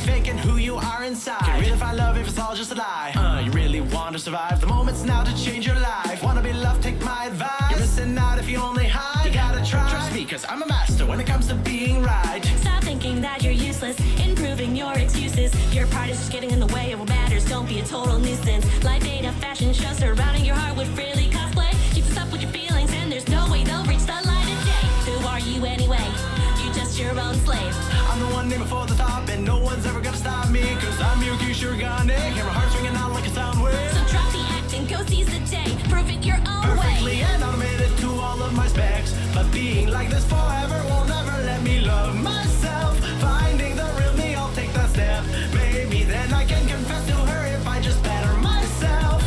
faking who you are inside. Can you really find love if it's all just a lie? You really want to survive? The moment's now to change your life. Wanna be loved? Take my advice. You're missing out if you only hide. You gotta try. Trust me, cause I'm a master when it comes to being right. Stop thinking that you're useless, improving your excuses. Your pride is just getting in the way of what matters. Don't be a total nuisance. Life ain't a fashion show, surrounding your heart with frilly cosplay. Keep this up with your feelings and there's no way they'll reach the light of day. Who are you anyway? You just your own slave. I'm the one named before the top and no one's ever gonna stop me. Cause I'm Yuki Kazama, hear my heart's ringing out like a sound wave. So drop the acting, go seize the day, prove it your own Perfectly way. and automated to all of my specs. But being like this forever will never let me love myself. Finding the real me, I'll take that step. Maybe then I can confess to her if I just better myself.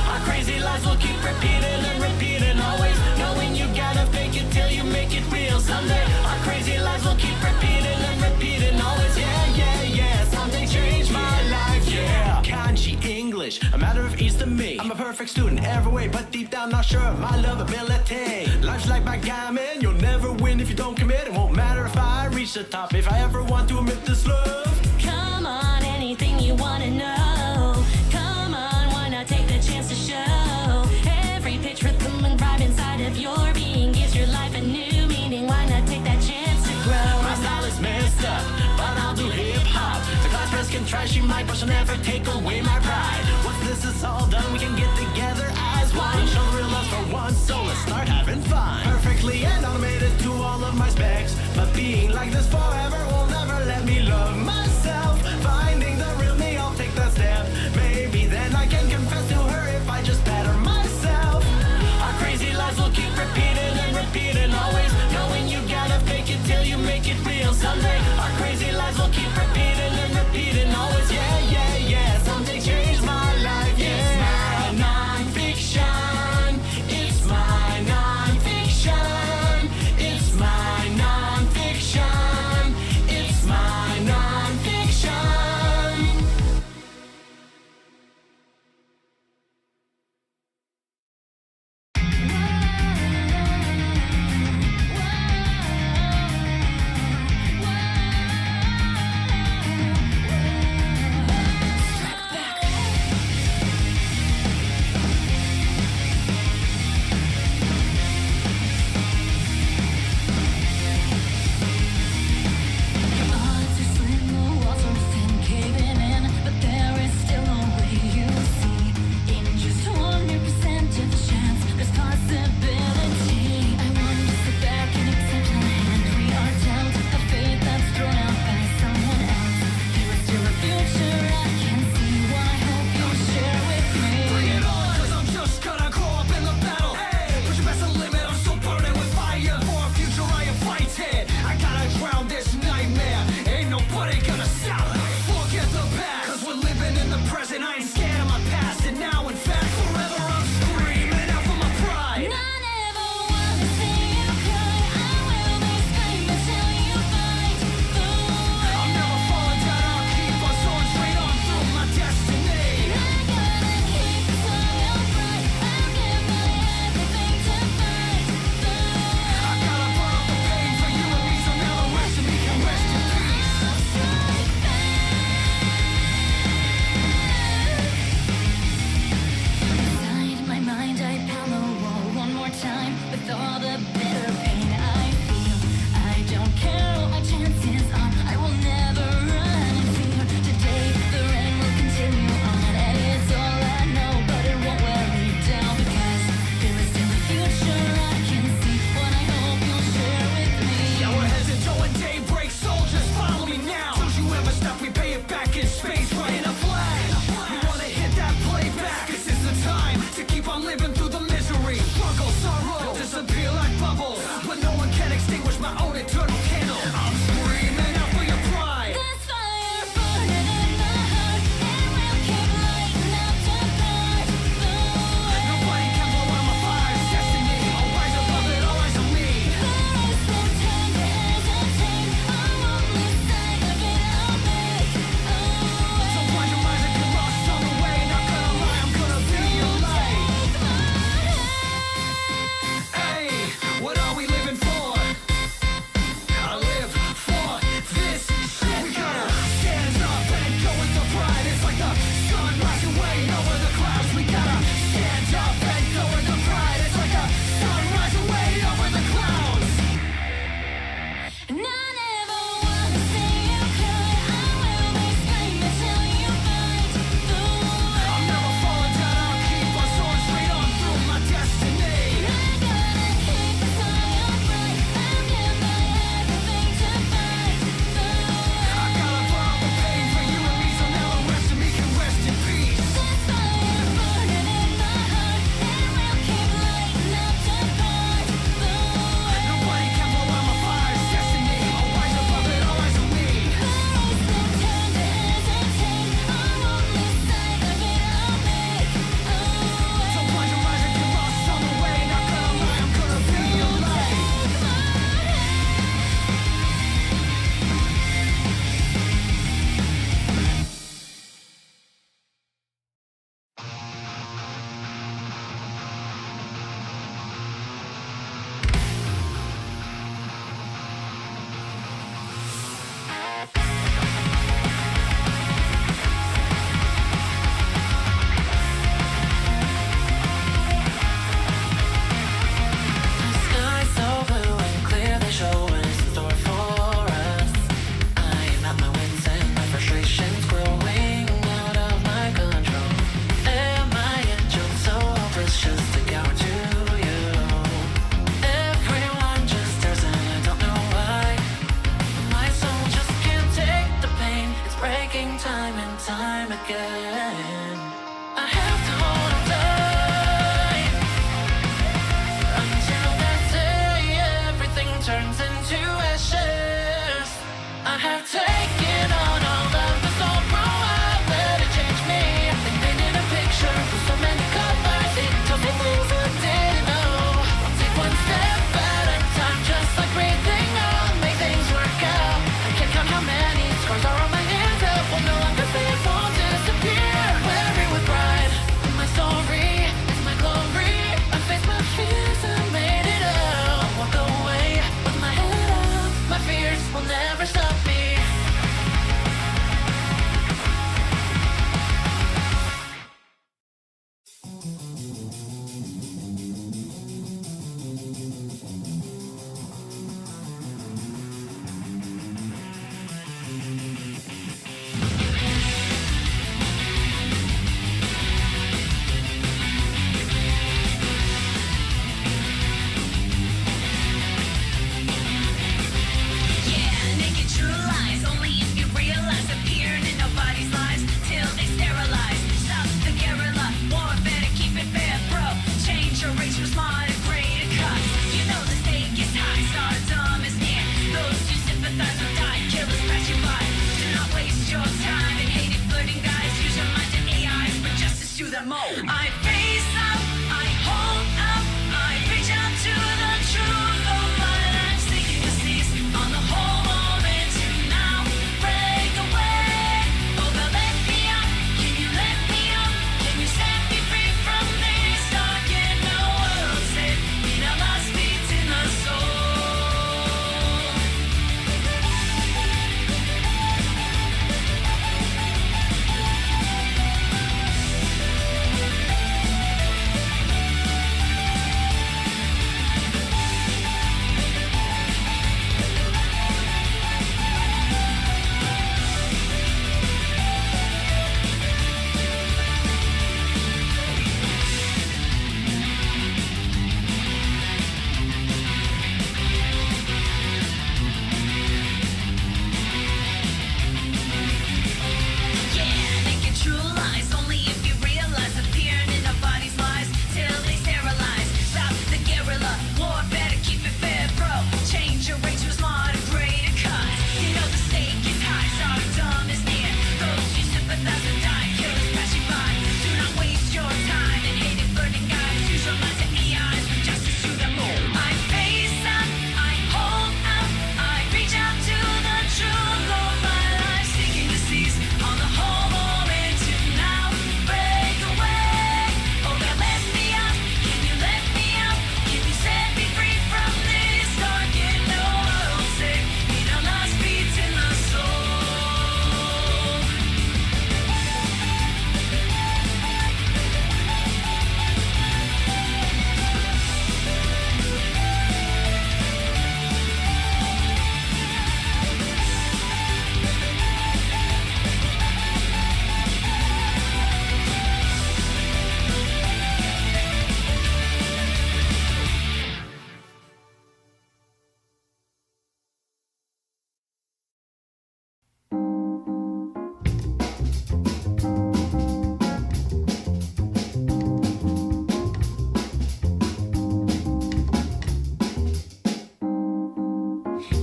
Our crazy lies will keep repeating and repeating always, knowing you gotta fake it till you make it real someday. Our crazy lies will keep repeating and repeating always. Yeah, yeah, yeah, something changed my life, yeah. Kanji English, a matter of ease to me. I'm a perfect student every way, but deep down not sure of my lovability. Life's like backgammon, you'll never win if you don't commit. It won't matter if I reach the top, if I ever want to admit this love. Come on, anything you wanna know. Come on, why not take the chance to show? Every pitch, rhythm, and vibe inside of your being gives your life a new meaning. Why not take that chance to grow? My style is messed up, but I'll do hip-hop. The class press can try, she might, but she'll never take away my pride. Once this is all done, we can get together as one. Show the real love for once, so let's start having fun. Perfectly and automated to all of my specs. But being like this forever will never let me love myself. Finding the real me, I'll take that step. Maybe then I can confess to her if I just better myself. Our crazy lies will keep repeating and repeating always, knowing you gotta fake it till you make it real someday. Our crazy lies will keep repeating and repeating always. Yeah, yeah, yeah, something changed my life. Yeah, it's my nonfiction. It's my nonfiction. It's my nonfiction. It's my nonfiction. time and time again. I have to hold on tight until that day everything turns into ashes. I have taken on all of the sorrow, I let it change me. They painted a picture with so many colors, it told me things I didn't know. I'll take one step at a time, just like breathing. I'll make things work out. I can't count how many scars are on my hands. Up will no longer say it won't disappear. Weary with pride, my story is my glory. I face my fears, I made it out. I walk away with my head up. My fears will never stop me.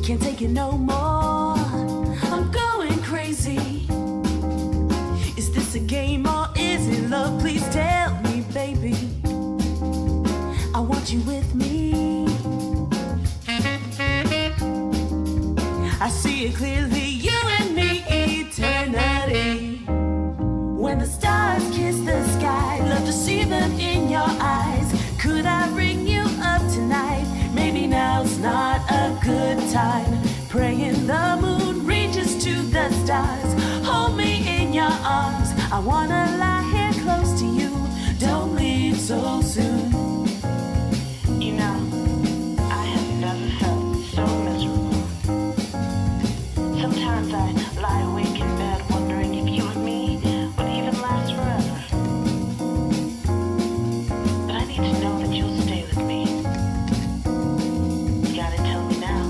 Can't take it no more. I'm going crazy. Is this a game or is it love? Please tell me, baby. I want you with me. I see it clearly, you and me, eternity. When the stars kiss the sky, love to see them in your eyes. Could I bring you up tonight? Maybe now's not a good time. Praying the moon reaches to the stars. Hold me in your arms. I wanna lie here close to you. Don't leave so soon. You know, I have never felt so miserable. Sometimes I lie awake in bed wondering if you and me would even last forever. But I need to know that you'll stay with me. You gotta tell me now.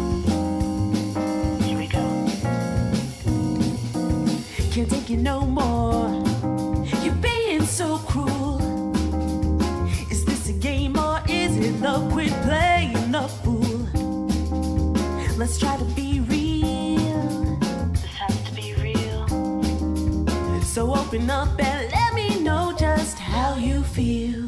Here we go. can't take it no more. You're being so cruel. Is this a game or is it love? Quit playing the fool. Let's try to be real. This has to be real. So open up and let me know just how you feel.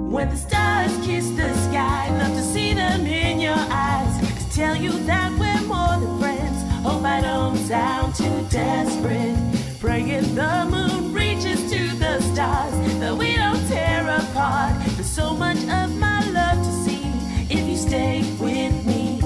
When the stars kiss the sky, love to see them in your eyes, to tell you that we're more than friends. Hope I don't sound too desperate. Praying the moon reaches to the stars, that we don't tear apart. There's so much of my love to see if you stay with me.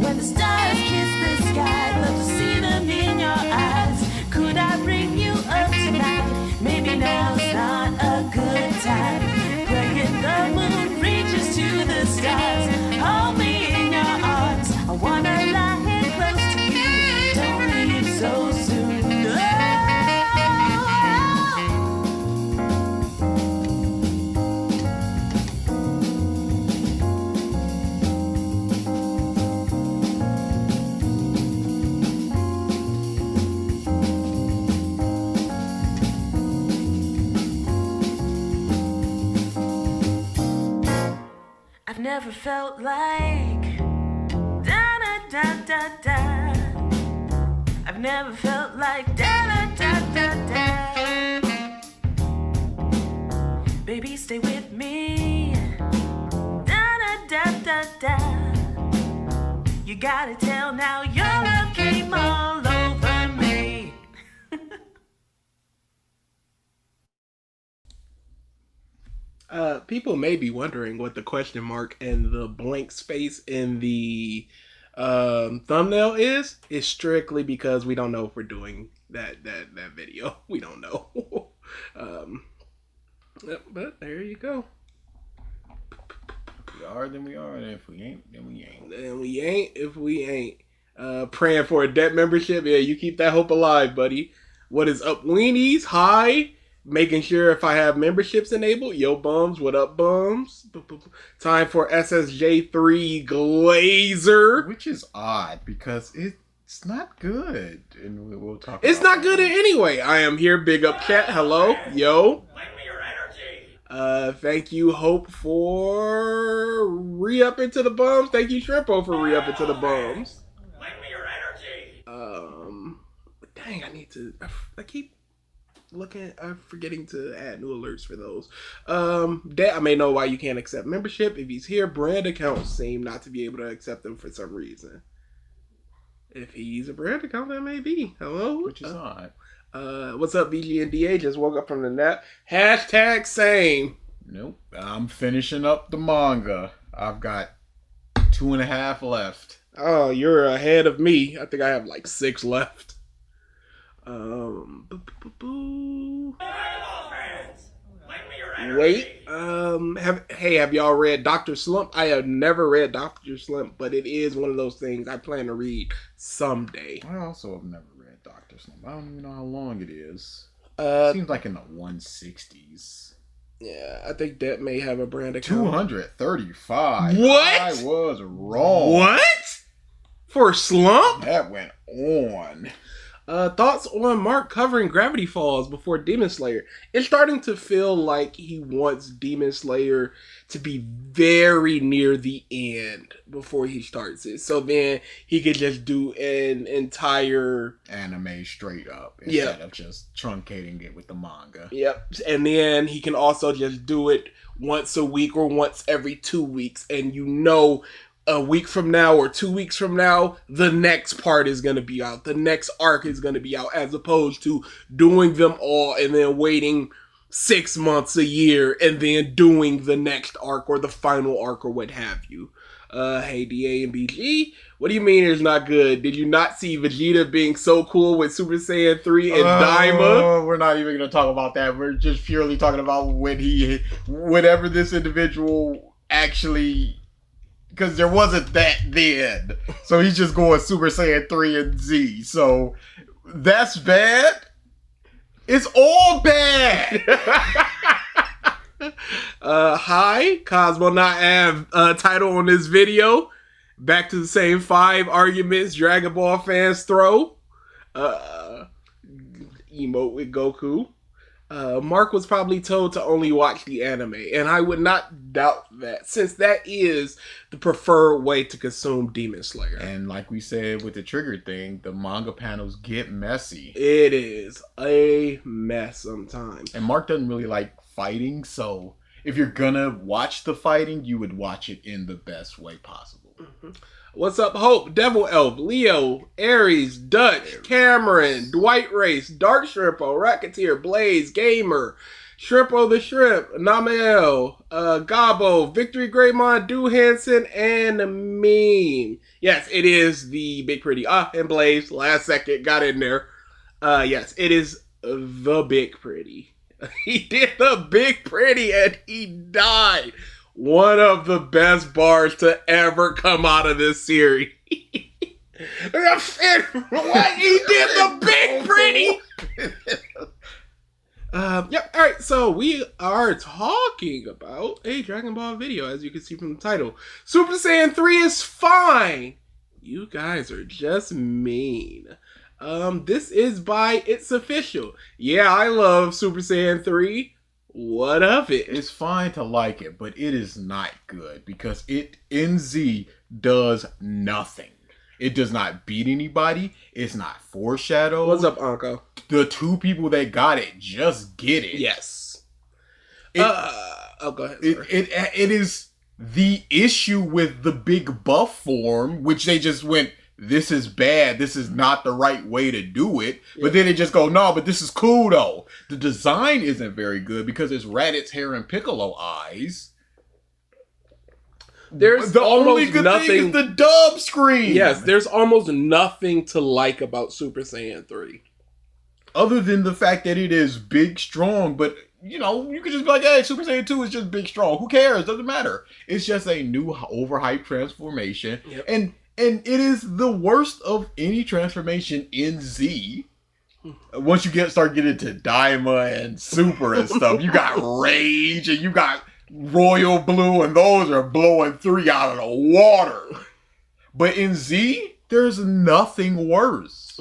When the stars kiss the sky, love to see them in your eyes. Could I bring you up tonight? Maybe now's not a good time. Praying the moon reaches to the stars. Hold me in your arms. I wanna lie here close to you. Don't leave so soon. Oh. I've never felt like da da da da da. I've never felt like da da da da da. Baby, stay with me. Da da da da da. You gotta tell now your love came all over me. People may be wondering what the question mark and the blank space in the thumbnail is. It's strictly because we don't know if we're doing that video. We don't know. But there you go. If we are, then we are. And if we ain't, then we ain't. Then we ain't if we ain't. Praying for a debt membership. Yeah, you keep that hope alive, buddy. What is up, weenies? Hi. Making sure if I have memberships enabled. Yo, bums. What up, bums? Time for SSJ3 Glazer. Which is odd because it's not good. And we'll talk It's about not good in any way. I am here. Big up chat. Hello. Yo. Lend me your energy. Thank you, Hope, for re-up into the bums. Thank you, Shrimpo, for re-up into the bums. Lend me your energy. Dang, I keep I'm forgetting to add new alerts for those. Dad, I may know why you can't accept membership. If he's here, brand accounts seem not to be able to accept them for some reason. If he's a brand account, that may be. Hello? Which is odd. What's up, BG&DA? Just woke up from the nap. Hashtag same. Nope. I'm finishing up the manga. I've got 2.5 left. Oh, you're ahead of me. I think I have like 6 left. Wait. Have y'all read Dr. Slump? I have never read Dr. Slump, but it is one of those things I plan to read someday. I also have never read Dr. Slump. I don't even know how long it is. Seems like in the 160s. Yeah, I think that may have a brand account. 235. What? I was wrong. What? For Slump? That went on. Thoughts on Mark covering Gravity Falls before Demon Slayer? It's starting to feel like he wants Demon Slayer to be very near the end before he starts it. So then he could just do an entire anime straight up instead of just truncating it with the manga. Yep. And then he can also just do it once a week or once every 2 weeks. And you know, a week from now or 2 weeks from now, the next part is going to be out. The next arc is going to be out, as opposed to doing them all and then waiting 6 months, a year, and then doing the next arc or the final arc or what have you. Hey, DA and BG, what do you mean it's not good? Did you not see Vegeta being so cool with Super Saiyan 3 and Daima? We're not even going to talk about that. We're just purely talking about whatever this individual actually... Because there wasn't that then. So he's just going Super Saiyan 3 and Z. So that's bad. It's all bad. Hi, Cosmo not have a title on this video. Back to the same 5 arguments Dragon Ball fans throw. Emote with Goku. Mark was probably told to only watch the anime, and I would not doubt that, since that is the preferred way to consume Demon Slayer. And like we said with the trigger thing, the manga panels get messy. It is a mess sometimes. And Mark doesn't really like fighting, so if you're gonna watch the fighting, you would watch it in the best way possible. Mm-hmm. What's up, Hope, Devil Elf, Leo, Aries, Dutch, Cameron, Dwight Race, Dark Shrimpo, Racketeer, Blaze, Gamer, Shrimpo the Shrimp, Namael, Gabo, Victory Greymon, Do Hansen, and Meme. Yes, it is the Big Pretty. And Blaze, last second, got in there. Yes, it is the Big Pretty. He did the Big Pretty and he died. One of the best bars to ever come out of this series. What? He did the Big Pretty. Yep. All right. So we are talking about a Dragon Ball video, as you can see from the title. Super Saiyan 3 is fine. You guys are just mean. This is by ItsOfficial. Yeah, I love Super Saiyan 3. What of it? It's fine to like it, but it is not good because it in Z does nothing. It does not beat anybody. It's not foreshadowed. What's up, Anko? The two people that got it just get it. Yes. Go ahead. It is the issue with the big buff form, which they just went, this is bad, this is not the right way to do it. Yeah. But then they just go, no, but this is cool though. The design isn't very good because it's Raditz hair and Piccolo eyes. There's the almost only good nothing, thing is the dub screen. Yes, there's almost nothing to like about Super Saiyan 3. Other than the fact that it is big, strong, but you know, you could just be like, hey, Super Saiyan 2 is just big, strong. Who cares? Doesn't matter. It's just a new overhyped transformation. Yep. And it is the worst of any transformation in Z. Once you start getting to Daima and Super and stuff, you got Rage and you got Royal Blue, and those are blowing 3 out of the water. But in Z, there's nothing worse.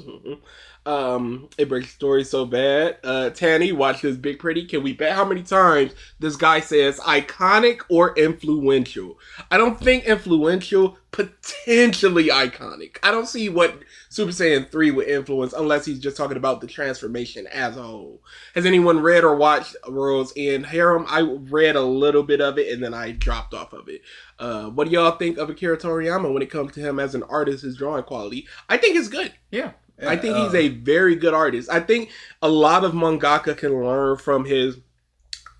It breaks story so bad. Tanny, watch this Big Pretty. Can we bet how many times this guy says iconic or influential? I don't think influential, potentially iconic. I don't see what Super Saiyan 3 would influence unless he's just talking about the transformation as a whole. Has anyone read or watched World's End Harem? I read a little bit of it and then I dropped off of it. What do y'all think of Akira Toriyama when it comes to him as an artist, his drawing quality? I think it's good. Yeah. I think he's a very good artist. I think a lot of mangaka can learn from his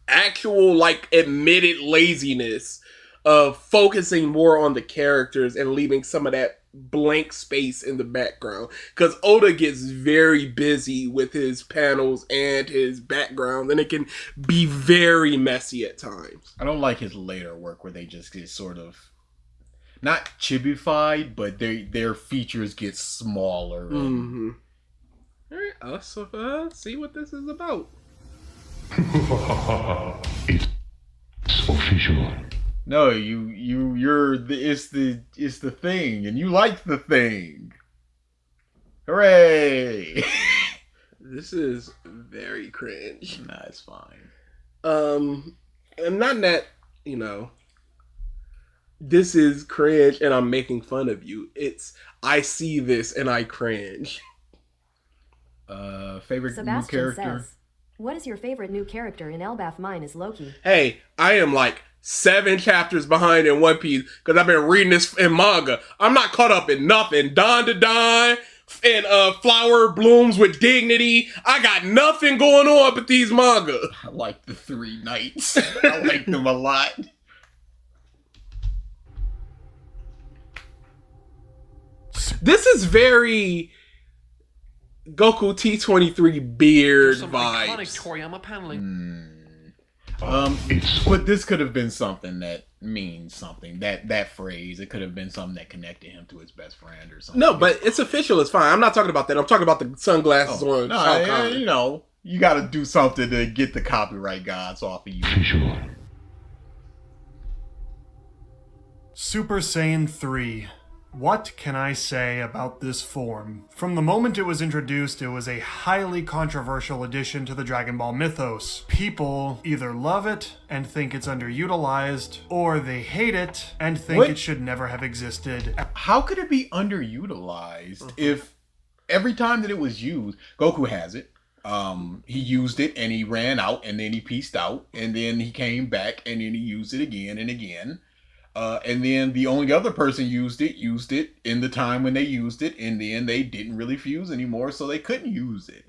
actual, like, admitted laziness of focusing more on the characters and leaving some of that blank space in the background. Because Oda gets very busy with his panels and his background, and it can be very messy at times. I don't like his later work where they just get sort of not chibified, but their features get smaller. Mm-hmm. All right, let's see what this is about. It's official. No, it's the thing, and you like the thing. Hooray! This is very cringe. Nah, it's fine. And not that, you know, this is cringe and I'm making fun of you. It's, I see this and I cringe. Favorite Sebastian new character? Says, what is your favorite new character in Elbaf? Mine is Loki. Hey, I am like 7 chapters behind in One Piece because I've been reading this in manga. I'm not caught up in nothing. Dawn to Dawn and Flower Blooms with Dignity. I got nothing going on but these manga. I like the 3 Knights. I like them a lot. This is very Goku T23 beard vibes. Iconic Toriyama paneling. But this could have been something that means something. That phrase, it could have been something that connected him to his best friend or something. No, but it's official. It's fine. I'm not talking about that. I'm talking about the sunglasses on. No, you know, you got to do something to get the copyright gods off of you. Official. Super Saiyan 3. What can I say about this form? From the moment it was introduced, it was a highly controversial addition to the Dragon Ball mythos. People either love it and think it's underutilized, or they hate it and think it should never have existed. How could it be underutilized if every time that it was used, Goku has it. He used it and he ran out and then he pieced out and then he came back and then he used it again and again. And then the only other person used it in the time when they used it, and then they didn't really fuse anymore, so they couldn't use it.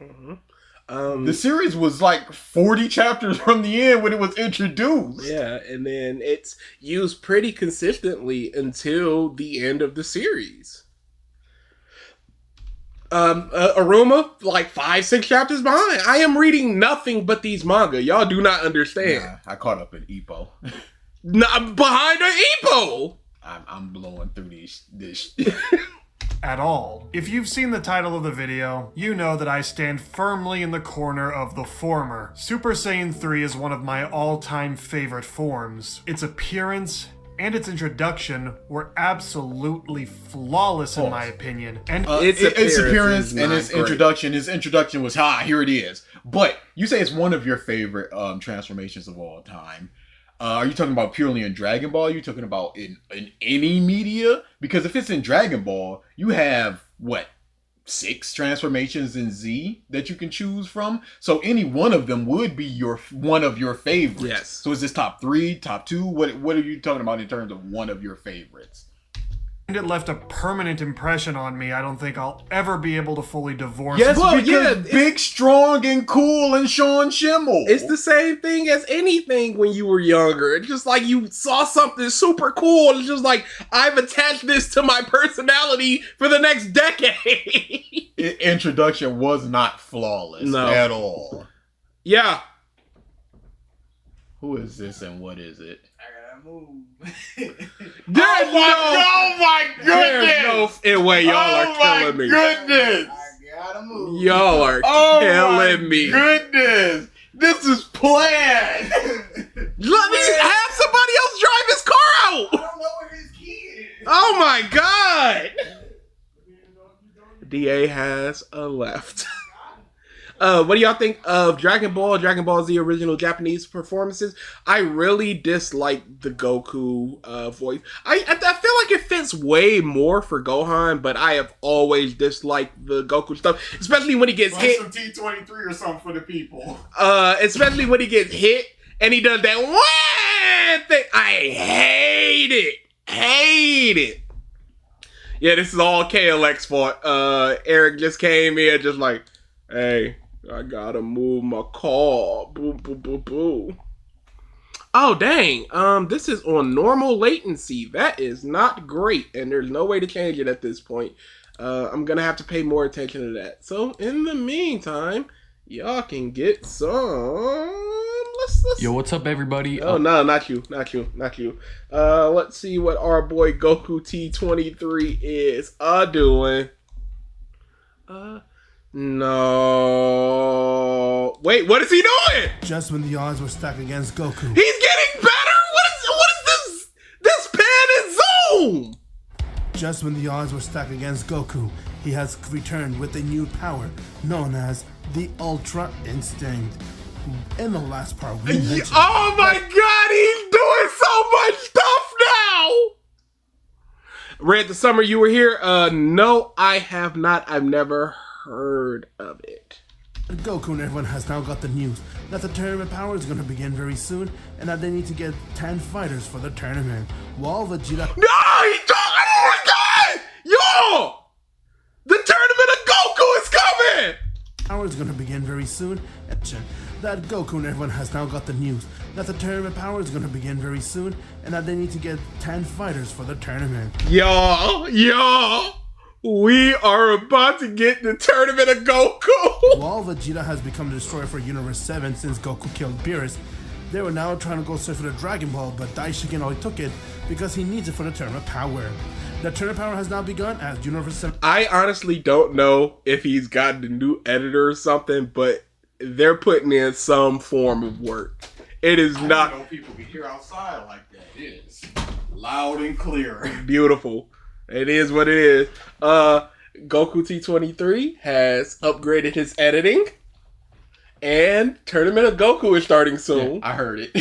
The series was like 40 chapters from the end when it was introduced. Yeah, and then it's used pretty consistently until the end of the series. Aruma, like 5-6 chapters behind. I am reading nothing but these manga. Y'all do not understand. Nah, I caught up in Ippo. Not behind the Ippo. I'm blowing through this. At all. If you've seen the title of the video, you know that I stand firmly in the corner of the former. Super Saiyan 3 is one of my all-time favorite forms. Its appearance and its introduction were absolutely flawless in my opinion. And Its appearance and its introduction. His introduction was, here it is. But you say it's one of your favorite transformations of all time. Are you talking about purely in Dragon Ball? Are you talking about in any media? Because if it's in Dragon Ball, you have, 6 transformations in Z that you can choose from? So any one of them would be one of your favorites. Yes. So is this top 3, top 2? What are you talking about in terms of one of your favorites? it left a permanent impression on me. I don't think I'll ever be able to fully divorce Yes, it. because big, strong, and cool and Sean Schimmel. It's the same thing as anything when you were younger. It's just like you saw something super cool and it's just like, I've attached this to my personality for the next decade. Introduction was not flawless at all. Yeah. Who is this and what is it? I gotta move. Oh my goodness! There's no way y'all are killing me. Goodness! I gotta move. Y'all are killing me. Goodness! This is planned! Let me have somebody else drive his car out! I don't know where his key is. Oh my god! DA has a left. What do y'all think of Dragon Ball Z original Japanese performances? I really dislike the Goku voice. I feel like it fits way more for Gohan, but I have always disliked the Goku stuff, especially when he gets hit. Some T23 or something for the people. Especially when he gets hit and he does that one thing. I hate it. Hate it. Yeah, this is all KLX fault. Eric just came in just like, hey, I gotta move my car. Boo, boo, boo, boo. Oh, dang. This is on normal latency. That is not great, and there's no way to change it at this point. I'm gonna have to pay more attention to that. So, in the meantime, y'all can get some... Let's... Yo, what's up, everybody? Oh, no, not you. Let's see what our boy Goku T23 is doing. No. Wait, what is he doing? Just when the odds were stacked against Goku. He's getting better? What is this? This pan and zoom! Just when the odds were stacked against Goku, he has returned with a new power known as the Ultra Instinct. In the last part, we mentioned... Oh my god, he's doing so much stuff now! Red, the summer you were here? No, I have not. I've never heard of it. Goku and everyone has now got the news that the tournament power is going to begin very soon and that they need to get 10 fighters for the tournament. While Vegeta... No! Oh my god! Yo! The tournament of Goku is coming! Power is going to begin very soon. That Goku and everyone has now got the news that the tournament power is going to begin very soon and that they need to get 10 fighters for the tournament. Yo! We are about to get the tournament of Goku! While Vegeta has become the destroyer for Universe 7 since Goku killed Beerus, they were now trying to go search for the Dragon Ball, but Daishigen only took it because he needs it for the tournament power. The tournament power has now begun as Universe 7... I honestly don't know if he's gotten a new editor or something, but they're putting in some form of work. It is I not... know people can hear outside like that. It is loud and clear. Beautiful. It is what it is. Goku T23 has upgraded his editing. And Tournament of Goku is starting soon. Yeah, I heard it.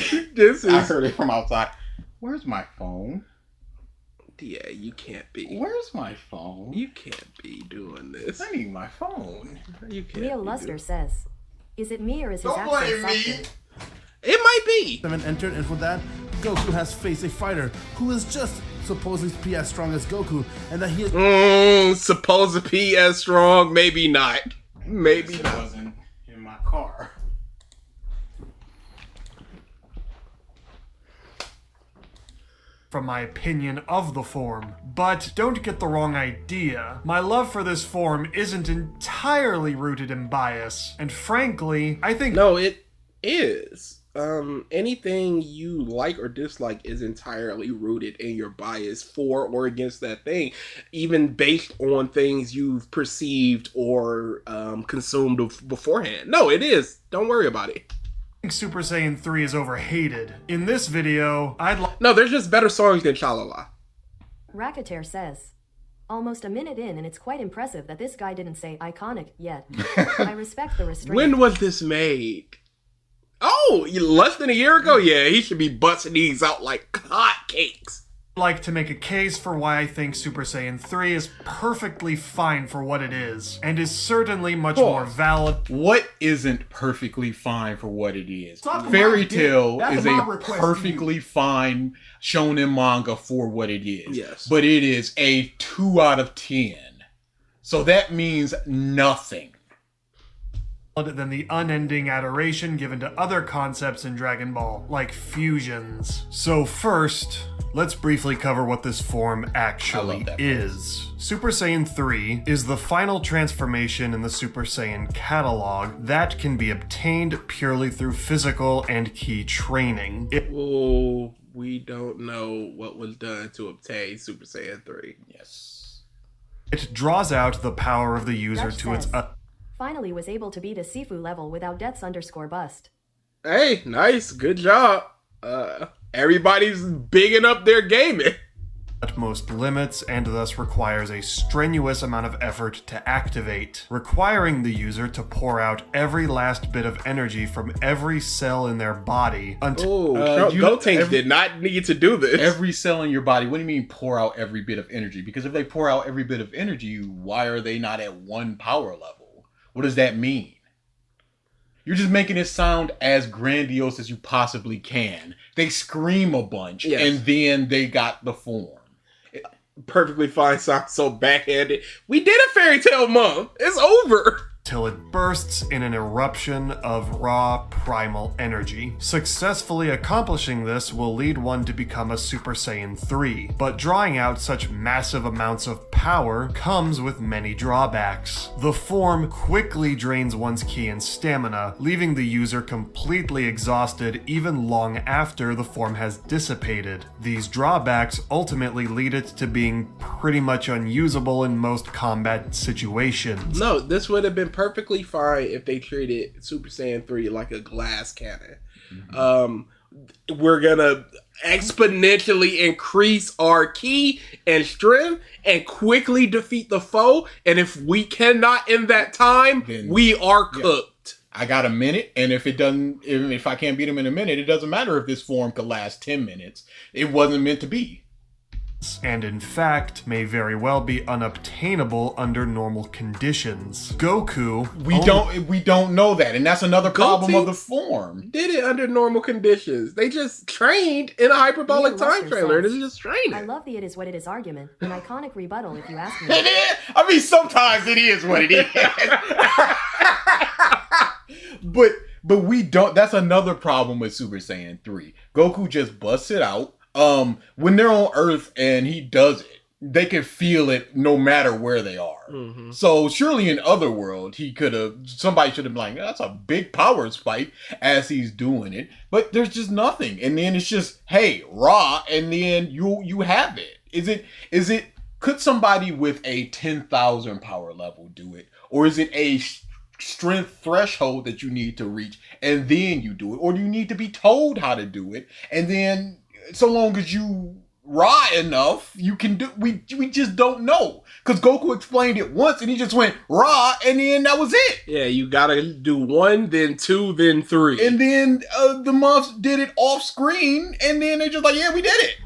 I heard it from outside. Where's my phone? Yeah, you can't be. Where's my phone? You can't be doing this. I need my phone. You can't. Leo Luster says, "Is it me or is his Don't accent blame me. softer?" It might be. 7 entered, and for that, Goku has faced a fighter who is just supposedly to be as strong as Goku, and that he is supposed to be as strong, maybe not. Maybe It not. wasn't in my car. From my opinion of the form. But don't get the wrong idea. My love for this form isn't entirely rooted in bias, and frankly, I think No, it is. Anything you like or dislike is entirely rooted in your bias for or against that thing, even based on things you've perceived or consumed beforehand. No, it is. Don't worry about it. Super Saiyan 3 is overhated. In this video, I'd like No, there's just better songs than Shalala. Racketeer says, "Almost a minute in, and it's quite impressive that this guy didn't say iconic yet. I respect the restraint." When was this made? Oh, less than a year ago? Yeah, he should be busting these out like hotcakes. to make a case for why I think Super Saiyan 3 is perfectly fine for what it is, and is certainly much more valid. What isn't perfectly fine for what it is? Talk Fairy about it. Tail That's is my a request to perfectly fine shonen manga for what it is. Yes. But it is a 2 out of 10. So that means nothing. Than the unending adoration given to other concepts in Dragon Ball, like fusions. So first, let's briefly cover what this form actually is. Super Saiyan 3 is the final transformation in the Super Saiyan catalog that can be obtained purely through physical and ki training. Oh, we don't know what was done to obtain Super Saiyan 3. Yes. It draws out the power of the user Dutch to its says, "Finally was able to beat a Sifu level without deaths_bust." Hey, nice. Good job. Everybody's bigging up their gaming. utmost limits and thus requires a strenuous amount of effort to activate, requiring the user to pour out every last bit of energy from every cell in their body until Gotenks did not need to do this. Every cell in your body. What do you mean pour out every bit of energy? Because if they pour out every bit of energy, why are they not at one power level? What does that mean? You're just making it sound as grandiose as you possibly can. They scream a bunch, and then they got the form. Perfectly fine sounds so backhanded. We did a fairy tale month. It's over. Till it bursts in an eruption of raw primal energy. Successfully accomplishing this will lead one to become a Super Saiyan 3, but drawing out such massive amounts of power comes with many drawbacks. The form quickly drains one's ki and stamina, leaving the user completely exhausted even long after the form has dissipated. These drawbacks ultimately lead it to being pretty much unusable in most combat situations. No, this would have been perfectly fine if they treated Super Saiyan 3 like a glass cannon. We're gonna exponentially increase our ki and strength and quickly defeat the foe, and if we cannot in that time, then we are cooked. I got a minute, and if I can't beat him in a minute, it doesn't matter if this form could last 10 minutes. It wasn't meant to be. And in fact may very well be unobtainable under normal conditions. Goku, we don't know that, and that's another problem of the form. Did it under normal conditions. They just trained in a hyperbolic time trailer, and it's just training. I love the "it is what it is" argument. An iconic rebuttal, if you ask me. It is. I mean, sometimes it is what it is. but we don't. That's another problem with Super Saiyan 3. Goku just busts it out. When they're on Earth and he does it, they can feel it no matter where they are. So surely in Otherworld, somebody should have been like, that's a big power spike as he's doing it. But there's just nothing. And then it's just, hey, raw, and then you have it. Could somebody with a 10,000 power level do it? Or is it a strength threshold that you need to reach and then you do it? Or do you need to be told how to do it? And then so long as you Ra enough, you can do. We just don't know because Goku explained it once and he just went Ra, and then that was it. Yeah, you gotta do 1, then 2, then 3, and then the months did it off screen, and then they're just like, yeah, we did it.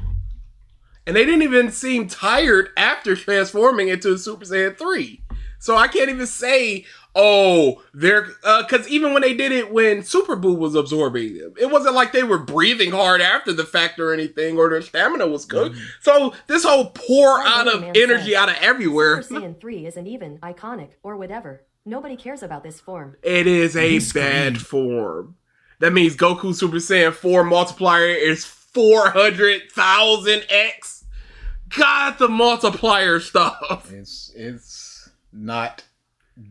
And they didn't even seem tired after transforming into Super Saiyan 3. So I can't even say, oh, they're... Because even when they did it when Super Buu was absorbing them, it wasn't like they were breathing hard after the fact or anything, or their stamina was good. So this whole pour out of energy out of everywhere... Super Saiyan 3 isn't even iconic or whatever. Nobody cares about this form. It is a bad form. That means Goku Super Saiyan 4 multiplier is 400,000x. God, the multiplier stuff. It's not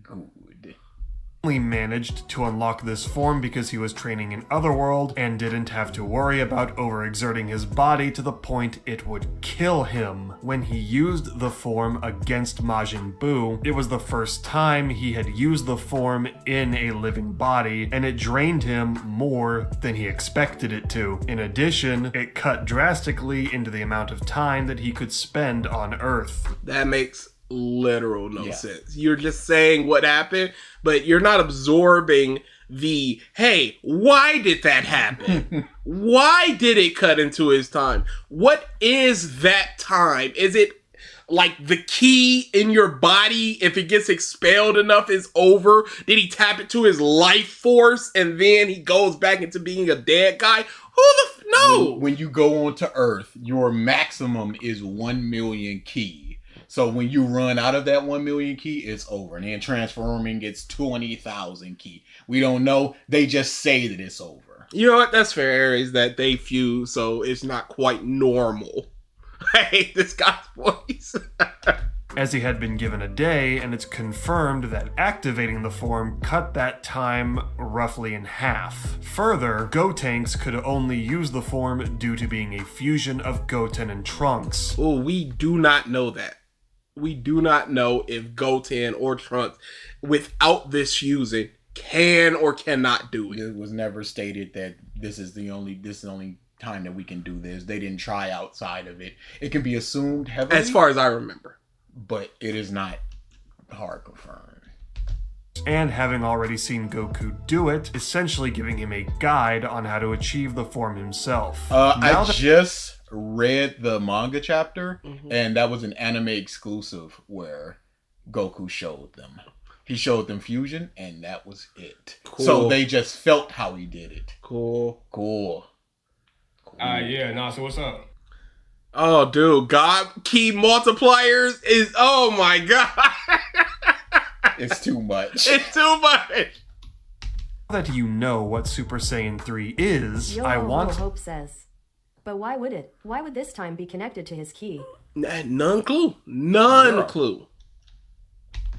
good. He managed to unlock this form because he was training in Otherworld and didn't have to worry about overexerting his body to the point it would kill him. When he used the form against Majin Buu, it was the first time he had used the form in a living body, and it drained him more than he expected it to. In addition, it cut drastically into the amount of time that he could spend on Earth. That makes literal no sense. You're just saying what happened, but you're not absorbing the, hey, why did that happen? Why did it cut into his time? What is that time? Is it like the key in your body, if it gets expelled enough, is over? Did he tap it to his life force and then he goes back into being a dead guy? No! When you go onto Earth, your maximum is 1 million ki. So when you run out of that 1 million ki, it's over. And then transforming gets 20,000 ki. We don't know. They just say that it's over. You know what? That's fair, Aries, that they fuse, so it's not quite normal. I hate this guy's voice. As he had been given a day, and it's confirmed that activating the form cut that time roughly in half. Further, Gotenks could only use the form due to being a fusion of Goten and Trunks. Oh, we do not know that. We do not know if Goten or Trunks, without this fusing, can or cannot do it. It was never stated that this is the only time that we can do this. They didn't try outside of it. It can be assumed heavily, as far as I remember, but it is not hard confirmed. And having already seen Goku do it, essentially giving him a guide on how to achieve the form himself. I just read the manga chapter, and that was an anime exclusive where Goku showed them. He showed them fusion, and that was it. Cool. So they just felt how he did it. Cool. Yeah, nah, so what's up? Oh, dude, God Key multipliers is, oh my God. It's too much. It's too much. Now that you know what Super Saiyan 3 is, Yo, I want... Hope says. But why would it? Why would this time be connected to his key? None clue. None clue.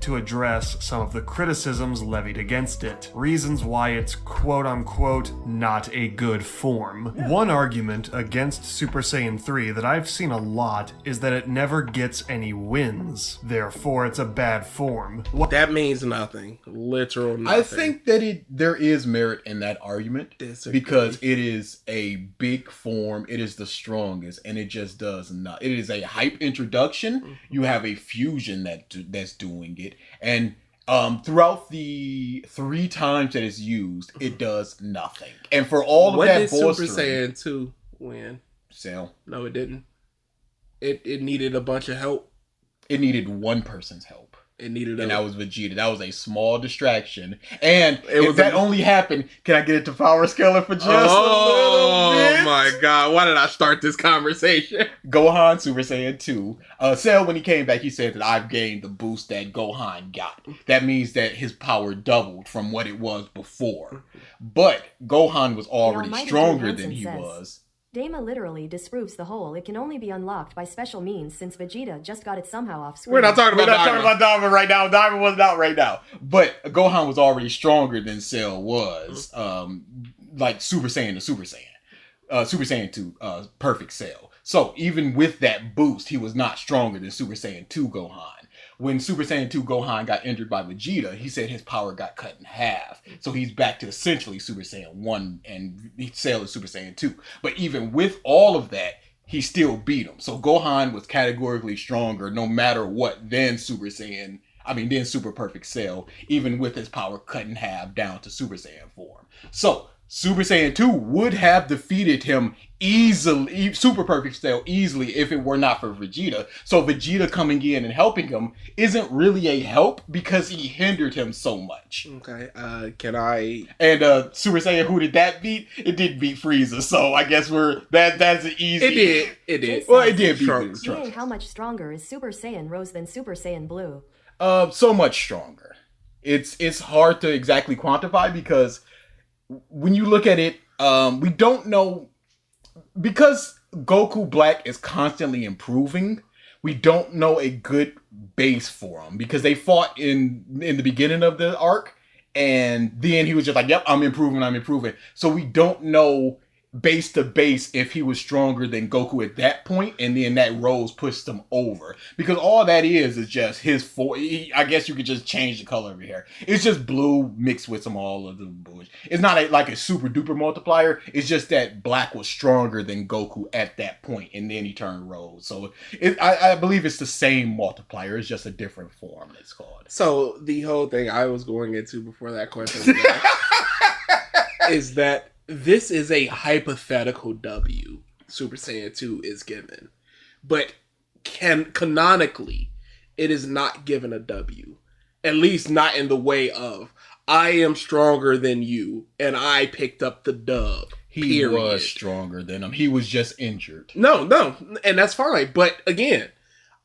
To address some of the criticisms levied against it. Reasons why it's quote-unquote not a good form. One argument against Super Saiyan 3 that I've seen a lot is that it never gets any wins. Therefore, it's a bad form. That means nothing. Literal nothing. I think that there is merit in that argument. Because it is a big form. It is the strongest, and it just does not. It is a hype introduction. You have a fusion that's doing it. And throughout the 3 times that it's used, it does nothing. And for all of that bolstering... What did Super Saiyan 2 win? Cell. No, it didn't. It needed a bunch of help. It needed one person's help. It needed, and that was Vegeta. That was a small distraction. And if that only happened, can I get it to power scaling for just a little bit? Oh my God! Why did I start this conversation? Gohan, Super Saiyan 2. Cell, when he came back, he said that I've gained the boost that Gohan got. That means that his power doubled from what it was before. But Gohan was already stronger than he was. Dama literally disproves the whole it can only be unlocked by special means since Vegeta just got it somehow off screen. We're not talking about Diamond right now. Diamond wasn't out right now. But Gohan was already stronger than Cell was. Like Super Saiyan to Super Saiyan. Super Saiyan 2, perfect Cell. So even with that boost, he was not stronger than Super Saiyan 2 Gohan. When Super Saiyan 2 Gohan got injured by Vegeta, he said his power got cut in half. So he's back to essentially Super Saiyan 1 and Cell is Super Saiyan 2. But even with all of that, he still beat him. So Gohan was categorically stronger no matter what than Super Perfect Cell, even with his power cut in half down to Super Saiyan form. So Super Saiyan 2 would have defeated him easily, Super Perfect Cell easily, if it were not for Vegeta. So Vegeta coming in and helping him isn't really a help because he hindered him so much. Okay, can I... And Super Saiyan, who did that beat? It did beat Frieza, so I guess that's an easy... It did. Well, it did beat Seeing Trunks. how much stronger is Super Saiyan Rose than Super Saiyan Blue? So much stronger. It's hard to exactly quantify because when you look at it, we don't know, because Goku Black is constantly improving. We don't know a good base for him because they fought in the beginning of the arc, and then he was just like, "Yep, I'm improving." So we don't know base to base if he was stronger than Goku at that point, and then that Rose pushed him over, because all that is just his I guess you could just change the color of your hair. It's just blue mixed with some all of the bullshit. It's not like a super duper multiplier. It's just that Black was stronger than Goku at that point, and then he turned Rose. So I believe it's the same multiplier. It's just a different form. It's called. So the whole thing I was going into before that question is that this is a hypothetical W Super Saiyan 2 is given. But canonically, it is not given a W. At least not in the way of, I am stronger than you, and I picked up the dub. He was stronger than him. He was just injured. No, and that's fine. But again,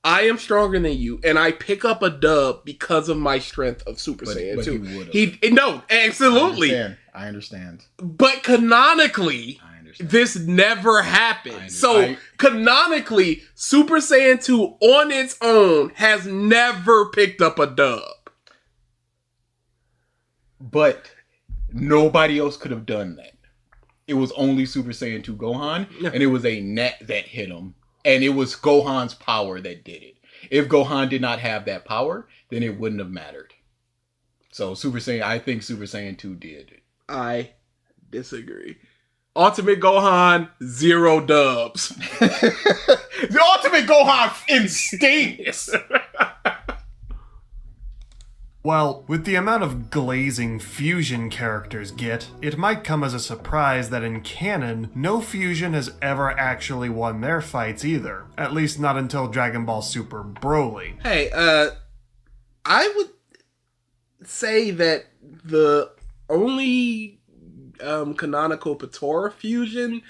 I am stronger than you, and I pick up a dub because of my strength of Super Saiyan 2. No, absolutely. I understand. But canonically, this never happened. So canonically, Super Saiyan 2 on its own has never picked up a dub. But nobody else could have done that. It was only Super Saiyan 2 Gohan, and it was a net that hit him. And it was Gohan's power that did it. If Gohan did not have that power, then it wouldn't have mattered. So I think Super Saiyan 2 did it. I disagree. Ultimate Gohan, 0 dubs. The Ultimate Gohan instincts. Well, with the amount of glazing fusion characters get, it might come as a surprise that in canon, no fusion has ever actually won their fights either. At least not until Dragon Ball Super Broly. Hey, I would say that the only canonical Patora fusion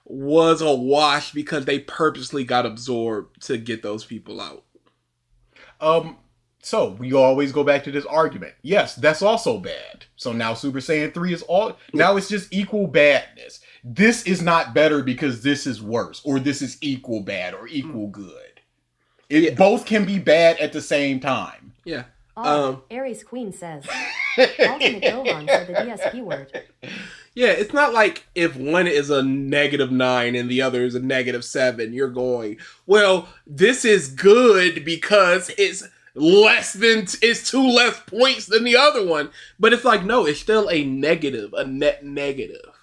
was a wash because they purposely got absorbed to get those people out. So we always go back to this argument. Yes, that's also bad. So now Super Saiyan 3 is now it's just equal badness. This is not better because this is worse, or this is equal bad or equal good. Both can be bad at the same time. Yeah. Aries Queen says, Ultimate Gohan for the DSP word. Yeah, it's not like if one is a -9 and the other is a -7, you're going, well, this is good because it's 2 less points than the other one. But it's like, no, it's still a negative, a net negative.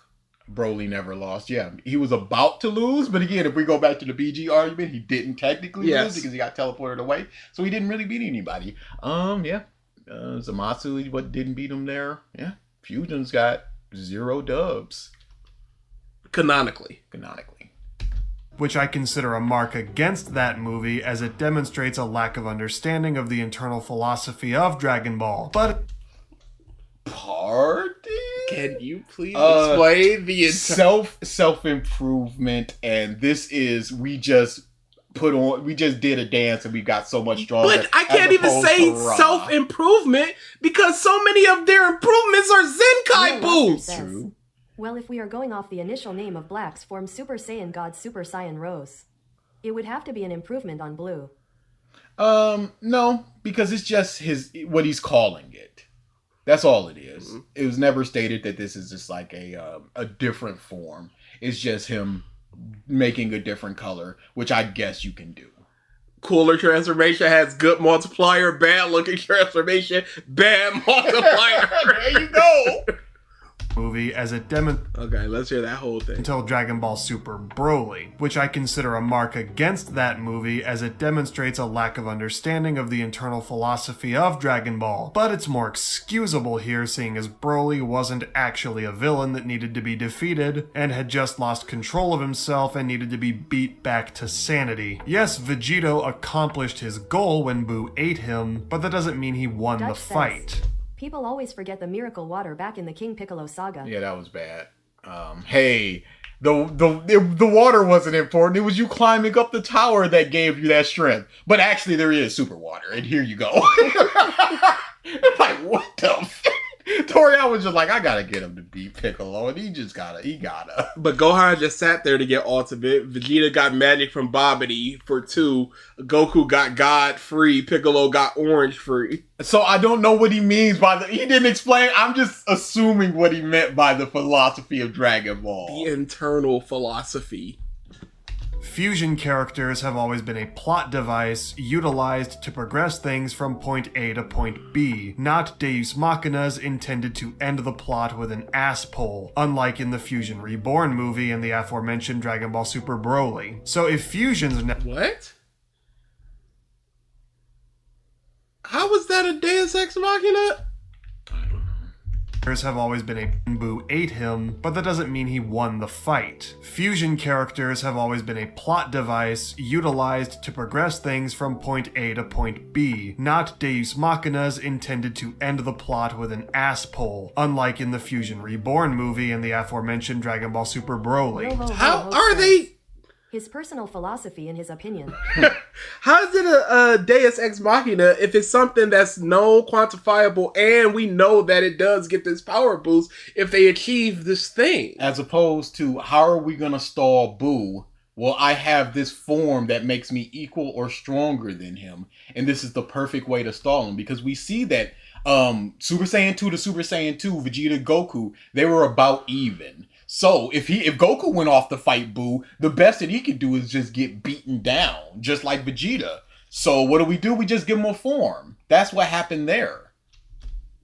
Broly never lost. Yeah, he was about to lose, but again, if we go back to the BG argument, he didn't technically lose because he got teleported away, so he didn't really beat anybody. Zamasu, what didn't beat him there? Yeah, Fusion's got 0 dubs. Canonically. Which I consider a mark against that movie, as it demonstrates a lack of understanding of the internal philosophy of Dragon Ball. But pardon? Can you please explain the self-improvement? And this is we just did a dance and we got so much stronger. But I can't even say self-improvement because so many of their improvements are Zenkai boosts. True. Well, if we are going off the initial name of Black's form Super Saiyan God Super Saiyan Rose, it would have to be an improvement on Blue. No, because it's just what he's calling it. That's all it is. Mm-hmm. It was never stated that this is just like a different form. It's just him making a different color, which I guess you can do. Cooler transformation has good multiplier, bad looking transformation, bad multiplier. There you go. Movie movie as it demonstrates Okay, let's hear that whole thing. until Dragon Ball Super Broly, which I consider a mark against that movie as it demonstrates a lack of understanding of the internal philosophy of Dragon Ball. But it's more excusable here, seeing as Broly wasn't actually a villain that needed to be defeated and had just lost control of himself and needed to be beat back to sanity. Yes, Vegito accomplished his goal when Buu ate him, but that doesn't mean he won the Dutch says, fight. People always forget the miracle water back in the King Piccolo saga. Yeah, that was bad. Hey, the water wasn't important. It was you climbing up the tower that gave you that strength. But actually, there is super water, and here you go. It's like, what the f-? Toriyama was just like, I gotta get him to beat Piccolo, and he gotta. But Gohan just sat there to get ultimate. Vegeta got magic from Babidi for 2. Goku got God free. Piccolo got orange free. So I don't know what he means by he didn't explain. I'm just assuming what he meant by the philosophy of Dragon Ball. The internal philosophy. Fusion characters have always been a plot device utilized to progress things from point A to point B, not deus machinas intended to end the plot with an ass pull, unlike in the Fusion Reborn movie and the aforementioned Dragon Ball Super Broly. So if fusions... What? How was that a Deus Ex Machina? have always been a Buu ate him, but that doesn't mean he won the fight. Fusion characters have always been a plot device utilized to progress things from point A to point B, not deus machinas intended to end the plot with an ass pull, unlike in the Fusion Reborn movie and the aforementioned Dragon Ball Super Broly. How are they? His personal philosophy and his opinion. How is it a Deus Ex Machina if it's something that's known, quantifiable, and we know that it does get this power boost if they achieve this thing? As opposed to, how are we going to stall Buu? Well, I have this form that makes me equal or stronger than him, and this is the perfect way to stall him, because we see that Super Saiyan 2 to Super Saiyan 2, Vegeta, Goku, they were about even. So if Goku went off to fight Buu, the best that he could do is just get beaten down, just like Vegeta. So what do? We just give him a form. That's what happened there.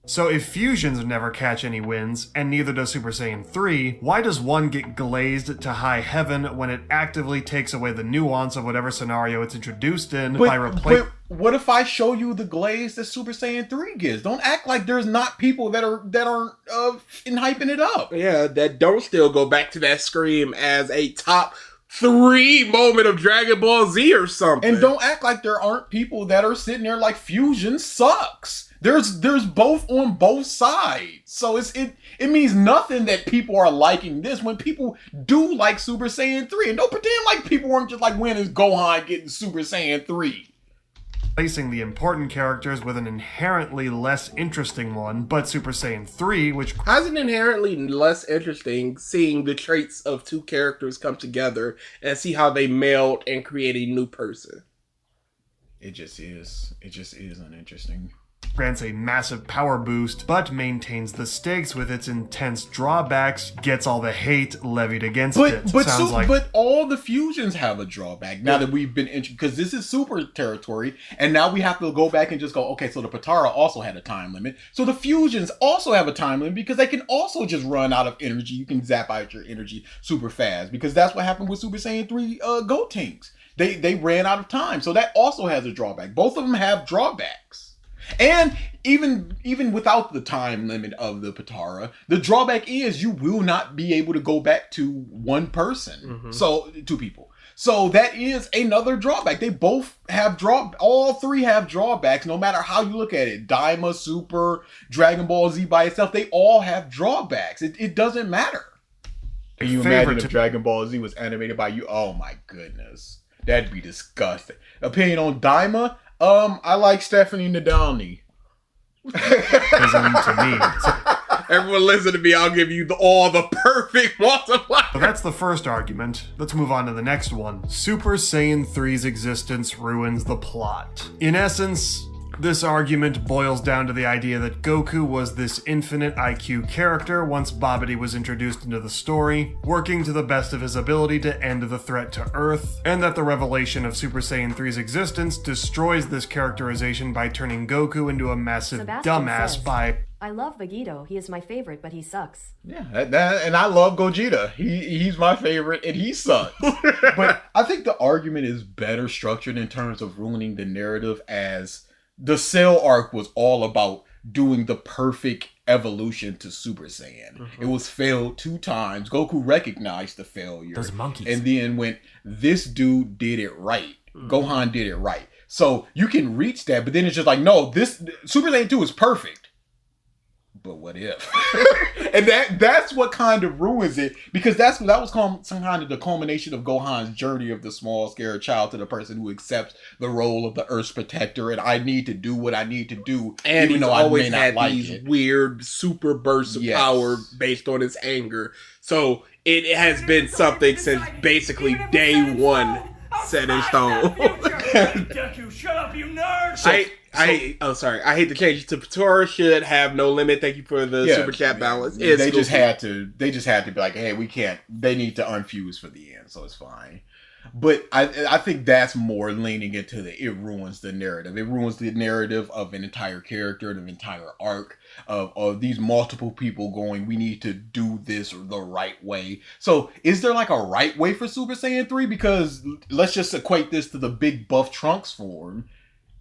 So if fusions never catch any wins, and neither does Super Saiyan 3, why does one get glazed to high heaven when it actively takes away the nuance of whatever scenario it's introduced in by replacing... But what if I show you the glaze that Super Saiyan 3 gives? Don't act like there's not people that aren't hyping it up. Yeah, that don't still go back to that scream as a top 3 moment of Dragon Ball Z or something. And don't act like there aren't people that are sitting there like fusion sucks. There's both on both sides. So it means nothing that people are liking this when people do like Super Saiyan 3. And don't pretend like people weren't just like, when is Gohan getting Super Saiyan 3? Replacing the important characters with an inherently less interesting one, but Super Saiyan 3, which... How's it inherently less interesting seeing the traits of 2 characters come together and see how they meld and create a new person? It just is uninteresting. Grants a massive power boost, but maintains the stakes with its intense drawbacks, gets all the hate levied against it. But all the fusions have a drawback now that we've been because this is Super territory, and now we have to go back and just go, okay, so the Potara also had a time limit, so the fusions also have a time limit because they can also just run out of energy. You can zap out your energy super fast because that's what happened with Super Saiyan 3 Gotenks. They ran out of time, so that also has a drawback. Both of them have drawbacks. And even without the time limit of the Potara, the drawback is you will not be able to go back to one person. Mm-hmm. So 2 people. So that is another drawback. They both have all 3 have drawbacks, no matter how you look at it. Daima, Super, Dragon Ball Z by itself, they all have drawbacks. It doesn't matter. Can you imagine if Dragon Ball Z was animated by you? Oh my goodness. That'd be disgusting. Opinion on Daima? I like Stephanie Nadalny. To me. Everyone listen to me, I'll give you all the perfect multiplier. So that's the first argument. Let's move on to the next one. Super Saiyan 3's existence ruins the plot. In essence, this argument boils down to the idea that Goku was this infinite IQ character once Babidi was introduced into the story, working to the best of his ability to end the threat to Earth, and that the revelation of Super Saiyan 3's existence destroys this characterization by turning Goku into a massive dumbass by... I love Vegito. He is my favorite, but he sucks. Yeah, and I love Gogeta. He's my favorite, and he sucks. But I think the argument is better structured in terms of ruining the narrative, as the Cell arc was all about doing the perfect evolution to Super Saiyan. It was failed 2 times. Goku recognized the failure. Those monkeys. And then went, this dude did it right. Gohan did it right. So you can reach that, but then it's just like, no, this Super Saiyan 2 is perfect. But what if? And that's what kind of ruins it, because that was some kind of the culmination of Gohan's journey of the small scared child to the person who accepts the role of the Earth's protector, and I need to do what I need to do, and even he's though I always may not had like these it. weird super bursts of power based on his anger. So it has been something since basically day one set in stone. Deku, shut up, you nerd! I hate to change it to Patora should have no limit. Thank you for the super chat balance. They just had to be like, hey, we can't. They need to unfuse for the end, so it's fine. But I think that's more leaning into it ruins the narrative. It ruins the narrative of an entire character, of an entire arc, of these multiple people going, we need to do this the right way. So is there like a right way for Super Saiyan 3? Because let's just equate this to the big buff Trunks form.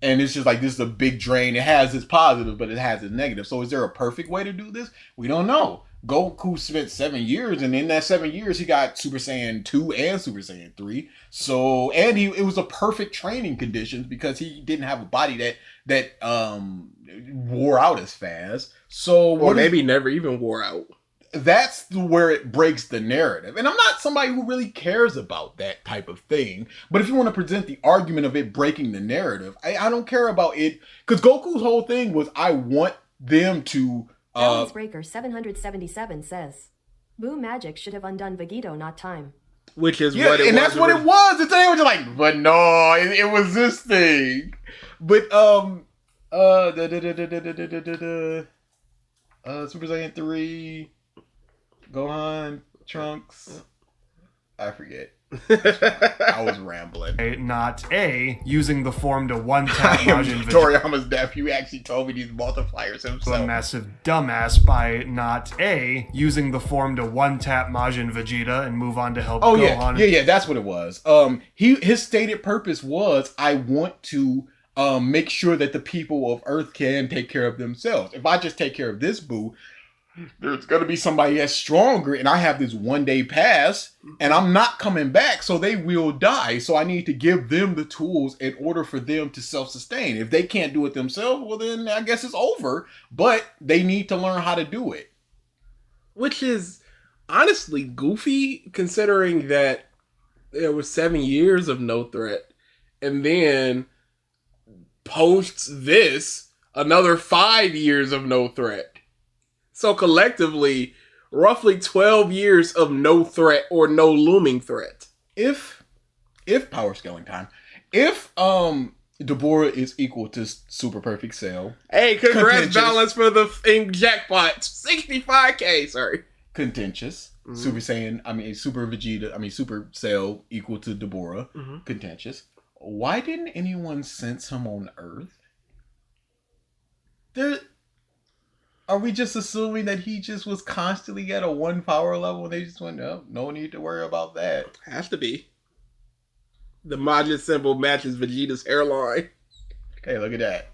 And it's just like, this is a big drain. It has its positive, but it has its negative. So is there a perfect way to do this? We don't know. Goku spent 7 years, and in that 7 years, he got Super Saiyan 2 and Super Saiyan 3. So, and it was a perfect training conditions because he didn't have a body that wore out as fast. So, or maybe never even wore out. That's where it breaks the narrative. And I'm not somebody who really cares about that type of thing. But if you want to present the argument of it breaking the narrative, I don't care about it. Because Goku's whole thing was, I want them to... Balance Breaker 777 says, Boo Magic should have undone Vegito, not time. Which is what it was. And that's what it was. And they were just like, but no, it was this thing. But, Super Saiyan 3... Gohan, Trunks, I forget. I was rambling. Not A, using the form to one-tap Majin Vegeta. Toriyama's nephew actually told me these multipliers himself. A massive dumbass by not A, using the form to one-tap Majin Vegeta and move on to help Gohan. Yeah, that's what it was. His stated purpose was, I want to make sure that the people of Earth can take care of themselves. If I just take care of this boo, there's going to be somebody that's stronger, and I have this 1 day pass, and I'm not coming back, so they will die. So I need to give them the tools in order for them to self-sustain. If they can't do it themselves, well, then I guess it's over. But they need to learn how to do it. Which is honestly goofy, considering that there was 7 years of no threat, and then post this, another 5 years of no threat. So collectively, roughly 12 years of no threat or no looming threat. If power scaling time, if Deborah is equal to Super Perfect Cell. Hey, congrats balance for the jackpot. 65K, sorry. Contentious. Super Saiyan, Super Vegeta, Super Cell equal to Deborah. Contentious. Why didn't anyone sense him on Earth? Are we just assuming that he just was constantly at a 1 power level and they just went, no need to worry about that? Has to be. The Majin symbol matches Vegeta's hairline. Okay, look at that.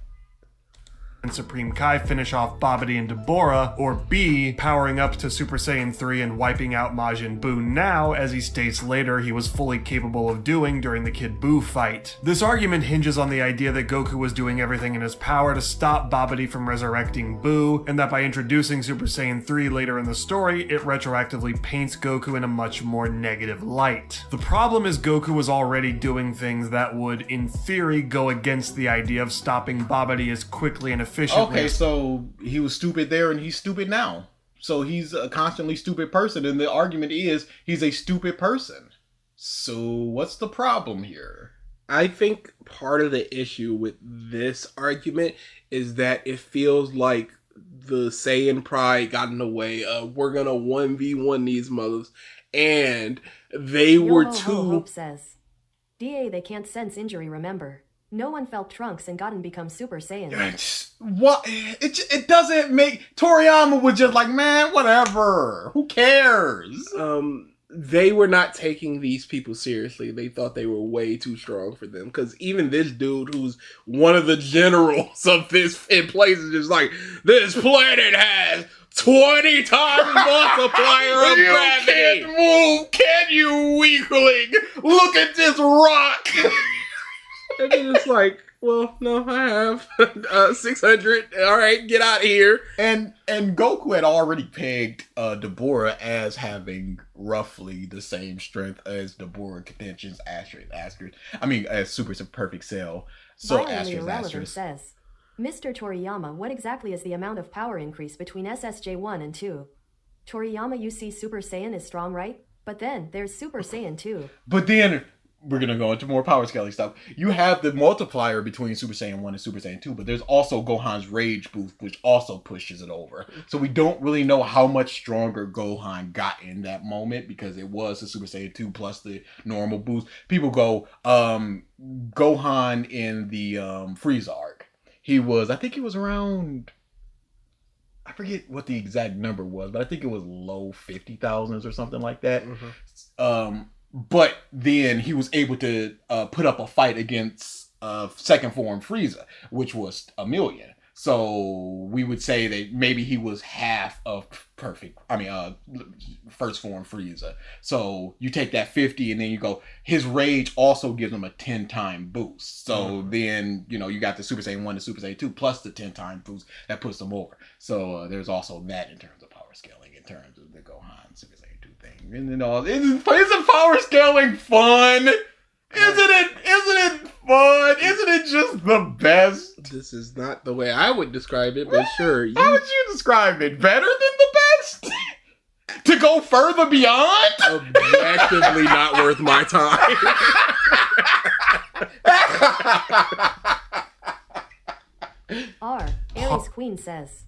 And Supreme Kai finish off Babidi and Deborah, or B, powering up to Super Saiyan 3 and wiping out Majin Buu now, as he states later he was fully capable of doing during the Kid Buu fight. This argument hinges on the idea that Goku was doing everything in his power to stop Babidi from resurrecting Buu, and that by introducing Super Saiyan 3 later in the story, it retroactively paints Goku in a much more negative light. The problem is Goku was already doing things that would, in theory, go against the idea of stopping Babidi as quickly and efficiently. Okay, so he was stupid there and he's stupid now. So he's a constantly stupid person, and the argument is he's a stupid person. So what's the problem here? I think part of the issue with this argument is that it feels like the Saiyan pride got in the way of, we're gonna 1v1 these mothers, and they were too... Hope says, DA, they can't sense injury, remember. No one felt Trunks and gotten become Super Saiyan. What? It doesn't make... Toriyama was just like, man, whatever. Who cares? They were not taking these people seriously. They thought they were way too strong for them. Because even this dude, who's one of the generals of this in place, is just like, this planet has 20 times multiplier of gravity. You can't move, can you, weakling? Look at this rock. And then it's like, well, no, I have 600. All right, get out of here. And Goku had already pegged Deborah as having roughly the same strength as Deborah contentions asterisk. I mean, as Super Perfect Cell. So Violently irrelevant asterisk. says, Mr. Toriyama, what exactly is the amount of power increase between SSJ 1 and 2? Toriyama, you see Super Saiyan is strong, right? But then there's Super Saiyan 2. But then we're going to go into more power scaling stuff. You have the multiplier between Super Saiyan 1 and Super Saiyan 2, but there's also Gohan's Rage boost, which also pushes it over. So we don't really know how much stronger Gohan got in that moment, because it was the Super Saiyan 2 plus the normal boost. People go, Gohan in the Frieza arc. I think he was around, I forget what the exact number was, but I think it was low 50,000s or something like that. Mm-hmm. But then he was able to put up a fight against second form Frieza, which was 1 million. So we would say that maybe he was half of first form Frieza. So you take that 50 and then you go, his rage also gives him a 10-time boost. So then, you got the Super Saiyan 1 to Super Saiyan 2 plus the 10-time boost that puts them over. So there's also that in terms of power scaling, in terms of the Gohan Super Saiyan 2 thing. And then isn't power scaling fun? Isn't it fun? Isn't it just the best? This is not the way I would describe it, but sure. How would you describe it? Better than the best? To go further beyond? Objectively not worth my time. Aries Queen says,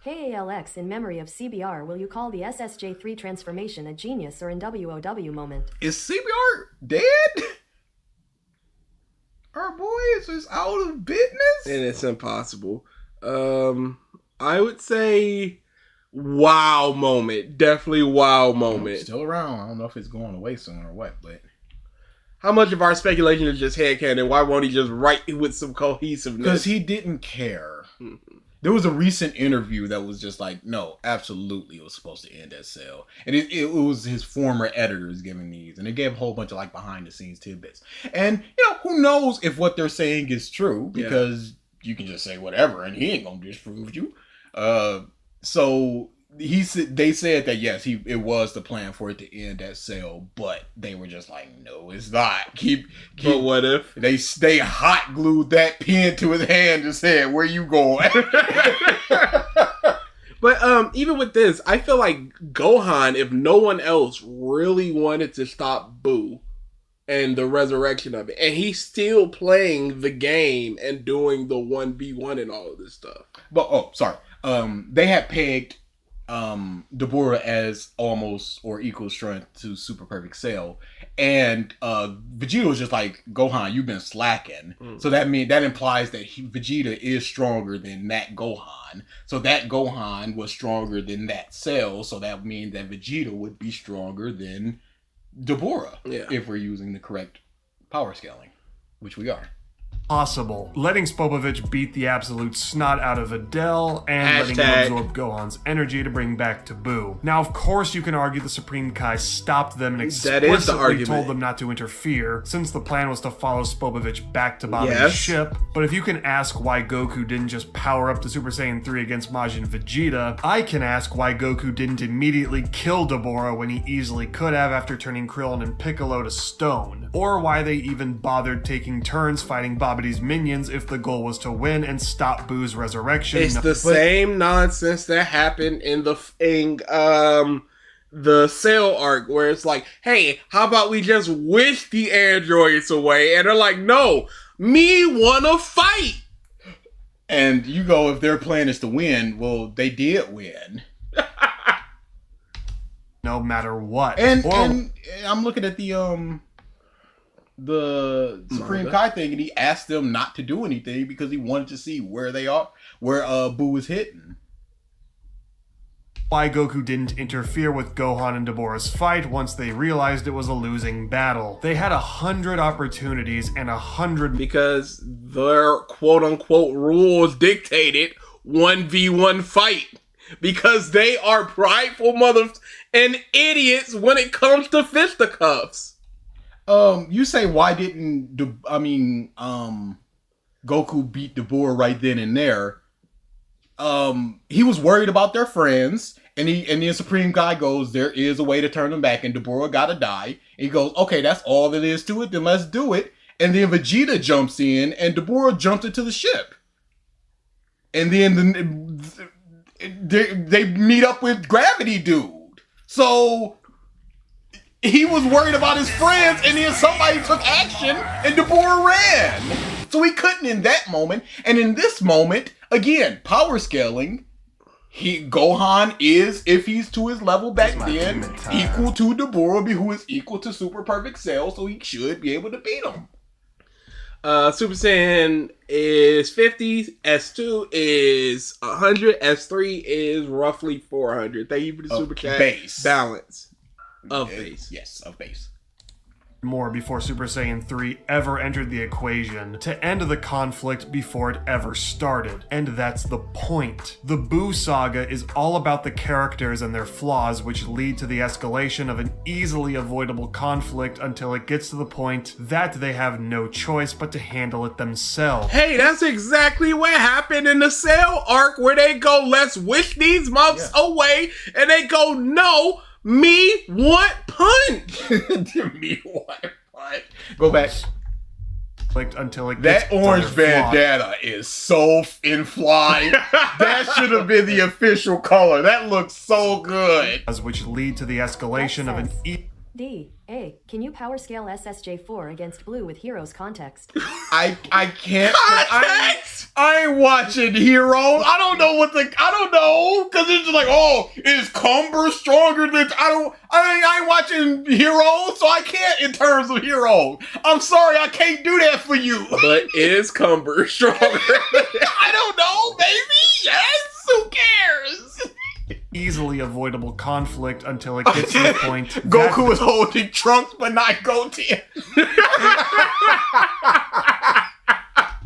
Hey ALX, in memory of CBR, will you call the SSJ3 transformation a genius or an WOW moment? Is CBR dead? Our boy is just out of business? And it's impossible. I would say wow moment. Definitely wow moment. Still around. I don't know if it's going away soon or what, but... How much of our speculation is just headcanon? Why won't he just write with some cohesiveness? Because he didn't care. There was a recent interview that was just like, no, absolutely, it was supposed to end at Cell. And it was his former editors giving these. And it gave a whole bunch of like behind the scenes tidbits. And, who knows if what they're saying is true, because you can just say whatever and he ain't going to disprove you. So they said that, yes, it was the plan for it to end at Cell, but they were just like, no, it's not. But what if? They hot glued that pen to his hand and said, where you going? But even with this, I feel like Gohan, if no one else really wanted to stop Boo and the resurrection of it, and he's still playing the game and doing the 1v1 and all of this stuff. But, they had pegged Deborah as almost or equal strength to Super Perfect Cell, and Vegeta was just like, Gohan, you've been slacking. So that implies that Vegeta is stronger than that Gohan. So that Gohan was stronger than that Cell. So that means that Vegeta would be stronger than Deborah if we're using the correct power scaling, which we are. Possible. Letting Spopovich beat the absolute snot out of Adele and letting him absorb Gohan's energy to bring back to Boo. Now, of course, you can argue the Supreme Kai stopped them and explicitly told them not to interfere, since the plan was to follow Spopovich back to Babi's ship. But if you can ask why Goku didn't just power up to Super Saiyan 3 against Majin Vegeta, I can ask why Goku didn't immediately kill Deborah when he easily could have after turning Krillin and Piccolo to stone. Or why they even bothered taking turns fighting Babidi's minions if the goal was to win and stop Boo's resurrection. It's the same nonsense that happened in the Cell arc, where it's like, hey, how about we just wish the androids away? And they're like, no, me wanna fight. And you go, if their plan is to win, well, they did win. No matter what. And I'm looking at the the Supreme Kai thing, and he asked them not to do anything because he wanted to see where they are, where Boo is hitting. Why Goku didn't interfere with Gohan and Deborah's fight once they realized it was a losing battle. They had 100 opportunities and 100 because their quote-unquote rules dictated 1v1 fight. Because they are prideful mothers and idiots when it comes to fisticuffs. You say why didn't Goku beat Deborah right then and there? He was worried about their friends, and the Supreme Guy goes, there is a way to turn them back, and Deborah gotta die. And he goes, okay, that's all there is to it, then let's do it. And then Vegeta jumps in, and Deborah jumps into the ship. And then they meet up with Gravity Dude. So he was worried about his friends, and then somebody took action, and Deborah ran. So he couldn't in that moment. And in this moment, again, power scaling, Gohan is, if he's to his level back then, equal to Deborah, who is equal to Super Perfect Cell, so he should be able to beat him. Super Saiyan is 50, S2 is 100, S3 is roughly 400. Thank you for the super chat. Base. Balance of base. Yes, of base. more before Super Saiyan 3 ever entered the equation to end the conflict before it ever started. And that's the point. The Buu saga is all about the characters and their flaws, which lead to the escalation of an easily avoidable conflict until it gets to the point that they have no choice but to handle it themselves. Hey, that's exactly what happened in the Cell arc, where they go, let's wish these months away, and they go, no, me want punch. Me want punch. Go back. Until it gets that orange bandana is so in fly. That should have been the official color. That looks so good. Which lead to the escalation of an D. A. Can you power scale SSJ4 against Blue with Heroes context? I can't. I ain't watching Heroes. I don't know. Cause it's just like, oh, is Cumber stronger than I ain't watching Heroes, so I can't in terms of Heroes. I'm sorry, I can't do that for you. But is Cumber stronger? I don't know, baby. Yes, who cares? Easily avoidable conflict until it gets to the point Goku is holding Trunks but not Goten.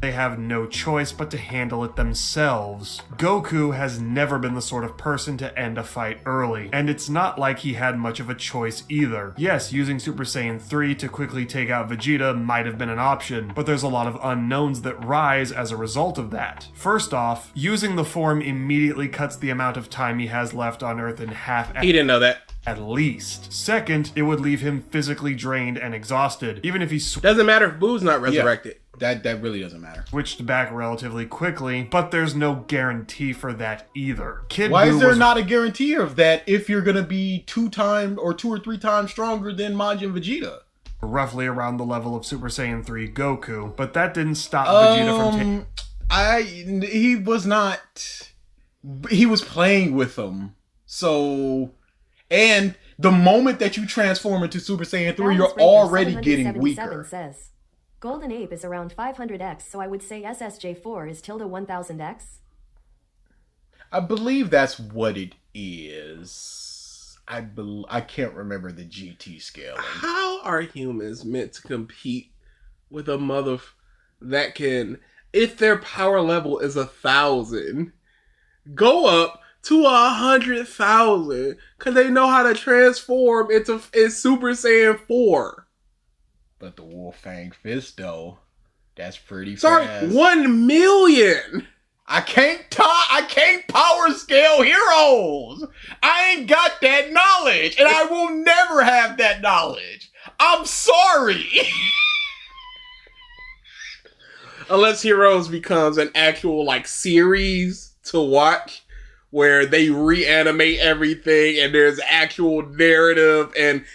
They have no choice but to handle it themselves. Goku has never been the sort of person to end a fight early, and it's not like he had much of a choice either. Yes, using Super Saiyan 3 to quickly take out Vegeta might have been an option, but there's a lot of unknowns that rise as a result of that. First off, using the form immediately cuts the amount of time he has left on Earth in half. He didn't know that. At least. Second, it would leave him physically drained and exhausted, even if he doesn't matter if Boo's not resurrected. Yeah, that really doesn't matter. Switched back relatively quickly, but there's no guarantee for that either. Why is there not a guarantee of that if you're gonna be 2 or 3 times stronger than Majin and Vegeta? Roughly around the level of Super Saiyan 3 Goku, but that didn't stop Vegeta from taking. He was not. He was playing with them, so. And the moment that you transform into Super Saiyan 3, you're already getting weaker. Says, Golden Ape is around 500x, so I would say SSJ4 is tilde 1000x. I believe that's what it is. I can't remember the GT scaling. How are humans meant to compete with a mother that can, if their power level is 1,000, go up to 100,000 because they know how to transform into Super Saiyan 4. But the Wolfang Fist, though, that's pretty Sorry, fast. 1 million. I can't power scale Heroes. I ain't got that knowledge, and I will never have that knowledge. I'm sorry. Unless Heroes becomes an actual series to watch, where they reanimate everything and there's actual narrative and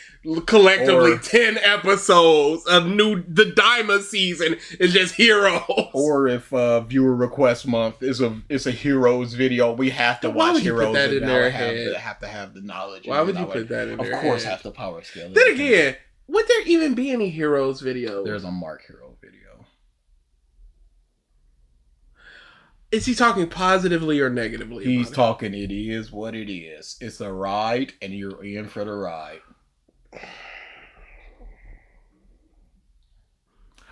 collectively 10 episodes of the Daima season is just Heroes. Or if viewer request month is a Heroes video, we have to watch Heroes. That in their head? Have to have the knowledge. Why would you put that in their head? Of course, have to power scale. Then again, Would there even be any Heroes video? There's a Mark Hero video. Is he talking positively or negatively? He's talking, it is what it is. It's a ride, and you're in for the ride.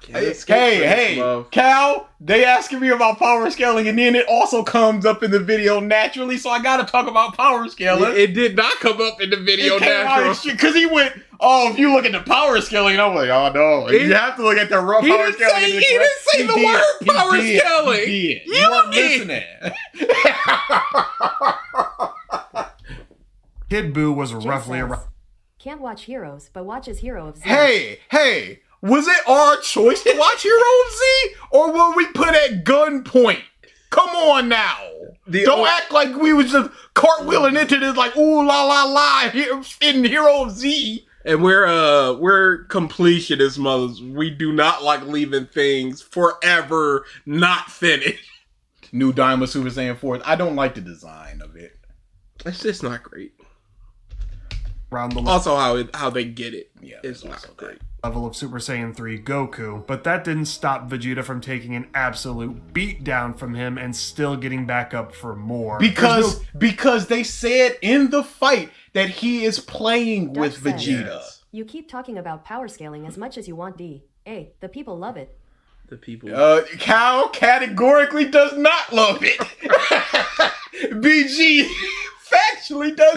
Hey, Cal, they asking me about power scaling, and then it also comes up in the video naturally, so I gotta talk about power scaling. It did not come up in the video naturally. Because he went, oh, if you look at the power scaling, I'm like, oh no. You have to look at the raw power scaling. He didn't say the word power scaling. He did. You weren't listening. Kid Buu was Jim roughly says, around. Can't watch Heroes, but watches Hero of Z. Hey, was it our choice to watch Hero of Z? Or were we put at gunpoint? Come on now. Don't act like we was just cartwheeling into this like, ooh, la, la, la, in Hero of Z. And we're completionist mothers. We do not like leaving things forever not finished. New Daima Super Saiyan 4. I don't like the design of it. It's just not great. Around the Also, how they get it. Yeah, it's not great. Level of Super Saiyan 3 Goku, but that didn't stop Vegeta from taking an absolute beatdown from him and still getting back up for more. Because they said in the fight that he is playing with Duck says, Vegeta. You keep talking about power scaling as much as you want D. Hey, the people love it. The people. Cal categorically does not love it. BG factually does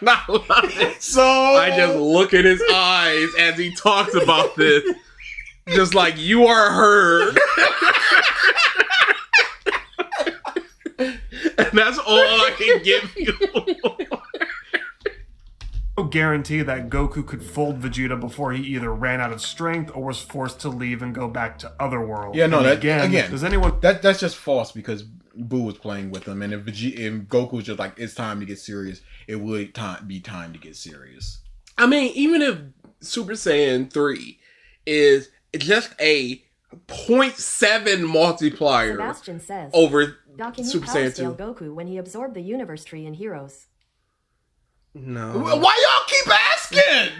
not love it. So I just look at his eyes as he talks about this, just like you are heard. And that's all I can give you. No guarantee that Goku could fold Vegeta before he either ran out of strength or was forced to leave and go back to Otherworld. Yeah, no, and that again, does anyone? That's just false because Buu was playing with him, and if Goku was just like, it's time to get serious, it would be time to get serious. I mean, even if Super Saiyan 3 is just a 0.7 multiplier Sebastian says, over Doc, can Super you power Saiyan scale 2. Goku when he absorbed the universe tree in Heroes? No. Why y'all keep asking?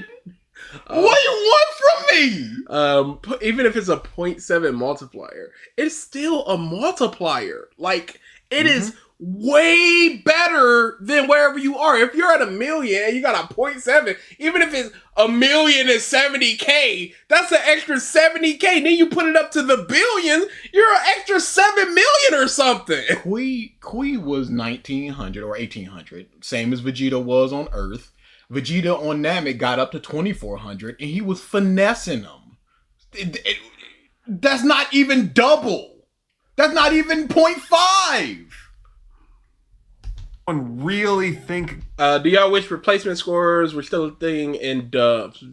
What do you want from me? Even if it's a 0.7 multiplier, it's still a multiplier. Like, it is way better than wherever you are. If you're at 1 million and you got a 0.7, even if it's 1,070,000, that's an extra 70K. Then you put it up to the billions, you're an extra 7 million or something. Kui was 1900 or 1800, same as Vegeta was on Earth. Vegeta on Namek got up to 2400, and he was finessing them. That's not even double. That's not even 0.5. Really think? Do y'all wish replacement scores were still a thing in dubs?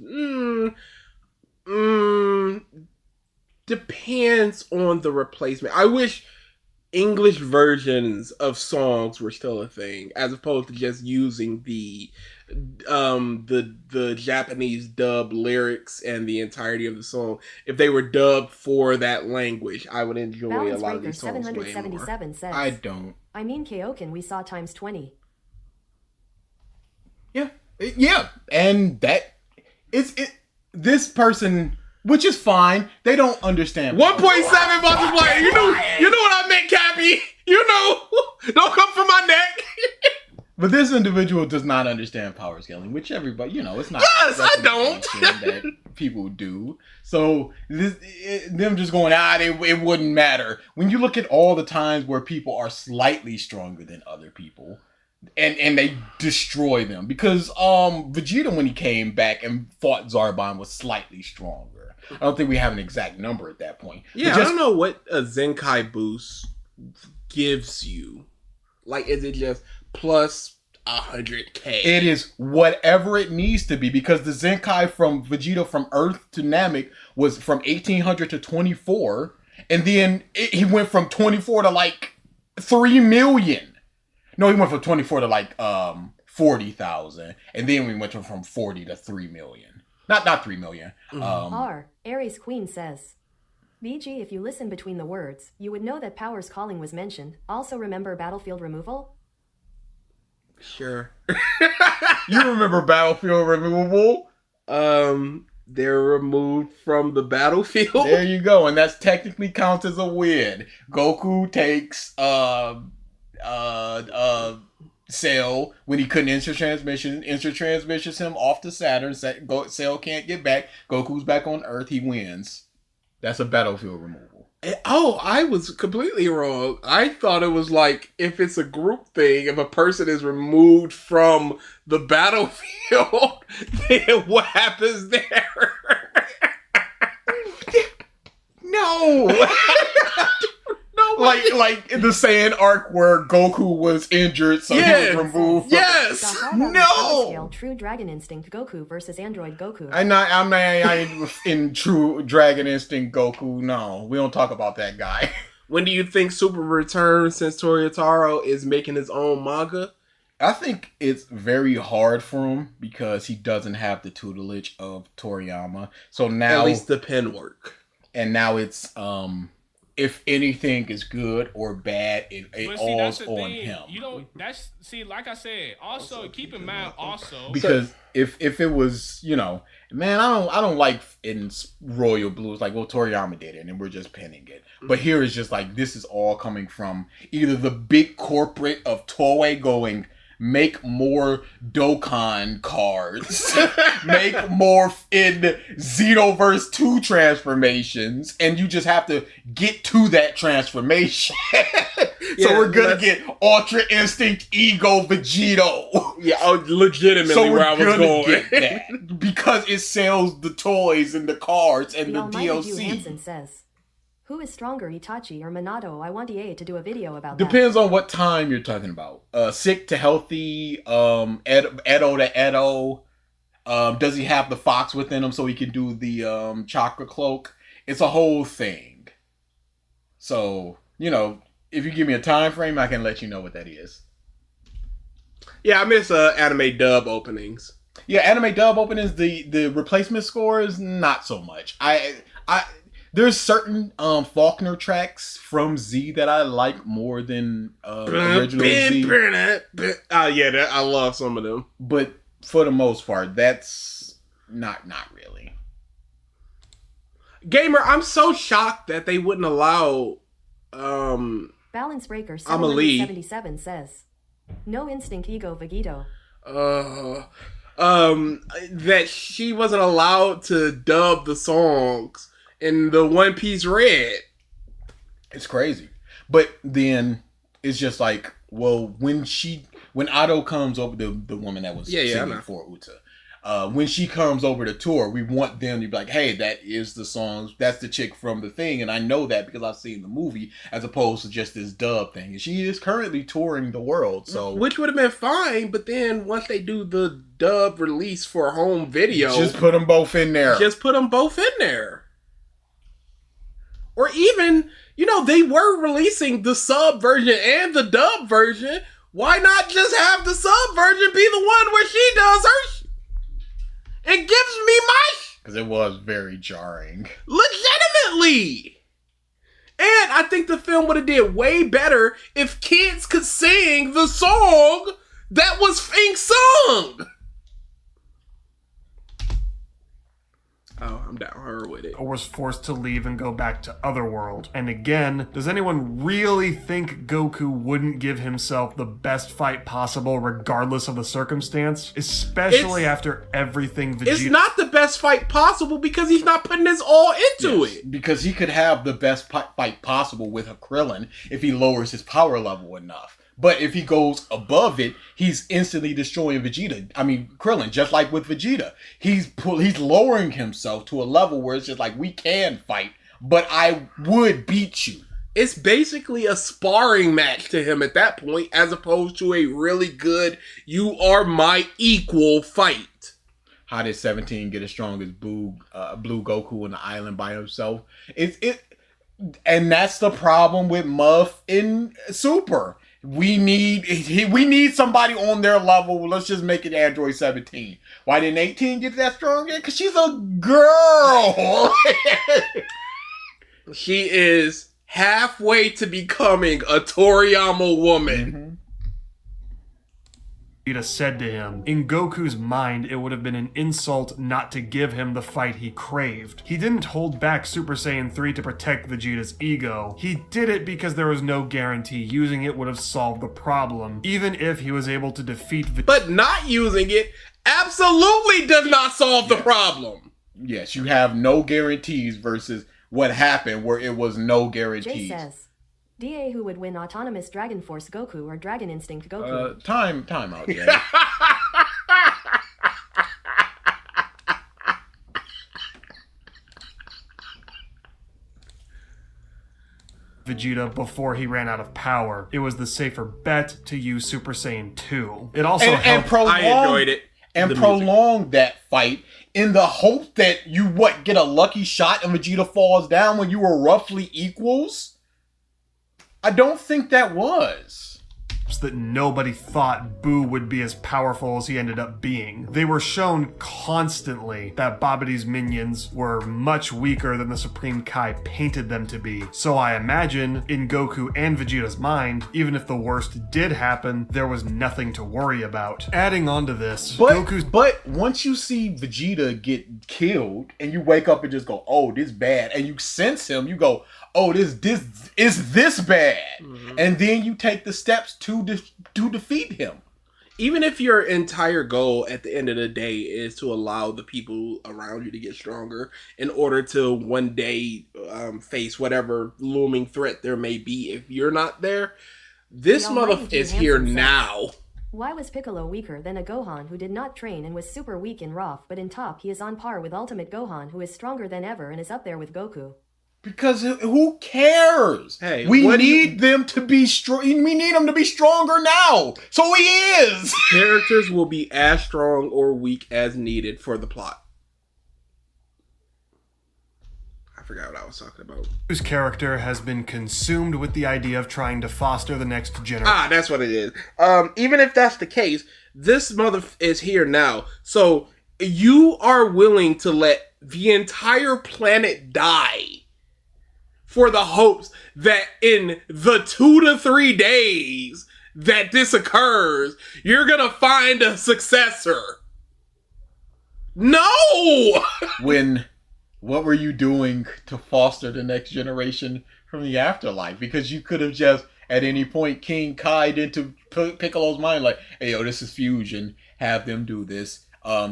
Depends on the replacement. I wish English versions of songs were still a thing, as opposed to just using the Japanese dub lyrics and the entirety of the song. If they were dubbed for that language, I would enjoy Balance a lot of Breaker these songs way more. 777 says, I don't. I mean Kaioken we saw times 20. Yeah, and that is it. This person, which is fine, they don't understand 1.7 multiplier. You know what I meant, Cappy. You know, don't come for my neck. But this individual does not understand power scaling, which everybody, it's not. Yes, I don't. That people do. So them just going it wouldn't matter. When you look at all the times where people are slightly stronger than other people, and they destroy them, because Vegeta, when he came back and fought Zarbon, was slightly stronger. I don't think we have an exact number at that point. Yeah, I don't know what a Zenkai boost gives you. Like, is it just plus 100K? It is whatever it needs to be, because the Zenkai from Vegeta from Earth to Namek was from 1800 to 24, and then he went from 24 to like 3 million. No, he went from 24 to like 40,000, and then we went from 40 to 3 million. Not 3 million. Aries Queen says, BG, if you listen between the words, you would know that Power's calling was mentioned. Also remember battlefield removal? Sure. You remember battlefield removal? They're removed from the battlefield. There you go, and that's technically counts as a win. Goku takes Cell when he couldn't insert transmissions him off to Saturn. Cell can't get back. Goku's back on Earth. He wins. That's a battlefield removal. Oh, I was completely wrong. I thought it was like if it's a group thing, if a person is removed from the battlefield, then what happens there? No. No, like in the Saiyan arc where Goku was injured, so he was removed. Yes. No. True Dragon Instinct Goku versus Android Goku. I ain't in True Dragon Instinct Goku. No, we don't talk about that guy. When do you think Super returns since Toyotaro is making his own manga? I think it's very hard for him because he doesn't have the tutelage of Toriyama. So now, at least the pen work. And now it's if anything is good or bad, it all's on him. You don't. That's like I said. Also, keep in mind because if it was, man, I don't like in Royal Blues like Toriyama did it, and we're just penning it. But here it's just like this is all coming from either the big corporate of Toei going, make more Dokkan cards, make more in Xenoverse 2 transformations, and you just have to get to that transformation. So we're gonna get Ultra Instinct Ego Vegito. Yeah, legitimately where I was going. Get that because it sells the toys and the cards and the DLC. Hansen says, who is stronger, Itachi or Minato? I want EA to do a video about Depends on what time you're talking about. Sick to healthy, Edo to Edo. Does he have the fox within him so he can do the chakra cloak? It's a whole thing. So, if you give me a time frame, I can let you know what that is. Yeah, I miss anime dub openings. Yeah, anime dub openings, the replacement scores, not so much. There's certain Faulkner tracks from Z that I like more than original Z. Yeah, I love some of them. But for the most part, that's not really. Gamer, I'm so shocked that they wouldn't allow Balance Breaker 777 says, no instinct ego Vegito. That she wasn't allowed to dub the songs in the One Piece Red. It's crazy. But then it's just like, well, when Ado comes over, the woman that was singing for Uta, when she comes over to tour, we want them to be like, hey, that is the song, that's the chick from the thing, and I know that because I've seen the movie, as opposed to just this dub thing. And she is currently touring the world, so which would have been fine, but then once they do the dub release for home video, just put them both in there. Or even, they were releasing the sub version and the dub version. Why not just have the sub version be the one where she does her and gives me my because it was very jarring. Legitimately. And I think the film would have did way better if kids could sing the song that was being sung. Oh, I'm down her with it. Or was forced to leave and go back to Otherworld. And again, does anyone really think Goku wouldn't give himself the best fight possible regardless of the circumstance? Especially after everything Vegeta... It's not the best fight possible because he's not putting his all into it. Because he could have the best fight possible with a Krillin if he lowers his power level enough. But if he goes above it, he's instantly destroying Krillin, just like with Vegeta. He's lowering himself to a level where it's just like, we can fight, but I would beat you. It's basically a sparring match to him at that point, as opposed to a really good, you are my equal fight. How did 17 get as strong as Blue Goku on the island by himself? And that's the problem with Muff in Super. We need somebody on their level. Let's just make it Android 17. Why didn't 18 get that strong yet? Because she's a girl. She is halfway to becoming a Toriyama woman. Vegeta said to him. In Goku's mind, it would have been an insult not to give him the fight he craved. He didn't hold back Super Saiyan 3 to protect Vegeta's ego. He did it because there was no guarantee using it would have solved the problem, even if he was able to defeat Vegeta. But not using it absolutely does not solve the problem. Yes, you have no guarantees versus what happened where it was no Jay guarantees. says, DA who would win Autonomous Dragon Force Goku or Dragon Instinct Goku? Time out, Jay. Vegeta before he ran out of power. It was the safer bet to use Super Saiyan 2. It also and helped. prolonged, I enjoyed it. And The prolonged that fight in the hope that you get a lucky shot and Vegeta falls down when you were roughly equals. I don't think that was. That nobody thought Boo would be as powerful as he ended up being. They were shown constantly that Babidi's minions were much weaker than the Supreme Kai painted them to be. So I imagine, in Goku and Vegeta's mind, even if the worst did happen, there was nothing to worry about. Adding on to this, But once you see Vegeta get killed and you wake up and just go, oh, this bad, and you sense him, you go, oh, this is this bad. Mm-hmm. And then you take the steps to defeat him. Even if your entire goal at the end of the day is to allow the people around you to get stronger in order to one day face whatever looming threat there may be, if you're not there, this motherfucker is here now. Why was Piccolo weaker than a Gohan who did not train and was super weak in Roth, but in top he is on par with Ultimate Gohan who is stronger than ever and is up there with Goku? Because who cares? Hey, we need them to be strong. We need them to be stronger now. So he is. Characters will be as strong or weak as needed for the plot. I forgot what I was talking about. Whose character has been consumed with the idea of trying to foster the next generation. Ah, that's what it is. Even if that's the case, this mother is here now. So you are willing to let the entire planet die for the hopes that in the 2 to 3 days that this occurs, you're gonna find a successor. No! What were you doing to foster the next generation from the afterlife? Because you could have just, at any point, King Kai'd into Piccolo's mind, like, hey, yo, this is fusion. Have them do this.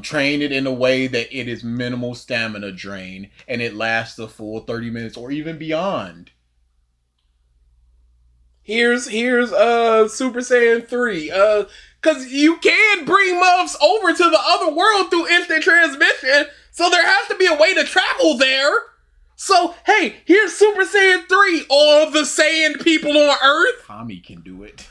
Train it in a way that it is minimal stamina drain and it lasts a full 30 minutes or even beyond. Here's Super Saiyan 3. Cause you can bring muffs over to the other world through instant transmission, so there has to be a way to travel there. So, hey, here's Super Saiyan 3, all the Saiyan people on Earth. Tommy can do it.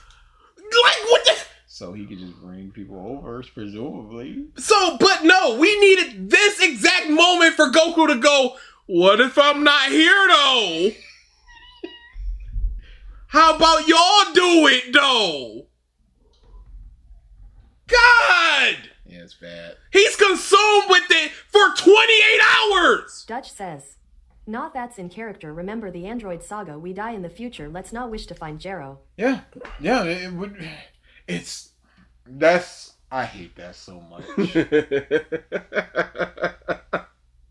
Like, what the... So he could just bring people over, presumably. So, but no, we needed this exact moment for Goku to go, what if I'm not here, though? How about y'all do it, though? God! Yeah, it's bad. He's consumed with it for 28 hours! Dutch says, not that's in character. Remember the android saga. We die in the future. Let's not wish to find Jero. Yeah, it would... I hate that so much. They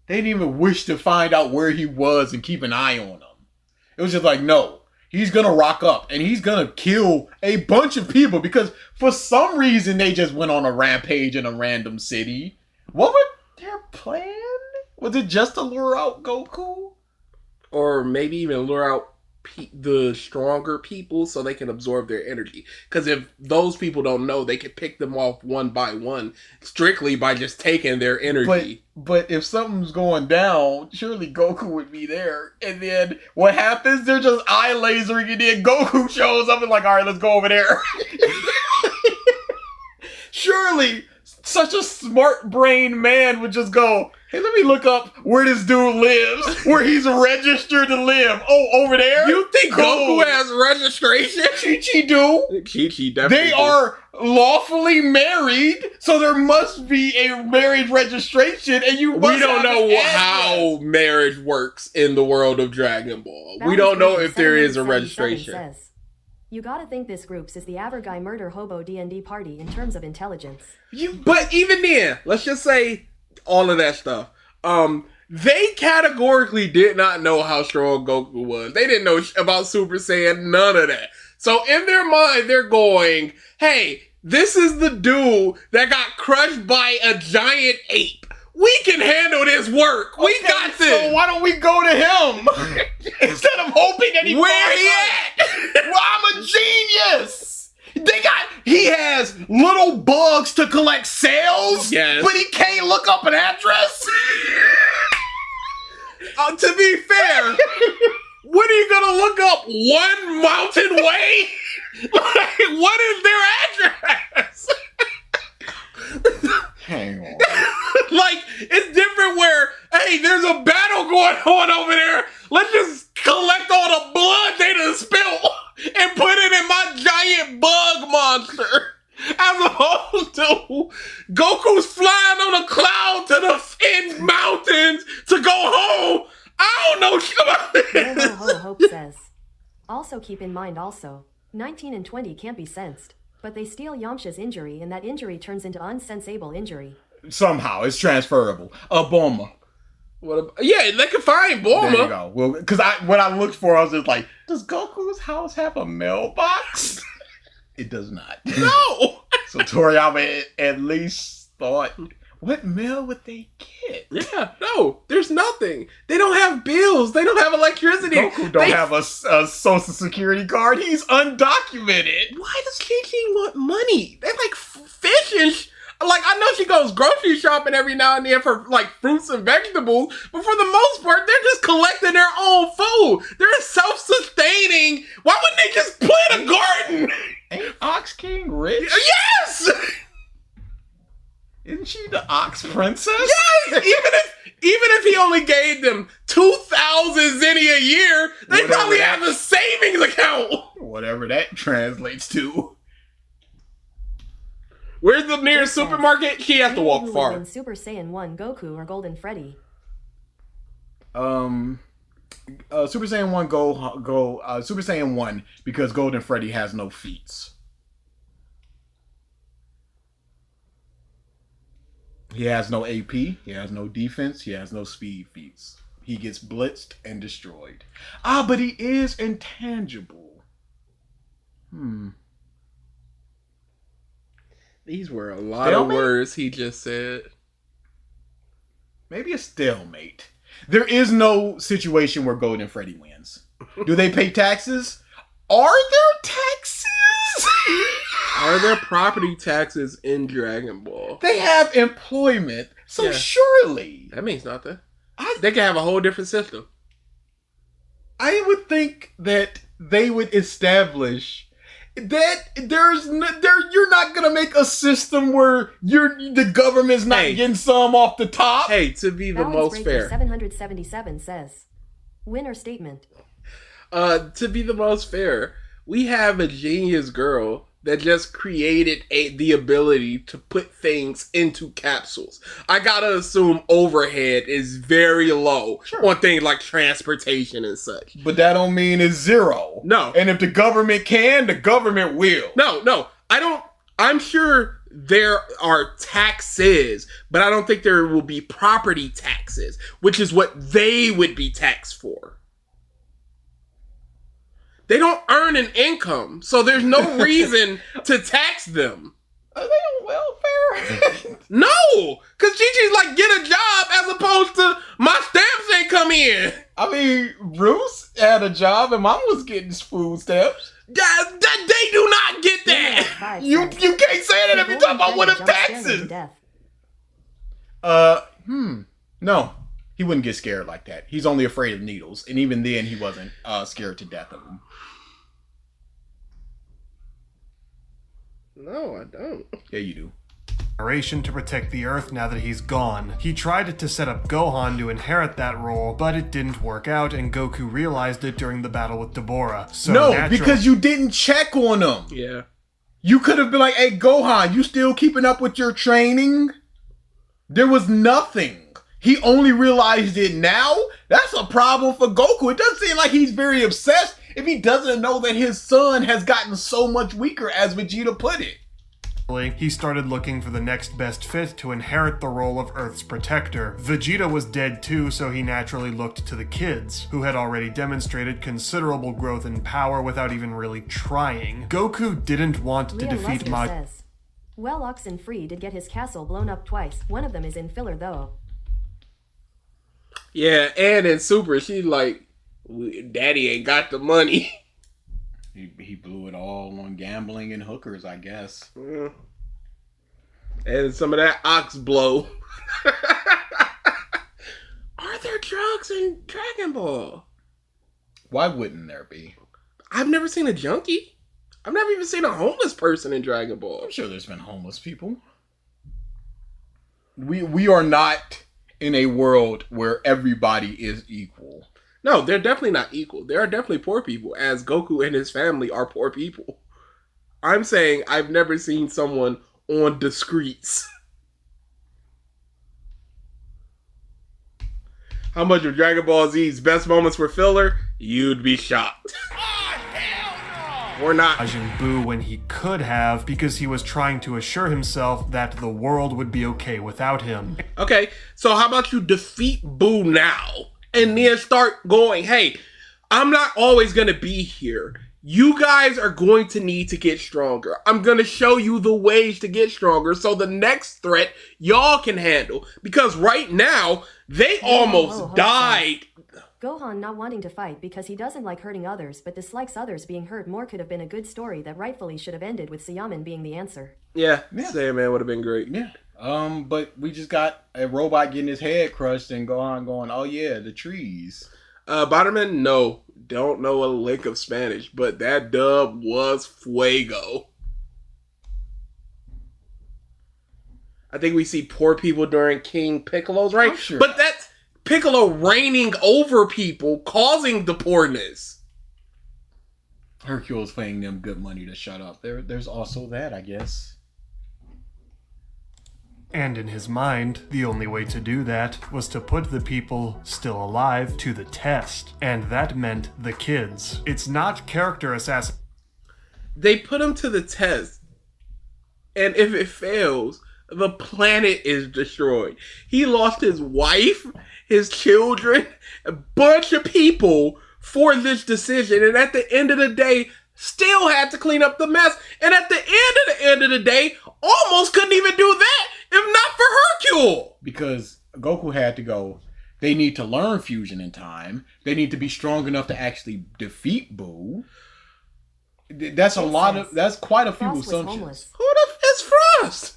didn't even wish to find out where he was and keep an eye on him. It was just like, no, he's gonna rock up and he's gonna kill a bunch of people because for some reason they just went on a rampage in a random city. What was their plan? Was it just to lure out Goku? Or maybe even lure out the stronger people so they can absorb their energy. Because if those people don't know, they can pick them off one by one strictly by just taking their energy. But if something's going down, surely Goku would be there. And then what happens? They're just eye lasering and then Goku shows up and like, all right, let's go over there. Surely such a smart brain man would just go, hey, let me look up where this dude lives, where he's registered to live. Oh, over there? You think Goku has registration? Chi-Chi do. Chi-Chi definitely They are lawfully married, so there must be a marriage registration, and you must We don't know how marriage works in the world of Dragon Ball. We don't know if there is a registration. You gotta think this groups is the Averguy murder hobo D&D party in terms of intelligence. But even then, let's just say all of that stuff. They categorically did not know how strong Goku was. They didn't know about Super Saiyan, none of that. So in their mind, they're going, hey, this is the dude that got crushed by a giant ape. We can handle this work. We got this. So why don't we go to him? Instead of hoping that where he at? Well, I'm a genius. He has little bugs to collect cells, yes, but he can't look up an address. To be fair, what are you gonna look up? One mountain way? Like, what is their address? Hang on. Like, it's different where, hey, there's a battle going on over there. Let's just collect all the blood they done spilt and put it in my giant bug monster. As opposed to Goku's flying on a cloud to the mountains to go home. I don't know shit about this. Hope says. Also keep in mind 19 and 20 can't be sensed. But they steal Yamcha's injury and that injury turns into unsensible injury. Somehow, it's transferable. Bulma. Yeah, they can find Bulma. There you go. Well, because when I looked for it, I was just like, does Goku's house have a mailbox? It does not. No! So Toriyama at least thought, what mail would they get? Yeah, no, there's nothing. They don't have bills. They don't have electricity. Goku don't have a social security card. He's undocumented. Why does Chi-Chi want money? They like fish and like, I know she goes grocery shopping every now and then for like fruits and vegetables, but for the most part, they're just collecting their own food. They're self-sustaining. Why wouldn't they just plant a garden? Ain't Ox King rich? Yes! Isn't she the Ox Princess? Yes! Even if he only gave them 2,000 zenny a year, they probably have a savings account. Whatever that translates to. Where's the nearest supermarket? He has to walk far. In Super Saiyan 1 Goku or Golden Freddy? Super Saiyan 1 Super Saiyan 1 because Golden Freddy has no feats. He has no AP, he has no defense, he has no speed feats. He gets blitzed and destroyed. But he is intangible. These were a lot of words he just said. Maybe a stalemate. There is no situation where Golden Freddy wins. Do they pay taxes? Are there taxes? Are there property taxes in Dragon Ball? They have employment, so surely. That means nothing. They can have a whole different system. I would think that they would establish that you're not gonna make a system where the government's not getting some off the top. Hey, to be the most fair, 777 says, winner statement. To be the most fair, we have a genius girl that just created the ability to put things into capsules. I gotta assume overhead is very low on things like transportation and such. But that don't mean it's zero. No. And if the government can, the government will. No. I'm sure there are taxes, but I don't think there will be property taxes, which is what they would be taxed for. They don't earn an income, so there's no reason to tax them. Are they on welfare? No, because Chi-Chi's like, get a job as opposed to my stamps ain't come in. I mean, Bruce had a job and Mom was getting food stamps. They do not get that. You can't say that if you talk about one of taxes. No. He wouldn't get scared like that. He's only afraid of needles. And even then, he wasn't scared to death of them. No, I don't. Yeah, you do. To protect the Earth now that he's gone. He tried to set up Gohan to inherit that role, but it didn't work out, and Goku realized it during the battle with Deborah. So because you didn't check on him. Yeah. You could have been like, hey, Gohan, you still keeping up with your training? There was nothing. He only realized it now? That's a problem for Goku. It doesn't seem like he's very obsessed. if he doesn't know that his son has gotten so much weaker, as Vegeta put it? He started looking for the next best fit to inherit the role of Earth's protector. Vegeta was dead too, so he naturally looked to the kids, who had already demonstrated considerable growth in power without even really trying. Goku didn't want to Leon defeat Luster says, well, Oxenfree did get his castle blown up twice. One of them is in filler, though. Yeah, and in Super, she's like, Daddy ain't got the money. He blew it all on gambling and hookers, I guess. And some of that ox blow. Are there drugs in Dragon Ball? Why wouldn't there be? I've never seen a junkie. I've never even seen a homeless person in Dragon Ball. I'm sure there's been homeless people. We are not in a world where everybody is equal. No, they're definitely not equal. There are definitely poor people, as Goku and his family are poor people. I'm saying I've never seen someone on the streets. How much of Dragon Ball Z's best moments were filler? You'd be shocked. Or not. Majin Buu when he could have, because he was trying to assure himself that the world would be okay without him. Okay, so how about you defeat Boo now? And then start going, hey, I'm not always going to be here. You guys are going to need to get stronger. I'm going to show you the ways to get stronger so the next threat y'all can handle. Because right now, they almost died. Gohan not wanting to fight because he doesn't like hurting others, but dislikes others being hurt more could have been a good story that rightfully should have ended with Saiyaman being the answer. Yeah. Saiyaman would have been great. Yeah. But we just got a robot getting his head crushed and Gohan going, oh yeah, the trees. Botterman, no. Don't know a lick of Spanish, but that dub was fuego. I think we see poor people during King Piccolo's reign. Sure. But that's Piccolo reigning over people, causing the poorness. Hercule's paying them good money to shut up. There's also that, I guess. And in his mind, the only way to do that was to put the people still alive to the test. And that meant the kids. It's not character assassination. They put him to the test. And if it fails, the planet is destroyed. He lost his wife, his children, a bunch of people for this decision. And at the end of the day, still had to clean up the mess. And at the end of the day, almost couldn't even do that if not for Hercule. Because Goku had to go, they need to learn fusion in time. They need to be strong enough to actually defeat Boo. That's that's quite a few assumptions. Who the f is Frost?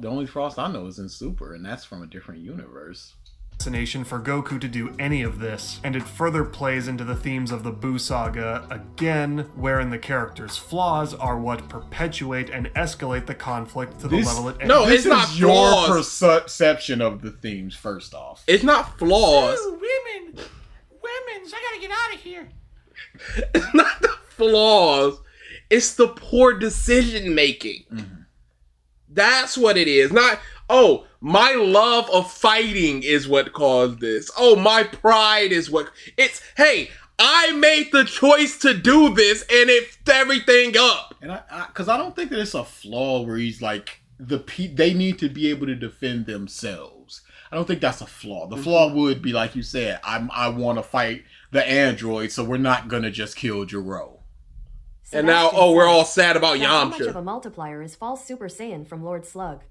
The only Frost I know is in Super, and that's from a different universe. For Goku to do any of this, and it further plays into the themes of the Buu saga again, wherein the character's flaws are what perpetuate and escalate the conflict to the level it ends. No, it's not your perception of the themes. First off, it's not flaws. Ooh, women's, I gotta get out of here. It's not the flaws. It's the poor decision making. Mm-hmm. That's what it is. Not, oh, my love of fighting is what caused this. Oh, my pride is what... It's, hey, I made the choice to do this and it f***ed everything up. And because I don't think that it's a flaw where he's like, they need to be able to defend themselves. I don't think that's a flaw. The flaw would be, like you said, I want to fight the android, so we're not going to just kill Jiro. And now, we're all sad about Yamcha. How much of a multiplier is false Super Saiyan from Lord Slug?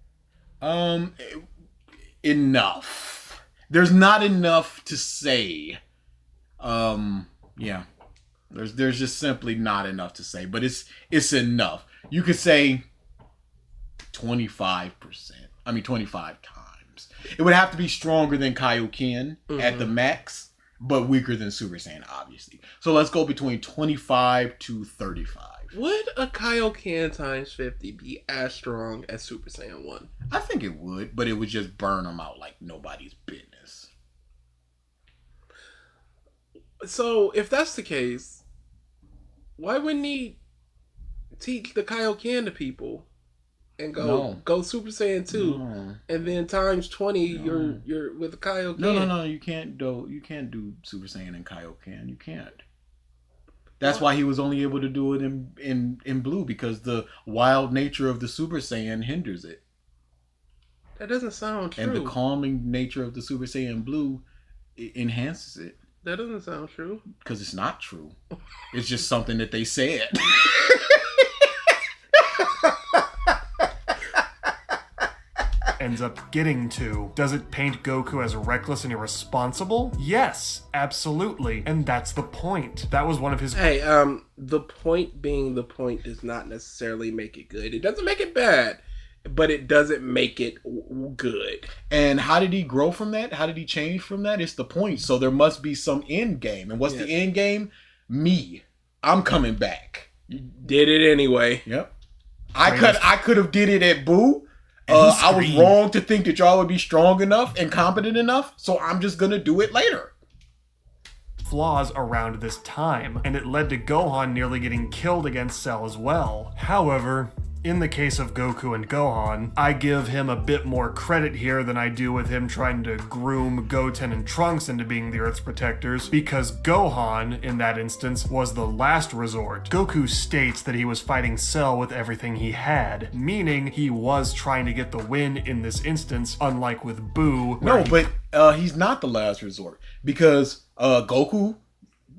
Enough. There's not enough to say. Yeah. There's just simply not enough to say, but it's enough. You could say 25%. I mean 25 times. It would have to be stronger than Kaioken at the max, but weaker than Super Saiyan, obviously. So let's go between 25 to 35. Would a Kaioken times 50 be as strong as Super Saiyan 1? I think it would, but it would just burn them out like nobody's business. So, if that's the case, why wouldn't he teach the Kaioken to people? and go Super Saiyan 2, and then times 20, you're with Kaioken. No, you can't do Super Saiyan and Kaioken. You can't. That's why he was only able to do it in blue, because the wild nature of the Super Saiyan hinders it. That doesn't sound true. And the calming nature of the Super Saiyan blue enhances it. That doesn't sound true. Because it's not true. It's just something that they said. Ends up getting to. Does it paint Goku as reckless and irresponsible? Yes, absolutely. And that's the point. That was one of his... Hey, the point being the point does not necessarily make it good. It doesn't make it bad, but it doesn't make it good. And how did he grow from that? How did he change from that? It's the point. So there must be some end game. And what's the end game? Me. I'm coming back. You did it anyway. Yep. I could have did it at Boo. I was wrong to think that y'all would be strong enough and competent enough, so I'm just gonna do it later. Flaws around this time, and it led to Gohan nearly getting killed against Cell as well. However, in the case of Goku and Gohan, I give him a bit more credit here than I do with him trying to groom Goten and Trunks into being the Earth's protectors, because Gohan, in that instance, was the last resort. Goku states that he was fighting Cell with everything he had, meaning he was trying to get the win in this instance, unlike with Boo. But he's not the last resort, because Goku,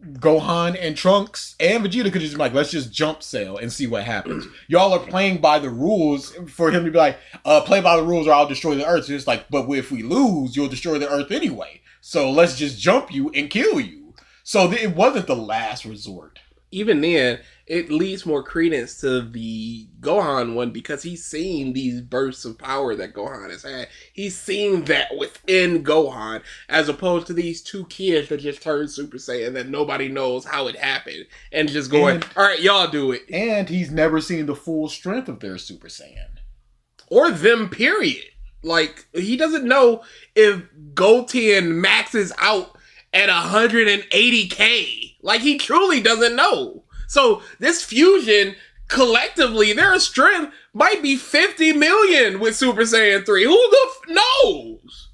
Gohan, and Trunks and Vegeta could just be like, let's just jump Cell and see what happens. Y'all are playing by the rules for him to be like, play by the rules or I'll destroy the Earth. So it's like, but if we lose, you'll destroy the Earth anyway. So let's just jump you and kill you. So it wasn't the last resort. Even then, it leads more credence to the Gohan one because he's seen these bursts of power that Gohan has had. He's seen that within Gohan, as opposed to these two kids that just turned Super Saiyan that nobody knows how it happened and just going, all right, y'all do it. And he's never seen the full strength of their Super Saiyan. Or them, period. Like, he doesn't know if Goten maxes out at 180k. Like, he truly doesn't know. So this fusion, collectively, their strength might be 50 million with Super Saiyan 3. Who the knows?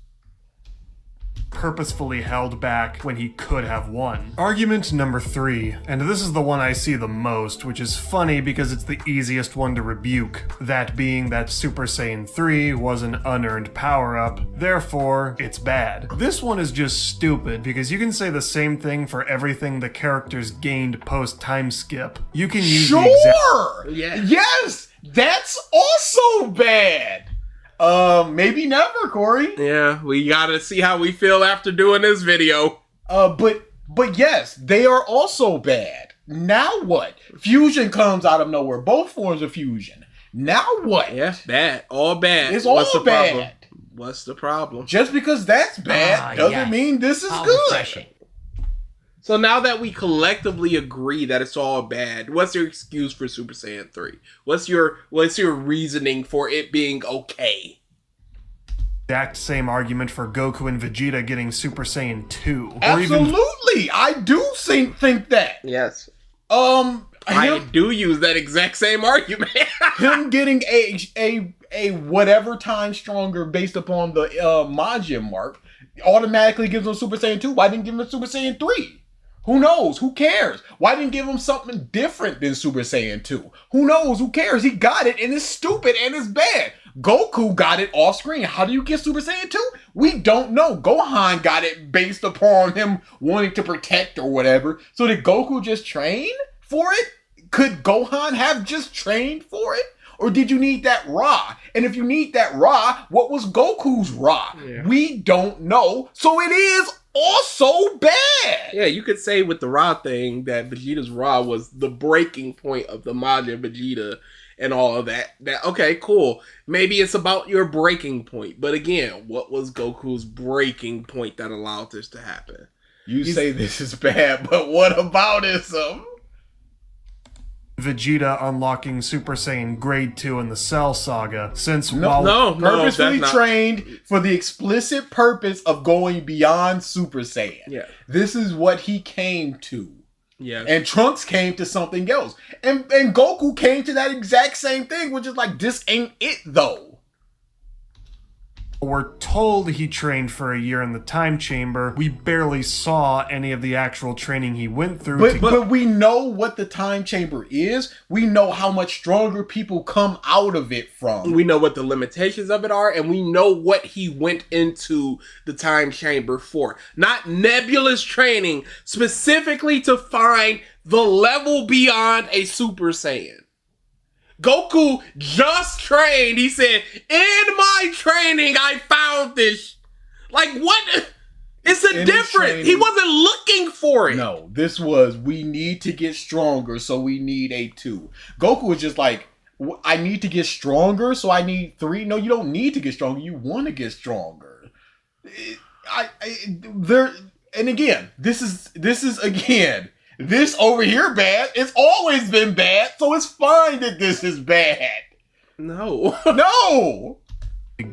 Purposefully held back when he could have won. Argument number 3, and this is the one I see the most, which is funny because it's the easiest one to rebuke. That being that Super Saiyan 3 was an unearned power-up, therefore, it's bad. This one is just stupid because you can say the same thing for everything the characters gained post-time skip. You can use the exact... Yes! That's also bad! Maybe never, Corey. Yeah, we gotta see how we feel after doing this video. But yes, they are also bad. Now what? Fusion comes out of nowhere. Both forms of fusion. Now what? Yeah, bad. All bad. It's all bad. Problem? What's the problem? Just because that's bad doesn't mean this is good. Refreshing. So now that we collectively agree that it's all bad, what's your excuse for Super Saiyan 3? What's your reasoning for it being okay? Exact same argument for Goku and Vegeta getting Super Saiyan 2. Absolutely! I do think that. Yes. I do use that exact same argument. Him getting a whatever time stronger based upon the Majin mark automatically gives him Super Saiyan 2. Why didn't give him Super Saiyan 3? Who knows? Who cares? Why didn't give him something different than Super Saiyan 2? Who knows? Who cares? He got it and it's stupid and it's bad. Goku got it off screen. How do you get Super Saiyan 2? We don't know. Gohan got it based upon him wanting to protect or whatever. So did Goku just train for it? Could Gohan have just trained for it? Or did you need that Ra? And if you need that Ra, what was Goku's Ra? Yeah. We don't know. So it is also bad. Yeah, you could say with the Ra thing that Vegeta's Ra was the breaking point of the Majin Vegeta and all of that. Okay, cool. Maybe it's about your breaking point. But again, what was Goku's breaking point that allowed this to happen? You say this is bad, but what about it? Vegeta unlocking Super Saiyan Grade 2 in the Cell Saga, since purposely trained for the explicit purpose of going beyond Super Saiyan. Yeah. This is what he came to. Yeah. And Trunks came to something else. And Goku came to that exact same thing, which is like, this ain't it though. We're told he trained for a year in the time chamber. We barely saw any of the actual training he went through. But we know what the time chamber is. We know how much stronger people come out of it from. We know what the limitations of it are, and we know what he went into the time chamber for. Not nebulous training, specifically to find the level beyond a Super Saiyan. Goku just trained. He said, in my training, I found this. Like, what? It's a difference. He wasn't looking for it. No, this was, we need to get stronger, so we need a 2. Goku was just like, I need to get stronger, so I need 3. No, you don't need to get stronger. You want to get stronger. And again, this is again, this over here bad. It's always been bad, so it's fine that this is bad. No. No!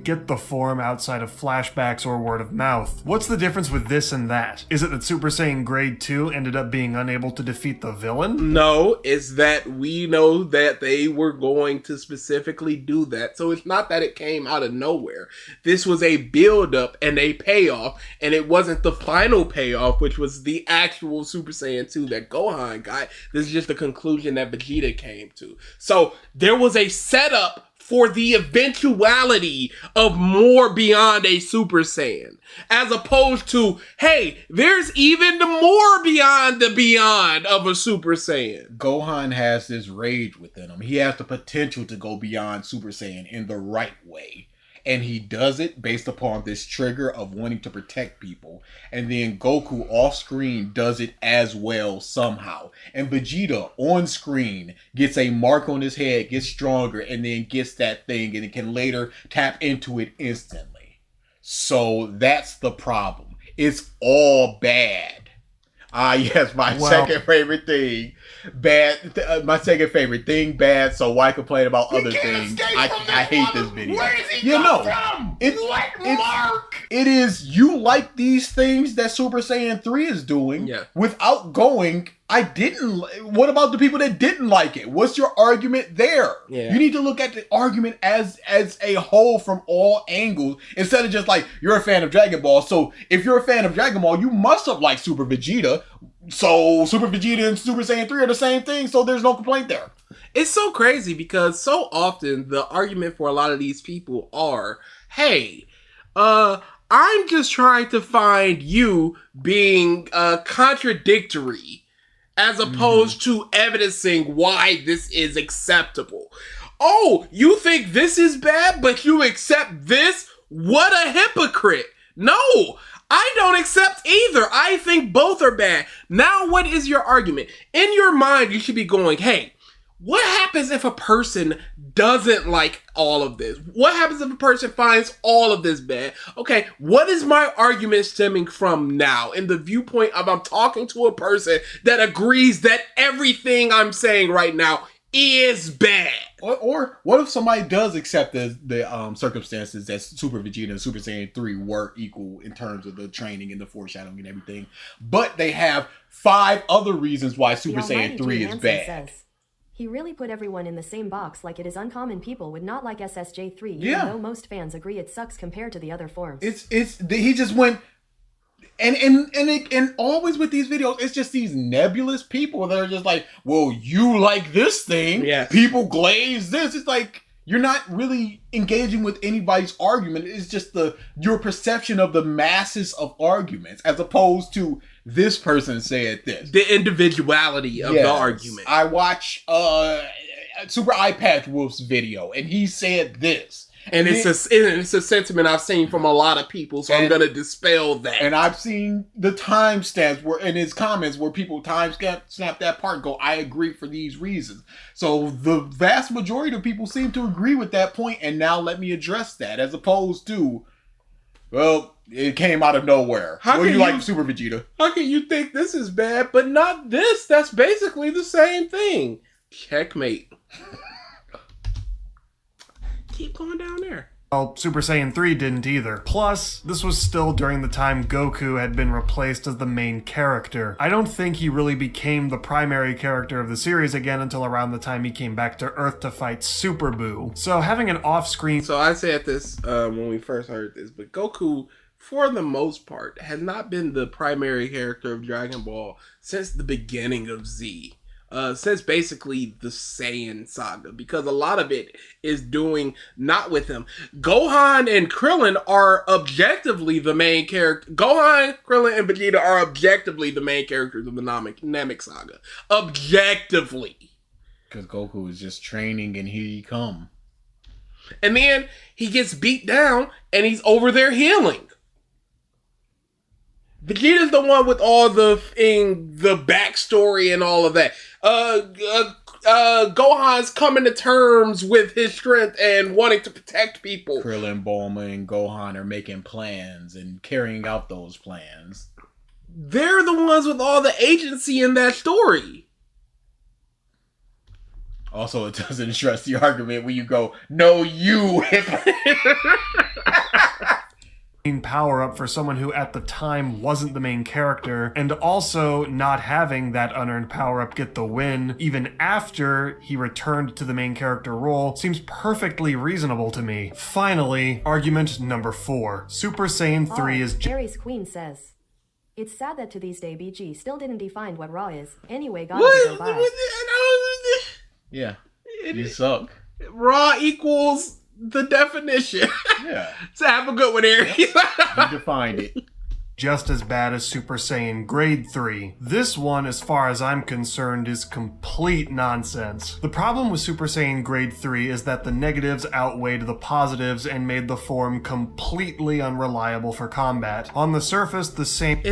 Get the form outside of flashbacks or word of mouth. What's the difference with this and that? Is it that Super Saiyan Grade 2 ended up being unable to defeat the villain? No, it's that we know that they were going to specifically do that. So it's not that it came out of nowhere. This was a build-up and a payoff, and it wasn't the final payoff, which was the actual Super Saiyan 2 that Gohan got. This is just the conclusion that Vegeta came to. So there was a setup for the eventuality of more beyond a Super Saiyan. As opposed to, hey, there's even more beyond the beyond of a Super Saiyan. Gohan has this rage within him. He has the potential to go beyond Super Saiyan in the right way. And he does it based upon this trigger of wanting to protect people. And then Goku off screen does it as well somehow. And Vegeta on screen gets a mark on his head, gets stronger, and then gets that thing and it can later tap into it instantly. So that's the problem. It's all bad. Yes, my second favorite thing. Bad. My second favorite thing, bad. So why complain about other things? I hate this video. Where does he come from? It is, you like these things that Super Saiyan 3 is doing without going, what about the people that didn't like it? What's your argument there? Yeah. You need to look at the argument as a whole from all angles instead of just like, you're a fan of Dragon Ball. So if you're a fan of Dragon Ball, you must have liked Super Vegeta. So Super Vegeta and Super Saiyan 3 are the same thing, so there's no complaint there. It's so crazy because so often the argument for a lot of these people are, hey, I'm just trying to find you being contradictory as opposed to evidencing why this is acceptable. Oh, you think this is bad, but you accept this? What a hypocrite. No, I don't accept either. I think both are bad. Now, what is your argument? In your mind, you should be going, hey, what happens if a person doesn't like all of this? What happens if a person finds all of this bad? Okay, what is my argument stemming from now? In the viewpoint of I'm talking to a person that agrees that everything I'm saying right now is bad. Or what if somebody does accept the circumstances that Super Vegeta and Super Saiyan 3 were equal in terms of the training and the foreshadowing and everything, but they have 5 other reasons why Super Saiyan 3 is bad. Says, he really put everyone in the same box, like it is uncommon people would not like SSJ3, even though most fans agree it sucks compared to the other forms. He just went, and always with these videos, it's just these nebulous people that are just like, well, you like this thing, people glaze this. It's like, you're not really engaging with anybody's argument. It's just your perception of the masses of arguments, as opposed to this person said this. The individuality of the argument. I watch Super Eye Patch Wolf's video, and he said this. And it's a sentiment I've seen from a lot of people, so I'm going to dispel that. And I've seen the timestamps where in his comments where people snap that part and go, I agree for these reasons. So the vast majority of people seem to agree with that point, and now let me address that, as opposed to, well, it came out of nowhere. What do you like Super Vegeta? How can you think this is bad, but not this? That's basically the same thing. Checkmate. Keep going down there. Well, Super Saiyan 3 didn't either. Plus, this was still during the time Goku had been replaced as the main character. I don't think he really became the primary character of the series again until around the time he came back to Earth to fight Super Buu. So having an off-screen... So I said this when we first heard this, but Goku, for the most part, has not been the primary character of Dragon Ball since the beginning of Z. Since basically the Saiyan saga, because a lot of it is doing not with him. Gohan and Krillin are objectively the main character. Gohan, Krillin, and Vegeta are objectively the main characters of the Namek saga. Objectively. Because Goku is just training and here he come. And then he gets beat down and he's over there healing. Vegeta's the one with all the backstory and all of that. Gohan's coming to terms with his strength and wanting to protect people. Krillin, Bulma, and Gohan are making plans and carrying out those plans. They're the ones with all the agency in that story. Also, it doesn't address the argument when you go, no, you. Power up for someone who at the time wasn't the main character, and also not having that unearned power up get the win even after he returned to the main character role seems perfectly reasonable to me. Finally, argument number 4. Super Saiyan 3 is Jerry's Queen says, it's sad that to this day BG still didn't define what Raw is. Anyway, gotta go by. Yeah, you suck. Raw equals the definition. Yeah. So have a good one, Aries. You defined it. just as bad as Super Saiyan Grade 3. This one, as far as I'm concerned, is complete nonsense. The problem with Super Saiyan Grade 3 is that the negatives outweighed the positives and made the form completely unreliable for combat. On the surface, the same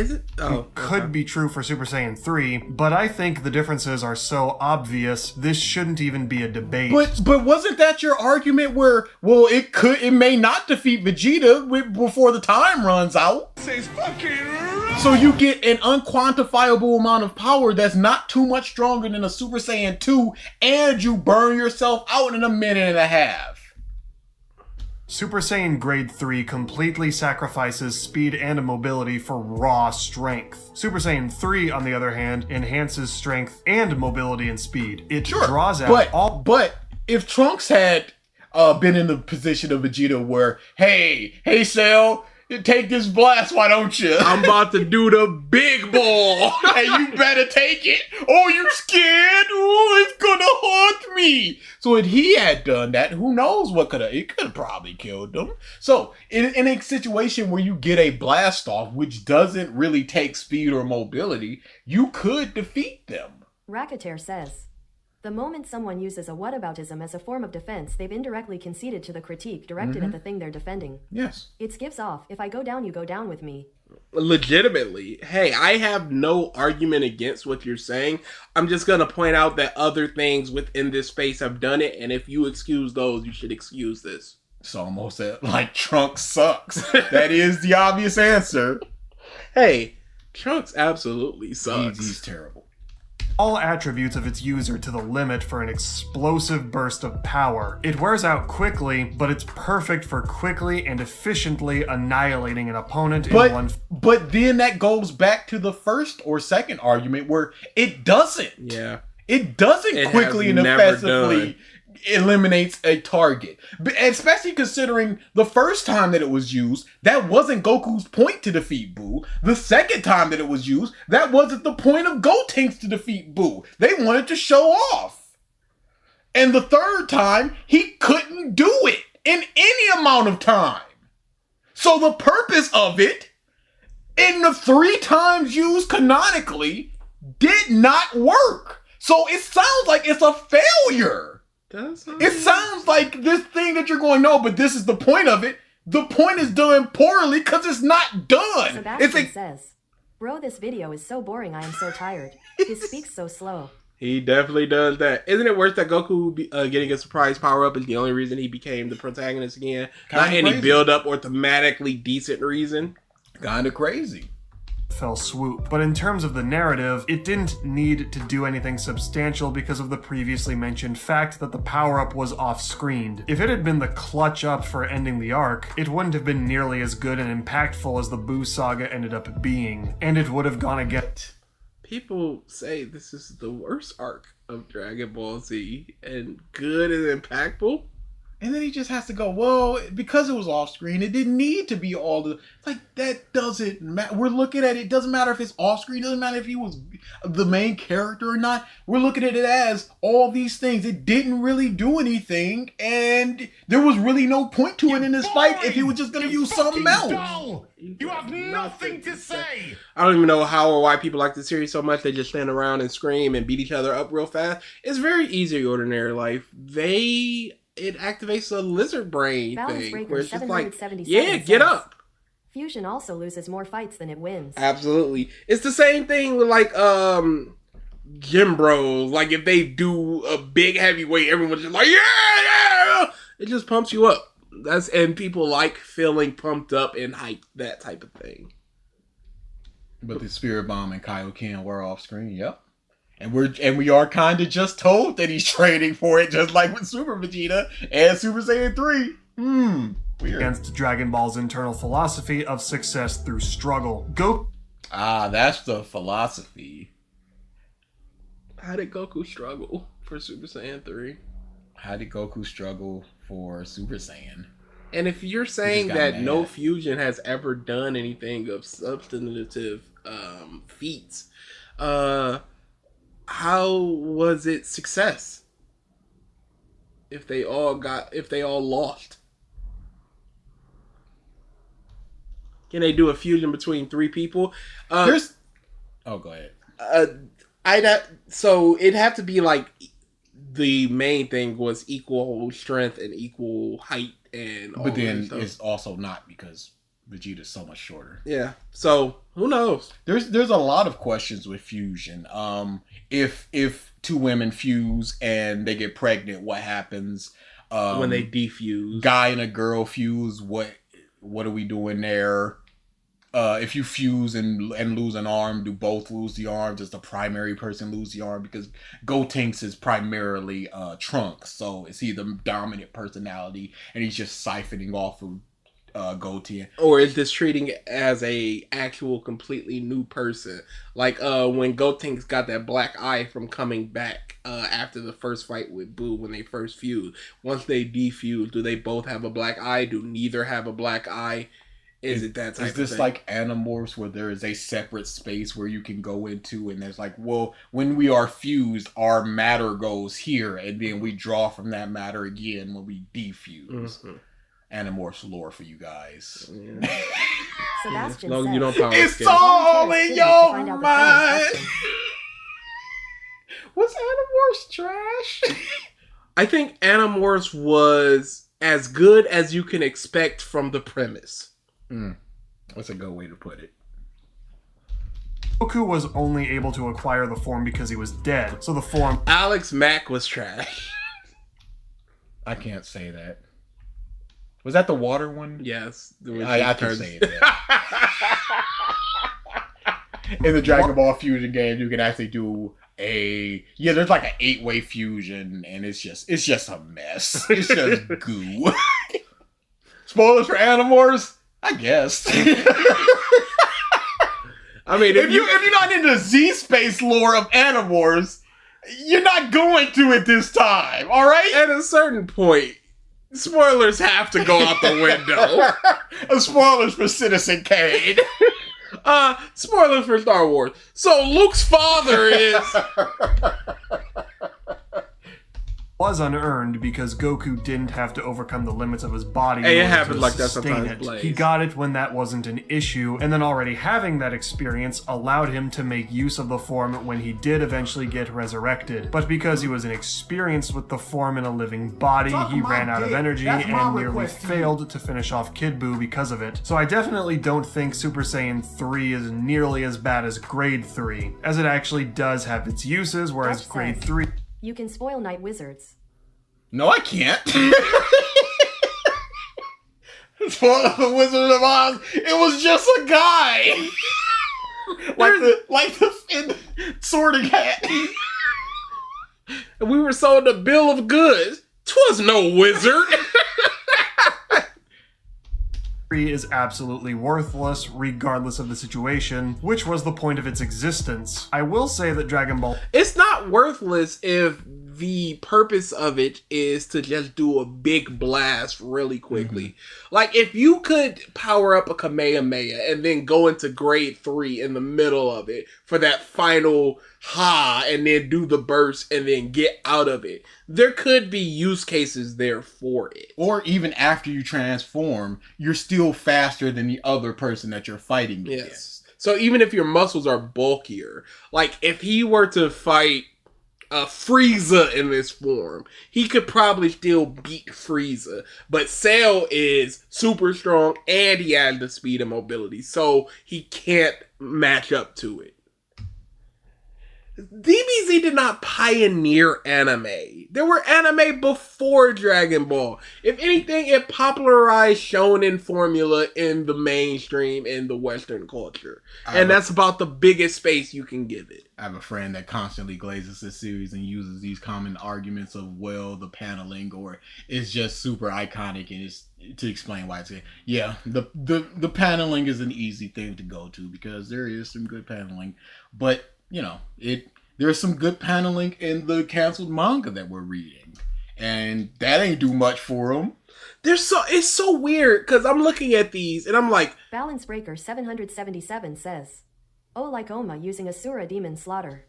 could be true for Super Saiyan 3, but I think the differences are so obvious, this shouldn't even be a debate. But wasn't that your argument where, well, it may not defeat Vegeta before the time runs out? So you get an unquantifiable amount of power that's not too much stronger than a Super Saiyan 2, and you burn yourself out in a minute and a half. Super Saiyan Grade 3 completely sacrifices speed and mobility for raw strength. Super Saiyan 3, on the other hand, enhances strength and mobility and speed. It draws out But if Trunks had been in the position of Vegeta where, hey Cell, take this blast, why don't you? I'm about to do the big ball. And you better take it. Oh, you scared? Oh, it's gonna haunt me. So if he had done that, who knows what it could have probably killed them. So in a situation where you get a blast off, which doesn't really take speed or mobility, you could defeat them. Racketeer says, the moment someone uses a whataboutism as a form of defense, they've indirectly conceded to the critique directed at the thing they're defending. Yes. It gives off, if I go down, you go down with me. Legitimately. Hey, I have no argument against what you're saying. I'm just going to point out that other things within this space have done it, and if you excuse those, you should excuse this. It's almost like Trunks sucks. That is the obvious answer. Hey, Trunks absolutely sucks. He's terrible. All attributes of its user to the limit for an explosive burst of power. It wears out quickly, but it's perfect for quickly and efficiently annihilating an opponent in one... But then that goes back to the first or second argument where it doesn't. Yeah. It doesn't quickly and effectively eliminates a target. Especially considering the first time that it was used, that wasn't Goku's point to defeat Buu. The second time that it was used, that wasn't the point of Gotenks to defeat Buu. They wanted to show off. And the third time, he couldn't do it in any amount of time. So the purpose of it, in the 3 times used canonically, did not work. So it sounds like it's a failure. It sounds like this thing that you're going, no, but this is the point of it. The point is done poorly because it's not done. Sebastian says, bro, this video is so boring, I am so tired. He speaks so slow. He definitely does that. Isn't it worse that Goku getting a surprise power-up is the only reason he became the protagonist again? Not any build-up or thematically decent reason. Kinda crazy. fell swoop. But in terms of the narrative, it didn't need to do anything substantial because of the previously mentioned fact that the power-up was off-screened. If it had been the clutch-up for ending the arc, it wouldn't have been nearly as good and impactful as the Buu saga ended up being, and it would have gone against... People say this is the worst arc of Dragon Ball Z, and good and impactful. And then he just has to go, well, because it was off screen, it didn't need to be all the... It's like, that doesn't matter. We're looking at it. It doesn't matter if it's off screen. It doesn't matter if he was the main character or not. We're looking at it as all these things. It didn't really do anything. And there was really no point to it in this fight if he was just going to use something else. Dull. You have nothing to say. I don't even know how or why people like the series so much. They just stand around and scream and beat each other up real fast. It's very easy in ordinary life. It activates a lizard brain Balance thing breaker where it's just like, 777 yeah, get cents. up. Fusion also loses more fights than it wins. Absolutely. It's the same thing with like gym bros. Like if they do a big heavyweight, everyone's just like, yeah. It just pumps you up. And people like feeling pumped up and hyped, that type of thing. But the Spirit Bomb and Kaioken were off screen, yep. And we are kind of just told that he's training for it, just like with Super Vegeta and Super Saiyan 3. Weird. Against Dragon Ball's internal philosophy of success through struggle. That's the philosophy. How did Goku struggle for Super Saiyan 3? How did Goku struggle for Super Saiyan? And if you're saying that no fusion has ever done anything of substantive feats, how was it success? If they all lost. Can they do a fusion between three people? Go ahead. So it'd have to be like the main thing was equal strength and equal height and all. But then it's also not because Vegeta's so much shorter. Yeah. So who knows? There's a lot of questions with fusion. If two women fuse and they get pregnant, what happens? When they defuse. Guy and a girl fuse, what are we doing there? If you fuse and lose an arm, do both lose the arm? Does the primary person lose the arm? Because Gotenks is primarily Trunks, so is he the dominant personality and he's just siphoning off of Goten? Or is this treating it as a actual completely new person? Like when Gotenks got that black eye from coming back after the first fight with Buu when they first fused. Once they defuse, do they both have a black eye? Do neither have a black eye? Is it that type of thing? Is this like Animorphs where there is a separate space where you can go into and there's like, well, when we are fused, our matter goes here and then we draw from that matter again when we defuse. Animorphs lore for you guys. Yeah. Sebastian no, says, you don't power it's skip. all in your mind. Was Animorphs trash? I think Animorphs was as good as you can expect from the premise. That's a good way to put it. Goku was only able to acquire the form because he was dead, so the form... Alex Mack was trash. I can't say that. Was that the water one? Yes. I can say it. In the Dragon Ball Fusion game, you can actually do there's like an 8-way fusion, and it's just a mess. It's just goo. Spoilers for Animorphs? I guess. I mean, if you're not into Z-Space lore of Animorphs, you're not going to at this time, all right? At a certain point, spoilers have to go out the window. Spoilers for Citizen Kane. Spoilers for Star Wars. So Luke's father is... was unearned because Goku didn't have to overcome the limits of his body. Hey, it in order happens to like that sustain sometimes, it. Blaze. He got it when that wasn't an issue, and then already having that experience allowed him to make use of the form when he did eventually get resurrected. But because he was inexperienced with the form in a living body, he ran out of energy and nearly failed to finish off Kid Buu because of it. So I definitely don't think Super Saiyan 3 is nearly as bad as Grade 3, as it actually does have its uses, whereas Grade 3... You can spoil Night Wizards. No, I can't. Spoiler the Wizard of Oz. It was just a guy. like the sorting hat. And we were sold a bill of goods. 'Twas no wizard. Is absolutely worthless regardless of the situation, which was the point of its existence. I will say that Dragon Ball... It's not worthless if the purpose of it is to just do a big blast really quickly. Mm-hmm. Like, if you could power up a Kamehameha and then go into grade 3 in the middle of it for that final ha, and then do the burst and then get out of it, there could be use cases there for it. Or even after you transform, you're still faster than the other person that you're fighting against. Yes. So even if your muscles are bulkier, like if he were to fight Frieza in this form, he could probably still beat Frieza. But Cell is super strong and he has the speed and mobility, so he can't match up to it. DBZ did not pioneer anime. There were anime before Dragon Ball. If anything, it popularized shonen formula in the mainstream in the Western culture. And that's about the biggest space you can give it. I have a friend that constantly glazes this series and uses these common arguments of, well, the paneling, or it's just super iconic, and it's to explain why it's... Yeah, the paneling is an easy thing to go to because there is some good paneling, but you know, there's some good paneling in the canceled manga that we're reading, and that ain't do much for them. It's so weird because I'm looking at these and I'm like, Balance Breaker 777 says, "Oh, like Oma using Asura demon slaughter."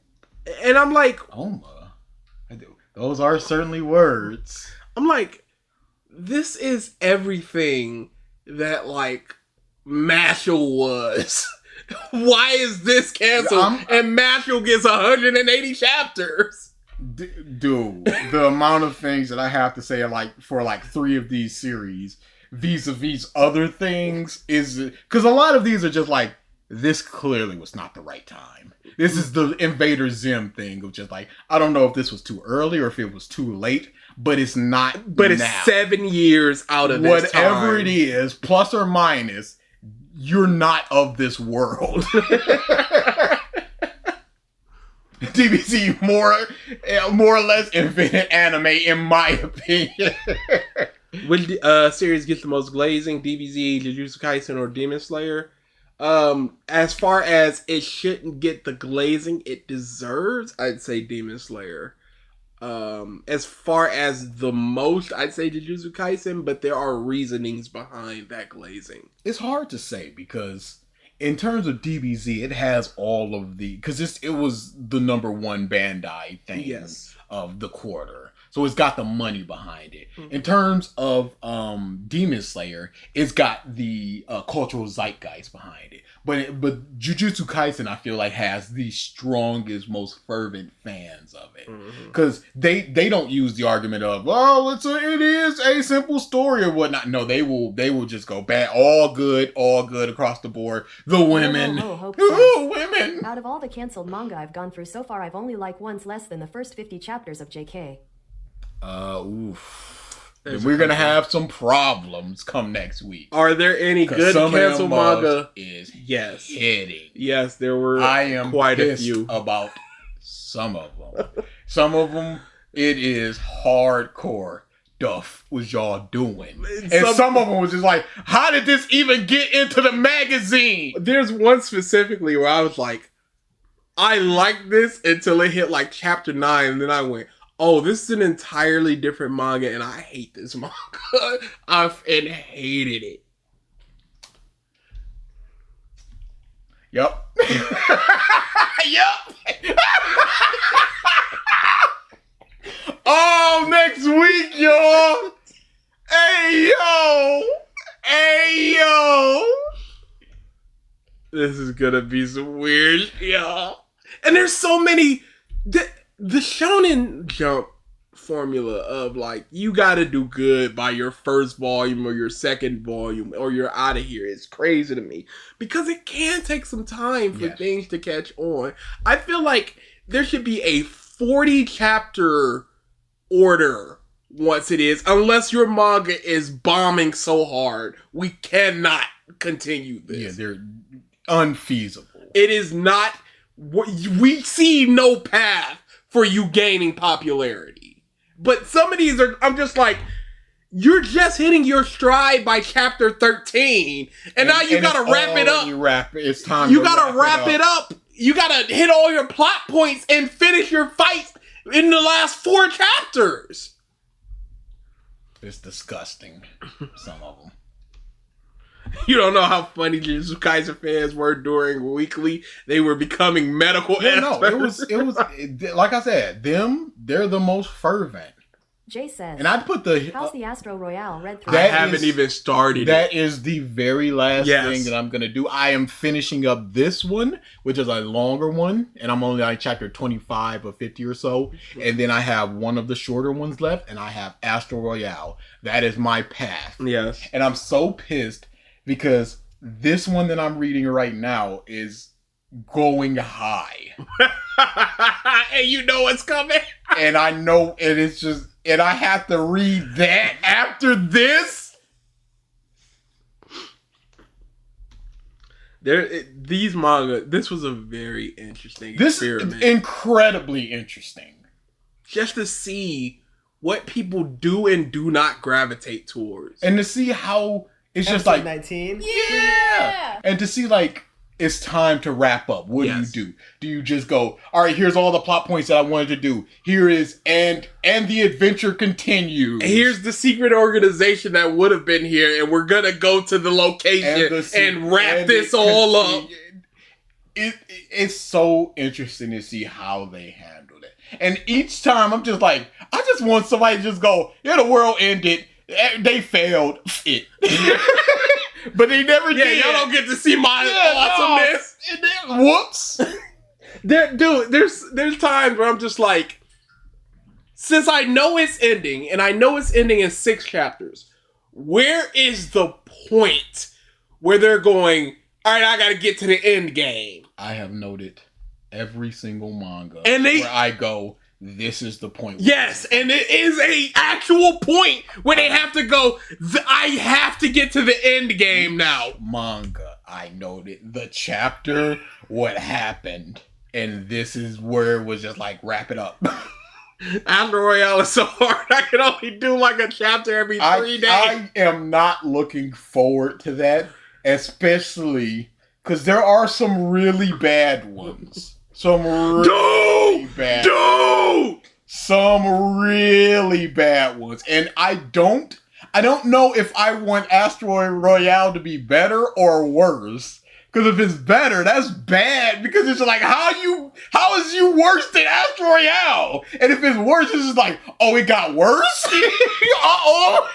And I'm like, Oma? Those are certainly words. I'm like, this is everything that like Mashal was. Why is this canceled? And Mashal gets 180 chapters. Dude, the amount of things that I have to say for 3 of these series vis-a-vis other things is... Because a lot of these are just like, this clearly was not the right time. This is the Invader Zim thing of just like, I don't know if this was too early or if it was too late, but it's not. But it's 7 years out of this time. Whatever it is, plus or minus... You're not of this world. DBZ more or less invented anime, in my opinion. Which series gets the most glazing? DBZ, Jujutsu Kaisen, or Demon Slayer? As far as it shouldn't get the glazing it deserves, I'd say Demon Slayer. As far as the most, I'd say Jujutsu Kaisen, but there are reasonings behind that glazing. It's hard to say because in terms of DBZ, it has all of the... Because it was the #1 Bandai thing of the quarter. So it's got the money behind it. Mm-hmm. In terms of Demon Slayer, it's got the cultural zeitgeist behind it. But Jujutsu Kaisen, I feel like, has the strongest, most fervent fans of it. Because they don't use the argument of, oh, it is a simple story or whatnot. No, they will just go bad, all good across the board. The women. Women. Out of all the canceled manga I've gone through so far, I've only liked once less than the first 50 chapters of JK. Oof. We're gonna have some problems come next week. Are there any good cancel manga? Yes. Hitting. Yes, there were. I am quite pissed a few about some of them. Some of them, it is hardcore stuff was y'all doing, and some of them was just like, how did this even get into the magazine? There's one specifically where I was like, I like this until it hit like chapter 9, and then I went, oh, this is an entirely different manga, and I hate this manga. I've hated it. Yup. Yup. Oh, next week, y'all. Hey, yo. Hey, yo. This is gonna be some weird, y'all. And there's so many... The Shonen Jump formula of like, you gotta do good by your first volume or your second volume or you're out of here is crazy to me. Because it can take some time for things to catch on. I feel like there should be a 40 chapter order once it is, unless your manga is bombing so hard, we cannot continue this. Yeah, they're unfeasible. It is not. We see no path for you gaining popularity. But some of these are. I'm just like, you're just hitting your stride by chapter 13, and now you gotta wrap it up. It's time. You gotta wrap it up. You gotta hit all your plot points and finish your fight in the last 4 chapters. It's disgusting. Some of them. You don't know how funny Jujutsu Kaisen fans were during Weekly. They were becoming medical experts. No, it was like I said, they're the most fervent. Jay says, and I'd put the how's the Astro Royale read through? I haven't even started. That is the very last thing that I'm gonna do. I am finishing up this one, which is a longer one, and I'm only like chapter 25 or 50 or so. And then I have one of the shorter ones left, and I have Astro Royale. That is my path. Yes. And I'm so pissed because this one that I'm reading right now is going high. And you know what's coming. And I know, and it's just, and I have to read that after this. These manga. This was a very interesting experiment. This is incredibly interesting. Just to see what people do and do not gravitate towards, and to see how it's just like 19. Yeah, and to see like. It's time to wrap up. What do you do? Do you just go, all right, here's all the plot points that I wanted to do. Here is, and the adventure continues. Here's the secret organization that would have been here, and we're going to go to the location and wrap this all up. It's so interesting to see how they handled it. And each time I'm just like, I just want somebody to just go, yeah, the world ended. They failed. It. But they never did. Y'all don't get to see my awesomeness. Whoops. There's times where I'm just like, since I know it's ending, and I know it's ending in 6 chapters, where is the point where they're going, all right, I gotta get to the end game? I have noted every single manga and where I go, this is the point. Yes, and it is a actual point where they have to go, I have to get to the end game now. Manga, I noted the chapter, what happened, and this is where it was just like, wrap it up. Astro Royale is so hard. I can only do like a chapter every 3 days. I am not looking forward to that, especially because there are some really bad ones. Some really bad ones. And I don't know if I want Astro Royale to be better or worse. Because if it's better, that's bad. Because it's like, how is you worse than Astro Royale? And if it's worse, it's just like, oh, it got worse? Uh-oh.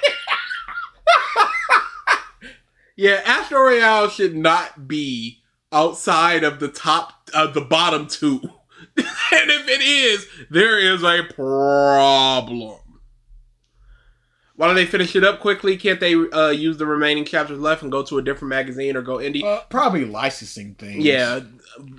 Yeah, Astro Royale should not be outside of the bottom 2. And if it is, there is a problem. Why don't they finish it up quickly? Can't they use the remaining chapters left and go to a different magazine or go indie? Probably licensing things. Yeah.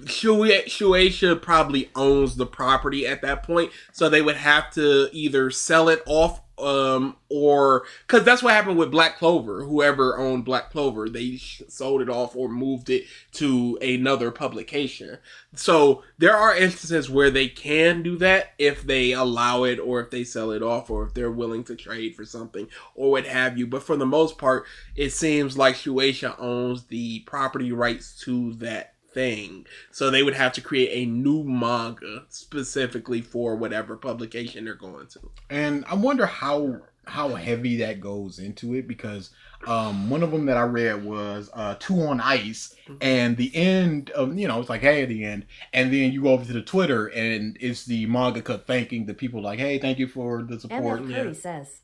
Shueisha probably owns the property at that point, so they would have to either sell it off or because that's what happened with Black Clover. Whoever owned Black Clover, they sold it off or moved it to another publication. So there are instances where they can do that if they allow it or if they sell it off or if they're willing to trade for something or what have you. But for the most part, it seems like Shueisha owns the property rights to that thing. So they would have to create a new manga specifically for whatever publication they're going to. And I wonder how heavy that goes into it, because one of them that I read was 2 on Ice, and the end of, it's like, hey, at the end, and then you go over to the Twitter and it's the mangaka thanking the people like, hey, thank you for the support. MF Curry says,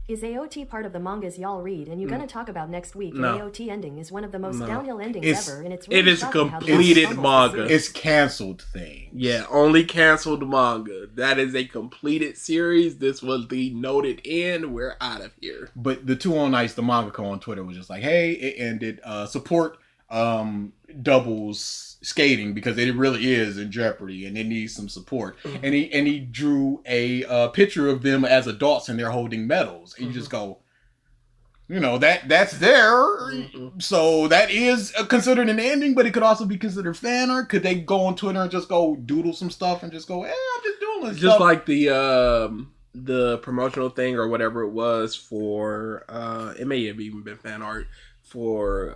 is AOT part of the mangas y'all read and you're gonna talk about next week? No. AOT ending is one of the most downhill endings ever, and it's it really is shocking how completed the manga. It's canceled thing. Yeah, only canceled manga. That is a completed series. This was the noted end. We're out of here. But the 2 on Ice, the mangaka on Twitter was just like, hey, it ended. Support doubles skating because it really is in jeopardy and it needs some support. And he drew a picture of them as adults and they're holding medals. And you just go, You know, that's there. So that is considered an ending, but it could also be considered fan art. Could they go on Twitter and just go doodle some stuff and just go, I'm just doing this just stuff. like the promotional thing or whatever it was for it may have even been fan art for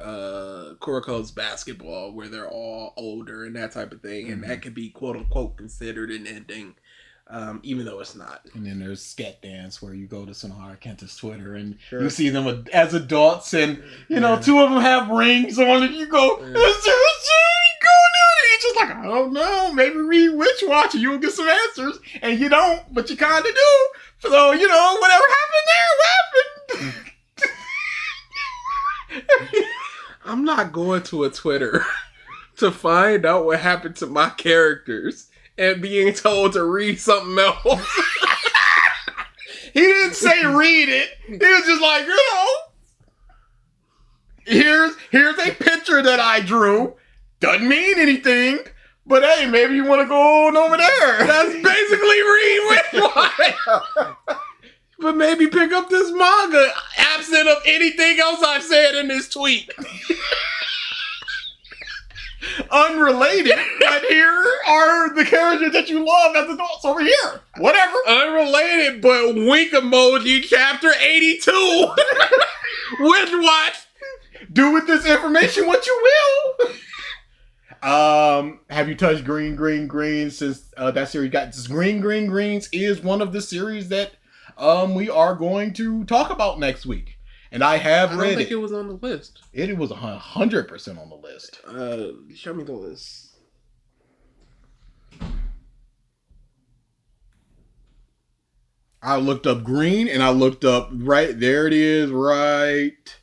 Kuroko's basketball, where they're all older and that type of thing, and that could be quote unquote considered an ending. Even though it's not. And then there's Scat Dance, where you go to Sonohara Kenta's Twitter and you see them as adults, and you know, two of them have rings on, and you go, is there a Jerry going on? And he's just like, I don't know, maybe read Witch Watch and you'll get some answers, and you don't, but you kind of do. So, you know, whatever happened there happened. I'm not going to a Twitter to find out what happened to my characters and being told to read something else. He didn't say read it. He was just like, you know, here's a picture that I drew. Doesn't mean anything. But hey, maybe you want to go on over there. That's basically read Witch Watch. But maybe pick up this manga, absent of anything else I've said in this tweet. Unrelated, but here are the characters that you love as adults over here. Whatever. Unrelated, but wink emoji, chapter 82. Witch Watch. Do with this information what you will. Have you touched Green since that series got this? Greens is one of the series that we are going to talk about next week. And I have read it. I don't think it was on the list. It was 100% on the list. Show me the list. I looked up Green, and I looked up right there. It is right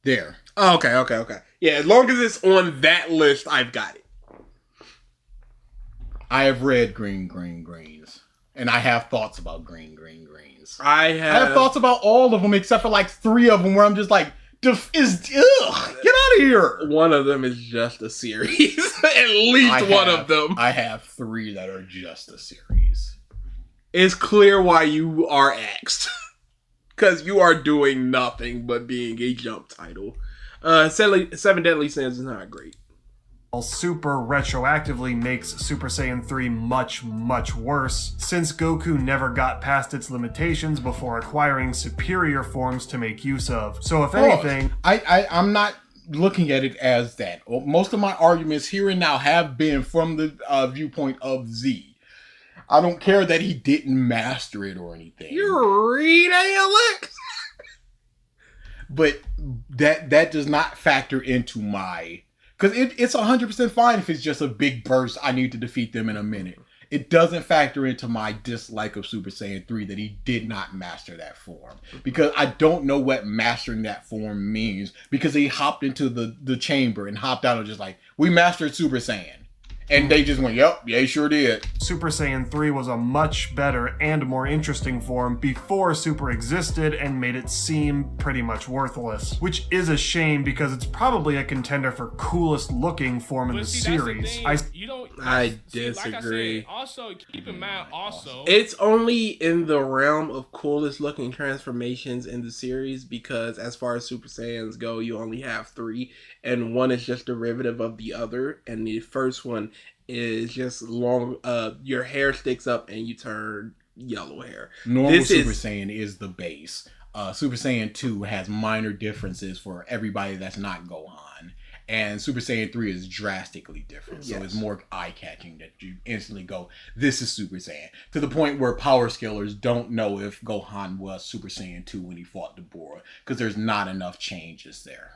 there. Oh, okay. Yeah, as long as it's on that list, I've got it. I have read Greens, and I have thoughts about Greens. I have thoughts about all of them except for like 3 of them where I'm just like, get out of here. One of them is just a series. At least one of them. I have 3 that are just a series. It's clear why you are axed. Because you are doing nothing but being a jump title. 7 Deadly Sins is not great. Super retroactively makes Super Saiyan 3 much, much worse, since Goku never got past its limitations before acquiring superior forms to make use of. So if anything... I'm not looking at it as that. Most of my arguments here and now have been from the viewpoint of Z. I don't care that he didn't master it or anything. You read ALX? But that does not factor into my... Because it's 100% fine if it's just a big burst, I need to defeat them in a minute. It doesn't factor into my dislike of Super Saiyan 3 that he did not master that form. Because I don't know what mastering that form means. Because he hopped into the chamber and hopped out and just like, we mastered Super Saiyan. And they just went, yep, yeah, he sure did. Super Saiyan 3 was a much better and more interesting form before Super existed and made it seem pretty much worthless. Which is a shame because it's probably a contender for coolest looking form in the series. I disagree. Like I said, also, keep in mind it's only in the realm of coolest looking transformations in the series because as far as Super Saiyans go, you only have 3 and one is just derivative of the other, and the first one is just long, your hair sticks up and you turn yellow hair. Normal Super Saiyan is the base. Super Saiyan 2 has minor differences for everybody that's not Gohan. And Super Saiyan 3 is drastically different. So it's more eye-catching that you instantly go, this is Super Saiyan. To the point where power scalers don't know if Gohan was Super Saiyan 2 when he fought Deborah. Because there's not enough changes there.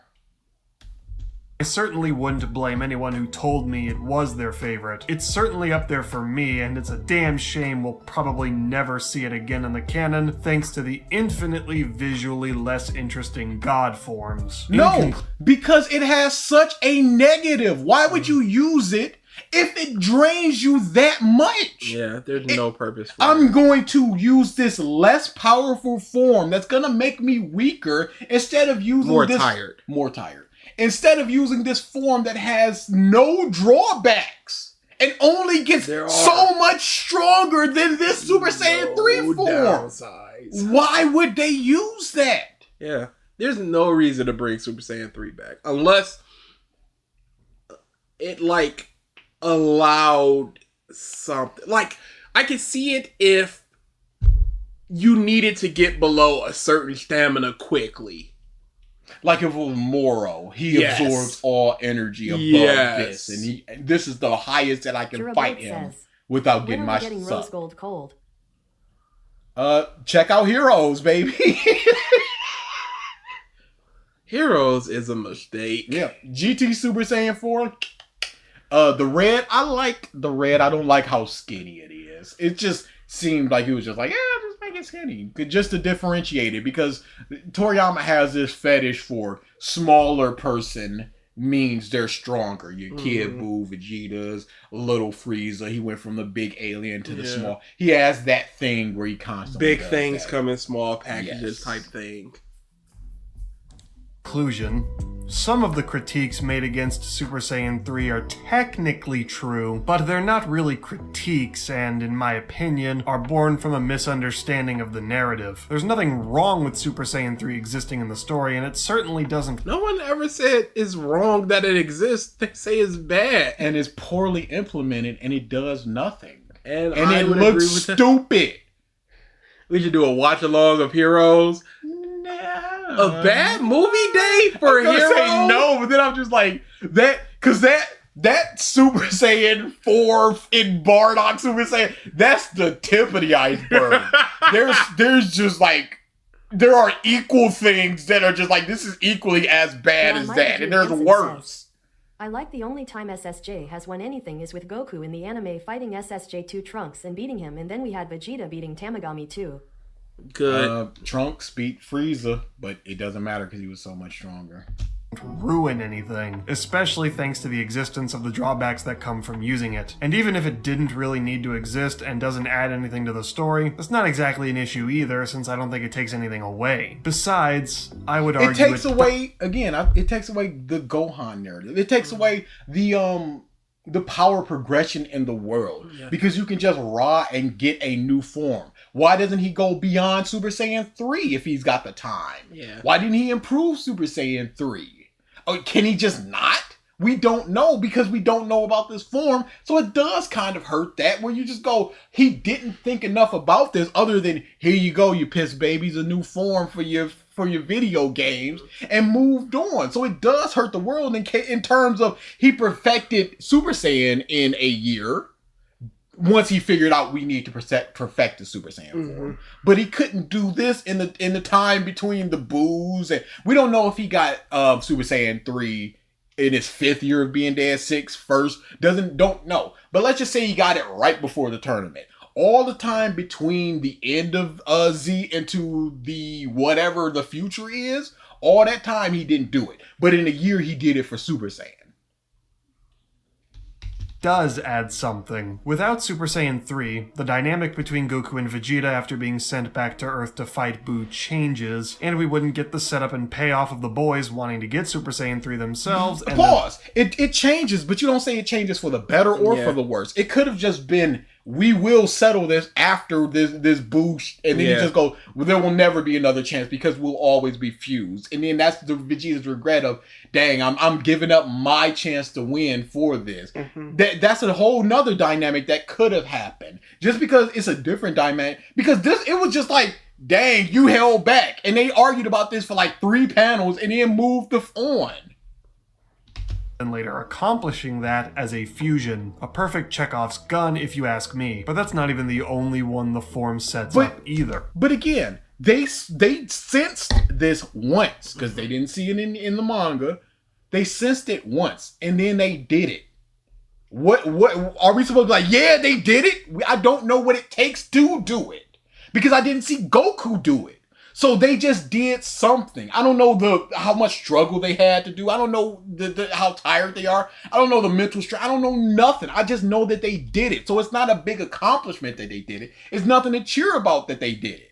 I certainly wouldn't blame anyone who told me it was their favorite. It's certainly up there for me, and it's a damn shame we'll probably never see it again in the canon, thanks to the infinitely visually less interesting God forms. No, because it has such a negative. Why would you use it if it drains you that much? Yeah, there's no purpose for I'm going to use this less powerful form that's going to make me weaker instead of using More tired. Instead of using this form that has no drawbacks and only gets so much stronger than this Super Saiyan 3 form. Downsides. Why would they use that? Yeah. There's no reason to bring Super Saiyan 3 back. Unless it, like, allowed something. Like, I could see it if you needed to get below a certain stamina quickly. Like if it was Moro, he absorbs all energy above this, and this is the highest that I can fight him without getting my rose gold cold. Check out Heroes, baby. Heroes is a mistake. Yeah, GT Super Saiyan 4. The red, I like the red. I don't like how skinny it is. It just seemed like it was just like, yeah, just make it skinny. Just to differentiate it, because Toriyama has this fetish for smaller person means they're stronger. Your Kid Buu, Vegeta's, little Frieza. He went from the big alien to the small. He has that thing where he constantly big things come in small packages type thing. Conclusion. Some of the critiques made against Super Saiyan 3 are technically true, but they're not really critiques and, in my opinion, are born from a misunderstanding of the narrative. There's nothing wrong with Super Saiyan 3 existing in the story, and it certainly doesn't— No one ever said it's wrong that it exists. They say it's bad. And it's poorly implemented, and it does nothing. And it looks stupid. We should do a watch-along of Heroes. A bad movie day for Heroes? Say no, but then I'm just like, because that Super Saiyan 4 in Bardock Super Saiyan, that's the tip of the iceberg. There's just like, there are equal things that are just like, this is equally as bad as that, and there's worse. I like the only time SSJ has won anything is with Goku in the anime fighting SSJ2 Trunks and beating him, and then we had Vegeta beating Tamagami too. Good. Trunks beat Frieza, but it doesn't matter because he was so much stronger. Ruin anything, especially thanks to the existence of the drawbacks that come from using it. And even if it didn't really need to exist and doesn't add anything to the story, that's not exactly an issue either, since I don't think it takes anything away. Besides, I would argue it takes away the Gohan narrative. It takes away the power progression in the world, because you can just raw and get a new form. Why doesn't he go beyond Super Saiyan 3 if he's got the time? Yeah. Why didn't he improve Super Saiyan 3? Oh, can he just not? We don't know, because we don't know about this form. So it does kind of hurt that, where you just go, he didn't think enough about this other than, here you go, you piss babies, a new form for your video games, and moved on. So it does hurt the world in terms of he perfected Super Saiyan in a year once he figured out we need to perfect the Super Saiyan form. But he couldn't do this in the time between the Boos, and we don't know if he got Super Saiyan 3 in his 5th year of being dead, 6th, first, don't know. But let's just say he got it right before the tournament. All the time between the end of Z into the whatever the future is, all that time he didn't do it. But in a year he did it for Super Saiyan. Does add something. Without Super Saiyan 3, the dynamic between Goku and Vegeta after being sent back to Earth to fight Buu changes, and we wouldn't get the setup and payoff of the boys wanting to get Super Saiyan 3 themselves. And pause. It changes, but you don't say it changes for the better or for the worse. It could have just been, we will settle this after this boost, and then you just go, well, there will never be another chance because we'll always be fused. And then that's the Vegeta's regret of, dang, I'm giving up my chance to win for this. That's a whole nother dynamic that could have happened. Just because it's a different dynamic, because it was just like, dang, you held back. And they argued about this for like 3 panels and then moved on. And later accomplishing that as a fusion. A perfect Chekhov's gun, if you ask me. But that's not even the only one the form sets up either. But again, they sensed this once, because they didn't see it in the manga. They sensed it once, and then they did it. What are we supposed to be like, yeah, they did it? I don't know what it takes to do it, because I didn't see Goku do it. So they just did something. I don't know how much struggle they had to do. I don't know how tired they are. I don't know the mental strength. I don't know nothing. I just know that they did it. So it's not a big accomplishment that they did it. It's nothing to cheer about that they did it.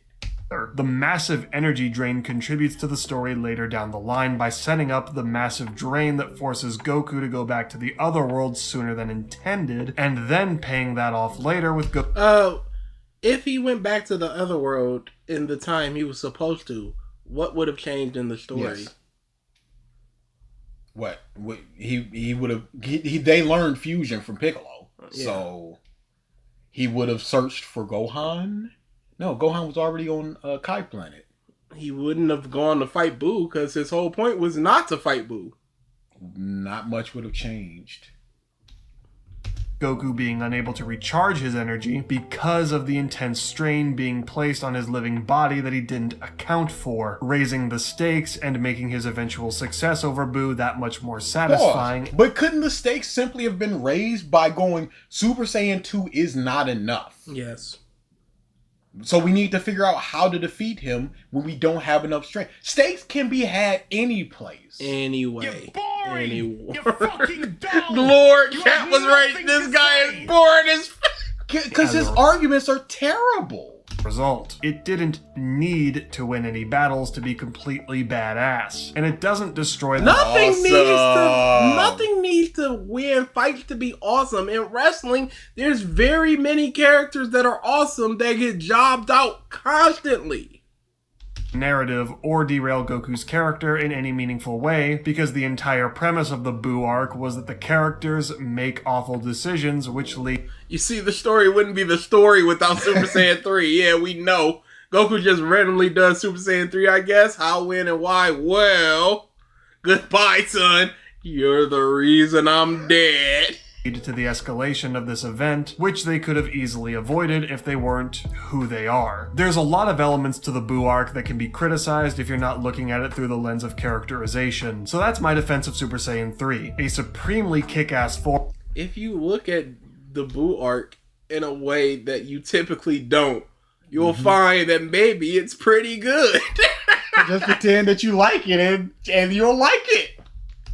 The massive energy drain contributes to the story later down the line by setting up the massive drain that forces Goku to go back to the other world sooner than intended, and then paying that off later with Goku. If he went back to the other world in the time he was supposed to, what would have changed in the story? Yes. What he would have? They learned fusion from Piccolo, so he would have searched for Gohan. No, Gohan was already on Kai Planet. He wouldn't have gone to fight Boo because his whole point was not to fight Boo. Not much would have changed. Goku being unable to recharge his energy because of the intense strain being placed on his living body that he didn't account for, raising the stakes and making his eventual success over Boo that much more satisfying. Pause. But couldn't the stakes simply have been raised by going Super Saiyan 2 is not enough? Yes. So we need to figure out how to defeat him when we don't have enough strength. Stakes can be had any place. Anyway. You're fucking dumb. Lord Cat was right. This guy is bored as because his arguments are terrible. Result. It didn't need to win any battles to be completely badass. And it doesn't destroy the Nothing needs to win fights to be awesome. In wrestling, there's very many characters that are awesome that get jobbed out constantly. Narrative or derail Goku's character in any meaningful way, because the entire premise of the Boo arc was that the characters make awful decisions which lead... You see, the story wouldn't be the story without Super Saiyan 3. Yeah, we know. Goku just randomly does Super Saiyan 3, I guess. How, when, and why? Well, goodbye, son. You're the reason I'm dead. To the escalation of this event, which they could have easily avoided if they weren't who they are. There's a lot of elements to the Boo arc that can be criticized if you're not looking at it through the lens of characterization. So that's my defense of Super Saiyan 3, a supremely kick-ass form. If you look at the Boo arc in a way that you typically don't, you'll find that maybe it's pretty good. Just pretend that you like it and you'll like it.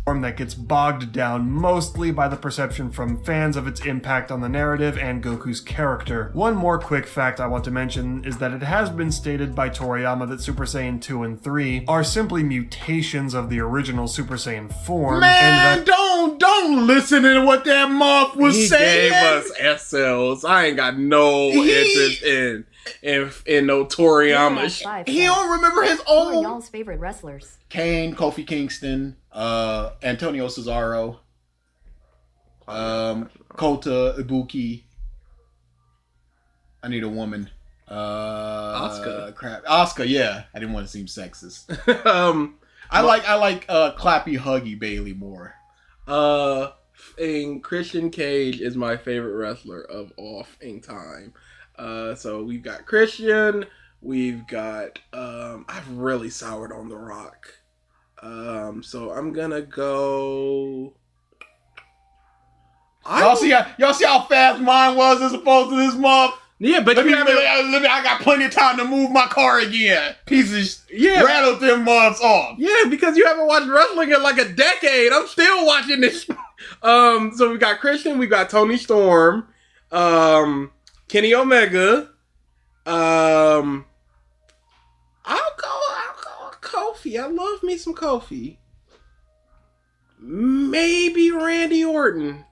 That gets bogged down mostly by the perception from fans of its impact on the narrative and Goku's character. One more quick fact I want to mention is that it has been stated by Toriyama that Super Saiyan 2 and 3 are simply mutations of the original Super Saiyan form. Man, don't listen to what that moth was saying. He gave us SLs. I ain't got no interest in no Toriyama. He don't remember his own. Who are y'all's favorite wrestlers? Kane, Kofi Kingston, Antonio Cesaro, Kota Ibuki. I need a woman. Asuka, yeah. I didn't want to seem sexist. I like Clappy Huggy Bailey more. And Christian Cage is my favorite wrestler of all time. So we've got Christian, we've got I've really soured on The Rock. So I'm gonna go. Y'all see how fast mine was as opposed to this month? Yeah, but I got plenty of time to move my car again. Pieces, rattled them months off. Yeah, because you haven't watched wrestling in like a decade. I'm still watching this. So we got Christian, we got Tony Storm, Kenny Omega. I'll go Kofi. I love me some Kofi. Maybe Randy Orton.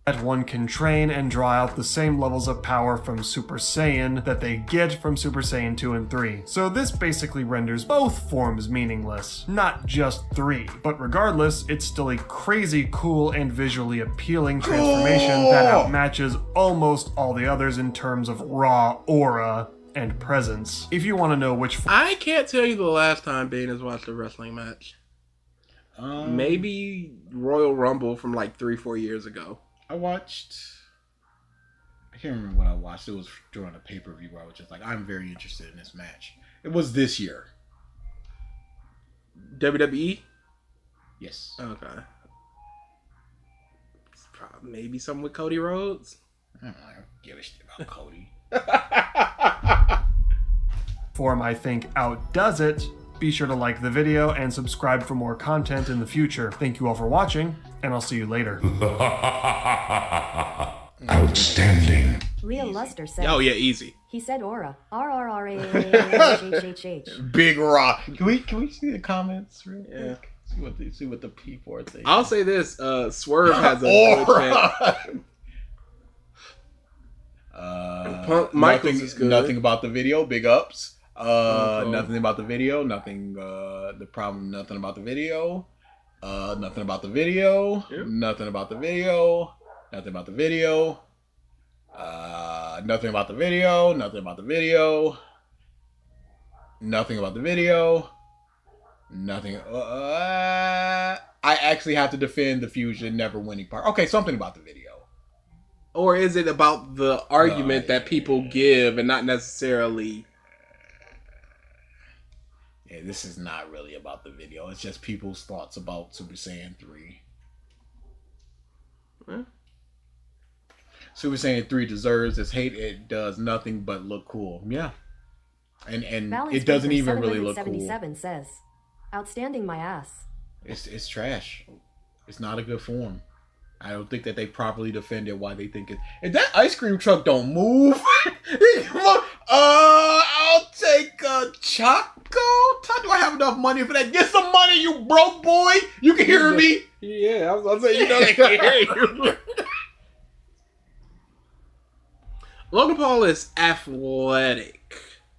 That one can train and draw out the same levels of power from Super Saiyan that they get from Super Saiyan 2 and 3. So this basically renders both forms meaningless, not just 3. But regardless, it's still a crazy cool and visually appealing transformation that outmatches almost all the others in terms of raw aura and presence. If you want to know which I can't tell you the last time Bane has watched a wrestling match. Maybe Royal Rumble from like 3-4 years ago. I can't remember what I watched. It was during a pay-per-view where I was just like, I'm very interested in this match. It was this year. WWE? Yes. Okay. Maybe something with Cody Rhodes? I don't give a shit about Cody. Form I think outdoes it. Be sure to like the video and subscribe for more content in the future. Thank you all for watching, and I'll see you later. Outstanding. Leah Luster said. Oh yeah, easy. He said aura. R-R-R-A-H-H-H-H. Big rock. Can we see the comments real quick? See what the people are thinking. I'll say this: Swerve has a good Michaels is good. Nothing about the video. Big ups. Nothing about the video. Nothing. The problem. Nothing about the video. Nothing about the video. Yep. Nothing about the video. Nothing about the video. Nothing about the video. Nothing about the video. Nothing about the video. Nothing. I actually have to defend the Fusion never winning part. Okay, something about the video. Or is it about the argument that people give and not necessarily? Yeah, this is not really about the video. It's just people's thoughts about Super Saiyan 3. Huh? Super Saiyan 3 deserves its hate. It does nothing but look cool. Yeah. And it doesn't even really look cool. 777 says, outstanding my ass. It's trash. It's not a good form. I don't think that they properly defended why they think it. If that ice cream truck don't move, I'll take a Choco. Do I have enough money for that? Get some money, you broke boy. You can hear me. Yeah, I was saying, you know, they can hear you. Logan Paul is athletic,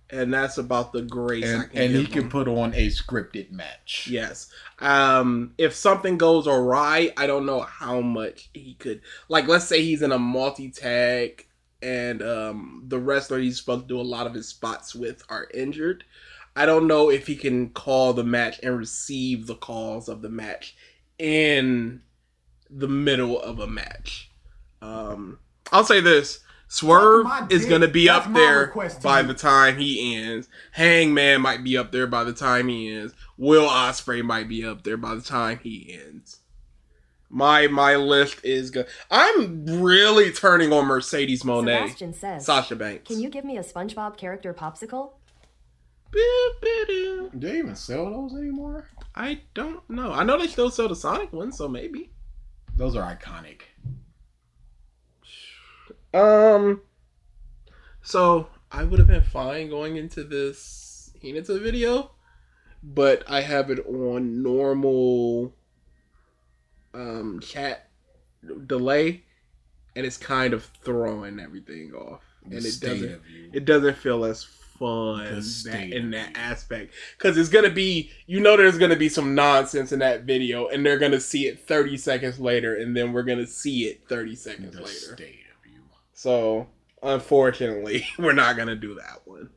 and that's about the grace I can and give he can him. put on a scripted match. Yes. If something goes awry, I don't know how much he could. Like, let's say he's in a multi-tag, and the wrestler he's supposed to do a lot of his spots with are injured. I don't know if he can call the match and receive the calls of the match in the middle of a match. I'll say this. Swerve is going to be up there by the time he ends. Hangman might be up there by the time he ends. Will Ospreay might be up there by the time he ends. My list is good. I'm really turning on Mercedes Moné. Sebastian says, Sasha Banks. can you give me a SpongeBob character popsicle? Do they even sell those anymore? I don't know. I know they still sell the Sonic ones, so maybe. Those are iconic. So I would have been fine going into this Hinata video, but I have it on normal chat delay, and it's kind of throwing everything off, and it doesn't feel as fun in that aspect, because it's gonna be, there's gonna be some nonsense in that video, and they're gonna see it 30 seconds later, and then we're gonna see it 30 seconds later. So, unfortunately, we're not going to do that one.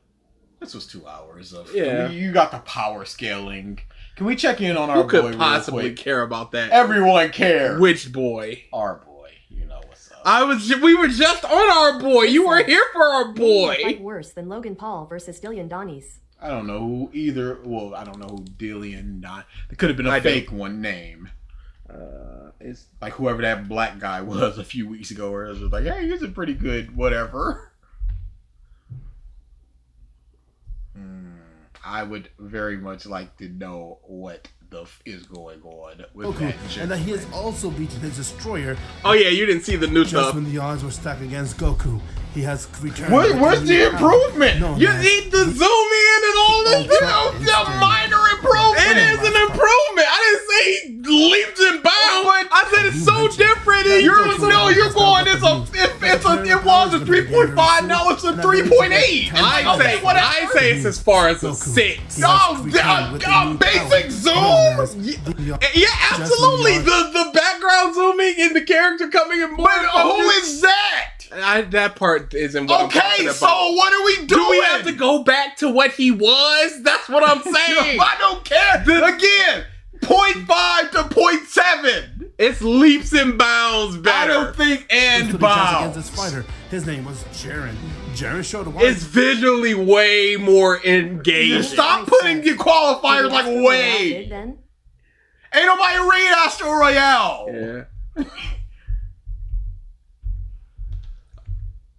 This was 2 hours of... Yeah. You got the power scaling. Can we check in on our boy? Who could possibly care about that? Everyone cares. Which boy? Our boy. You know what's up. We were just on our boy. You were here for our boy. Fight worse than Logan Paul versus Dillian Donnies. I don't know who either... Well, I don't know who Dillian Don... It could have been a fake one name. It's like whoever that black guy was a few weeks ago, where it was like, hey, he's a pretty good whatever. I would very much like to know what the is going on with that. And that he has also beaten his destroyer. Oh yeah, you didn't see the new stuff. Just when the odds were stacked against Goku, he has returned. Where's the improvement? No, you need to zoom in and all this. It's a minor improvement. It is an improvement. I didn't say he leaps and bounds. I said it's so different. You're going. It was a 3.5. Now it's a 3.8. I say it's as far as a 6. Basic zoom. Yeah, absolutely. The background zooming and the character coming in more. But who is that? That part isn't what I'm talking about. So what are we doing? Do we have to go back to what he was? That's what I'm saying. I don't care. Again, 0.5 to 0.7. It's leaps and bounds better. I don't think and bounds. Against his fighter. His name was Jaren. Jaren showed a It's visually way more engaging. Stop putting your qualifiers like way. Ain't nobody read Astro Royale. Yeah.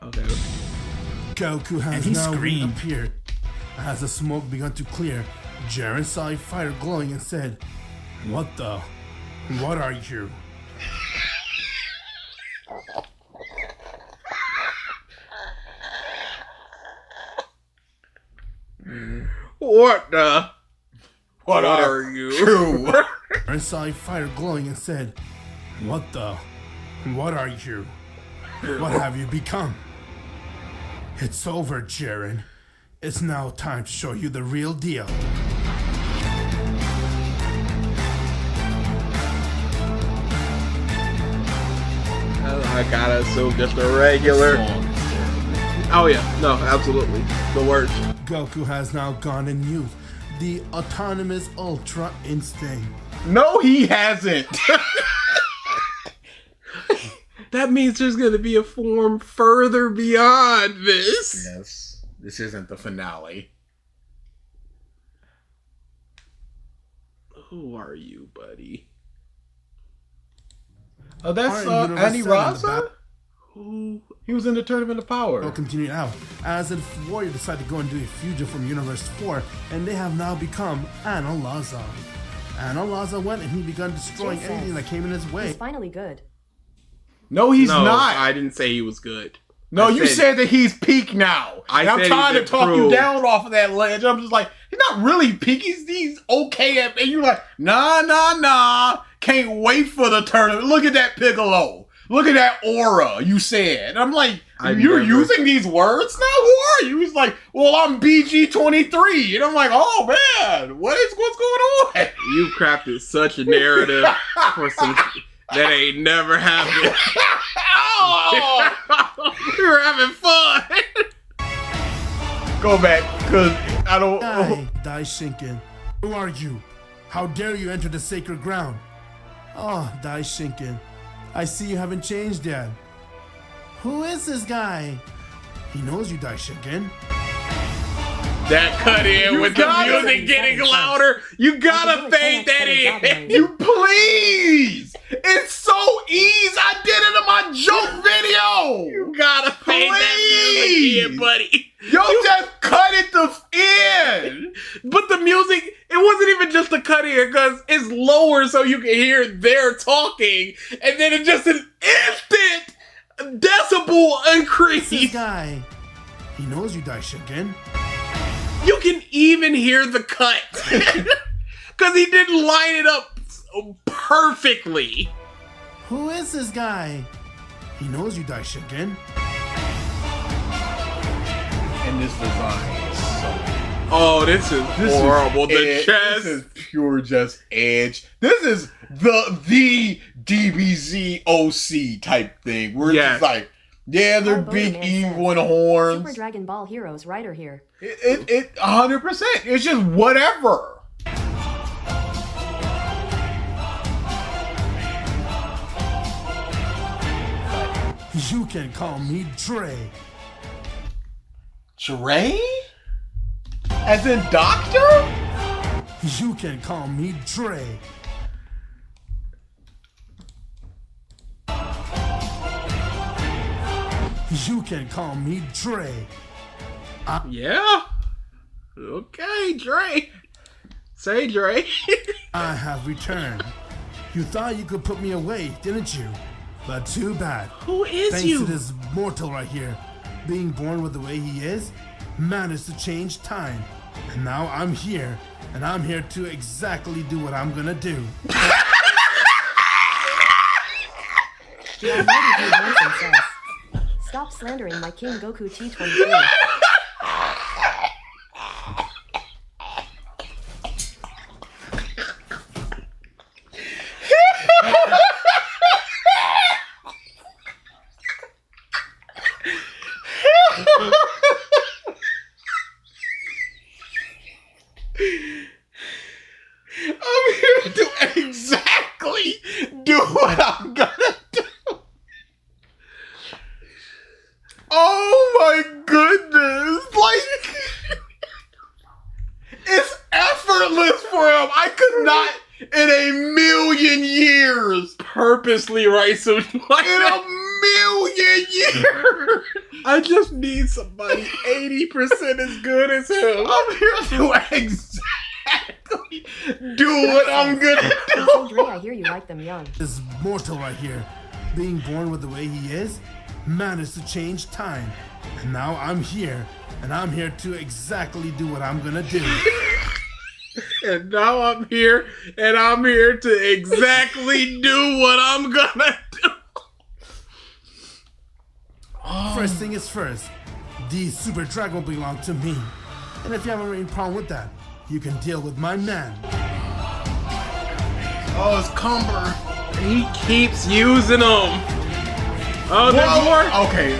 Okay. Goku has now reappeared. As the smoke began to clear, Jaren saw a fighter glowing and said, What are you? What are you? True. I saw a fire glowing and said, What are you? What have you become? It's over, Jiren. It's now time to show you the real deal. I gotta assume just a regular. Oh yeah, no, absolutely. The worst. Goku has now gone and used the autonomous Ultra Instinct. No, he hasn't. That means there's gonna be a form further beyond this. Yes, this isn't the finale. Who are you, buddy? Oh, that's Universe Annie 7, Raza? Who? He was in the Tournament of Power. Will continue out as the Warrior decided to go and do a fusion from Universe 4, and they have now become Analaza. Analaza went and he began destroying Jay says anything that came in his way. He's finally good. No, he's No, not. I didn't say he was good. No, I you said that he's peak now. I And I'm said trying to he's talk you improved. down off of that ledge. I'm just like, he's not really peak. He's okay at, and you're like, nah. Can't wait for the tournament. Look at that Piccolo. Look at that aura you said. And I'm like, you're using these words now? Who are you? He's like, well, I'm BG23. And I'm like, oh man, what's going on? You crafted such a narrative for some that ain't never happened. Oh, We were having fun. go back, cause I don't. Guy, Daishinken. Who are you? How dare you enter the sacred ground? Oh, Daishinken. I see you haven't changed yet. Who is this guy? He knows you, Daishinken. That cut in with the gotta- music getting louder. You gotta fade that in. You please! It's so easy. I did it in my joke video. You gotta fade that music in, buddy. Yo, just cut it in. But the music, it wasn't even just a cut in because it's lower so you can hear their talking, and then it's just an instant decibel increase. This guy. He knows you, Daishinken. You can even hear the cut because he didn't line it up perfectly. Who is this guy? He knows you, Daishinken. And this design is so. Oh, this is horrible. The chest. This is pure just edge. This is the DBZ OC type thing. Where it's just like, yeah, they're Our big Boogeyman evil and says, horns. Super Dragon Ball Heroes writer here. It 100%. It's just whatever. You can call me Dre. Dre? As in doctor? You can call me Dre. You can call me Dre. Yeah. Okay, Dre. Say Dre. I have returned. You thought you could put me away, didn't you? But too bad. Who is Thanks you? to this mortal right here, being born with the way he is, managed to change time. And now I'm here, and I'm here to exactly do what I'm gonna do. Almighty Hansen says, stop slandering my King Goku T23. I'm here to exactly do what I'm gonna do. Oh my goodness. Like, it's effortless for him. I could not in a million years. Purposely right so like In a million years. I just need somebody 80% as good as him. I'm here to exactly do what I'm gonna So Dre, do. I hear you like them young. This mortal right here, being born with the way he is, managed to change time. And now I'm here, and I'm here to exactly do what I'm gonna do. And now I'm here, and I'm here to exactly do what I'm gonna do. First thing is first, these Super Dragon belong to me. And if you have any problem with that, you can deal with my man. Oh, it's Cumber. He keeps using them. Oh, there's more? Okay.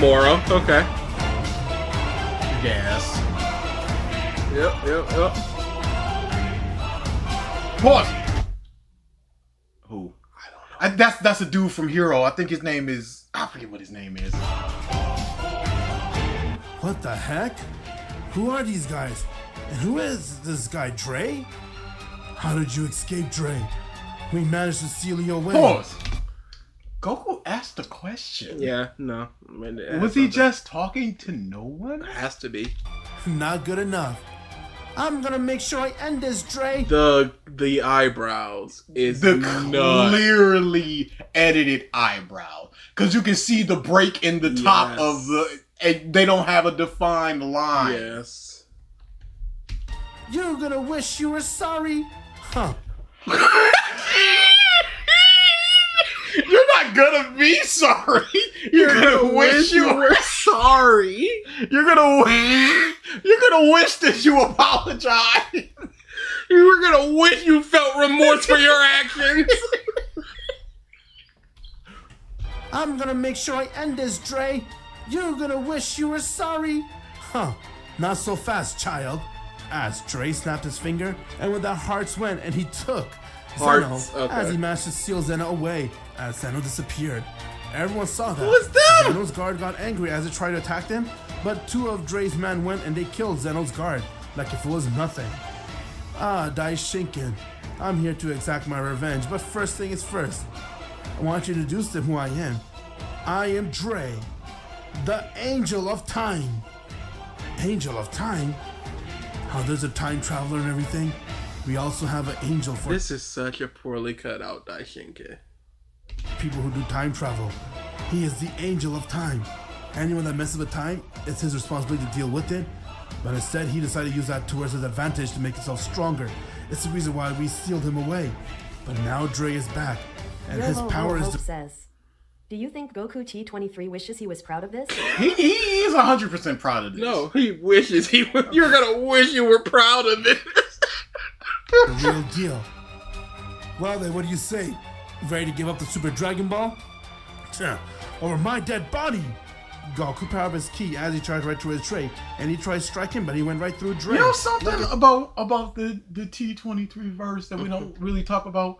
Moro, okay. Yes. Yep. Pause. Who? I don't know. That's a dude from Hero. I think his name is... I forget what his name is. What the heck? Who are these guys? And who is this guy, Dre? How did you escape, Dre? We managed to steal you away. Pause. Goku asked a question. Yeah, no. Was he just talking to no one? Has to be. Not good enough. I'm gonna make sure I end this, Dre. The eyebrows is the nuts. Clearly edited eyebrow, because you can see the break in the top of the. And they don't have a defined line. Yes. You're gonna wish you were sorry, huh? You're not gonna be sorry. You're gonna wish you were sorry. You're gonna wish that you apologize. You were gonna wish you felt remorse for your actions. I'm gonna make sure I end this, Dre. You're gonna wish you were sorry, huh? Not so fast, child. As Dre snapped his finger, and with that hearts went, and he took Hearts, Zeno okay. as he managed to steal Zeno away. As Zeno disappeared, everyone saw that. Who was that? Zeno's guard got angry as it tried to attack them, but two of Dre's men went and they killed Zeno's guard like if it was nothing. Ah, Daishinken, I'm here to exact my revenge, but first thing is first. I want you to introduce them who I am. I am Dre, the Angel of Time. Angel of Time? How there's a time traveler and everything. We also have an angel for This is such a poorly cut out Daishinke. people who do time travel. He is the Angel of Time. Anyone that messes with time, it's his responsibility to deal with it. But instead, he decided to use that towards his advantage to make himself stronger. It's the reason why we sealed him away. But now Dre is back, and his power is... Hope says, do you think Goku T23 wishes he was proud of this? He is 100% proud of this. No, he wishes he was. You're gonna wish you were proud of it. the real deal. Well then, what do you say? Ready to give up the Super Dragon Ball? Over my dead body! Goku powered up his ki as he charged right through his Dre, and he tried striking, but he went right through Dre. You know something about the T23 verse that we don't really talk about?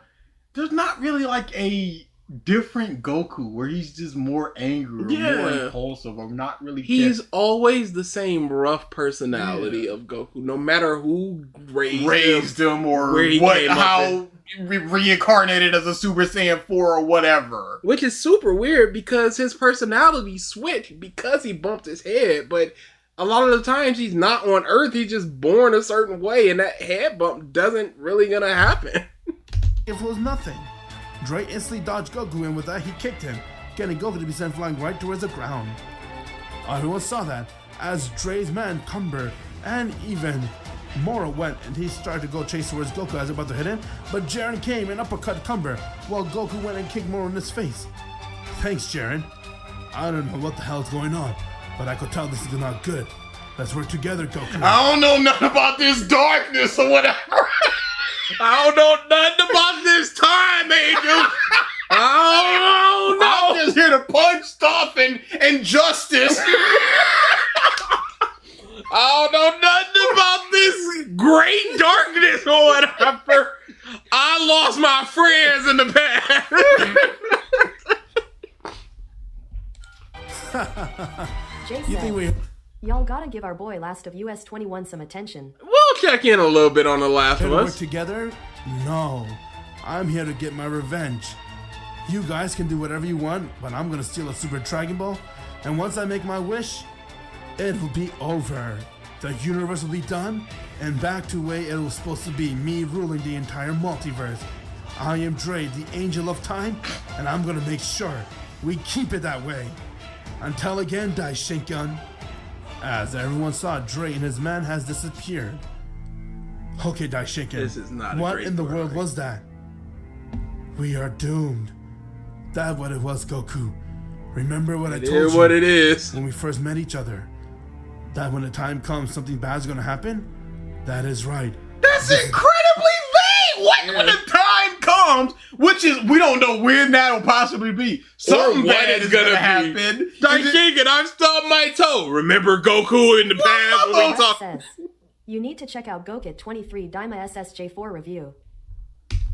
There's not really like a different Goku where he's just more angry or more impulsive or not really. He's always the same rough personality of Goku, no matter who raised him or where he what, came how reincarnated as a Super Saiyan 4 or whatever. Which is super weird because his personality switched because he bumped his head, but a lot of the times he's not on Earth, he's just born a certain way, and that head bump doesn't really gonna happen. If it was nothing. Dre instantly dodged Goku, and with that he kicked him, getting Goku to be sent flying right towards the ground. Everyone saw that as Dre's man, Cumber, and even Moro went, and he started to go chase towards Goku as he was about to hit him, but Jiren came and uppercut Cumber, while Goku went and kicked Moro in his face. Thanks, Jiren. I don't know what the hell's going on, but I could tell this is not good. Let's work together, Goku. I don't know nothing about this darkness or whatever. I don't know nothing about this time, Angel. I don't know. I'm just here to punch stuff and justice. I don't know nothing about this great darkness or whatever. I lost my friends in the past. Jay You think we... Y'all gotta give our boy Last of US 21 some attention. We'll check in a little bit on The Last of work Us. together? No. I'm here to get my revenge. You guys can do whatever you want, but I'm gonna steal a Super Dragon Ball, and once I make my wish, it'll be over. The universe will be done, and back to the way it was supposed to be, me ruling the entire multiverse. I am Dre, the Angel of Time, and I'm gonna make sure we keep it that way. Until again, Daishinkan. As everyone saw, Dre and his man has disappeared. Okay, Daishinkan. This is not a what great in the story. world was that? We are doomed. That's what it was, Goku. Remember what I It told is you what it is. when we first met each other? That when the time comes, something bad's gonna happen? That is right. That's incredibly vague. What when the time comes, which is we don't know when that'll possibly be. Something what bad is is gonna gonna be. happen. Daishinkan, I've stubbed my toe. Remember Goku in the past when we Wes talked? says, you need to check out Gokit 23 Daima SSJ4 review.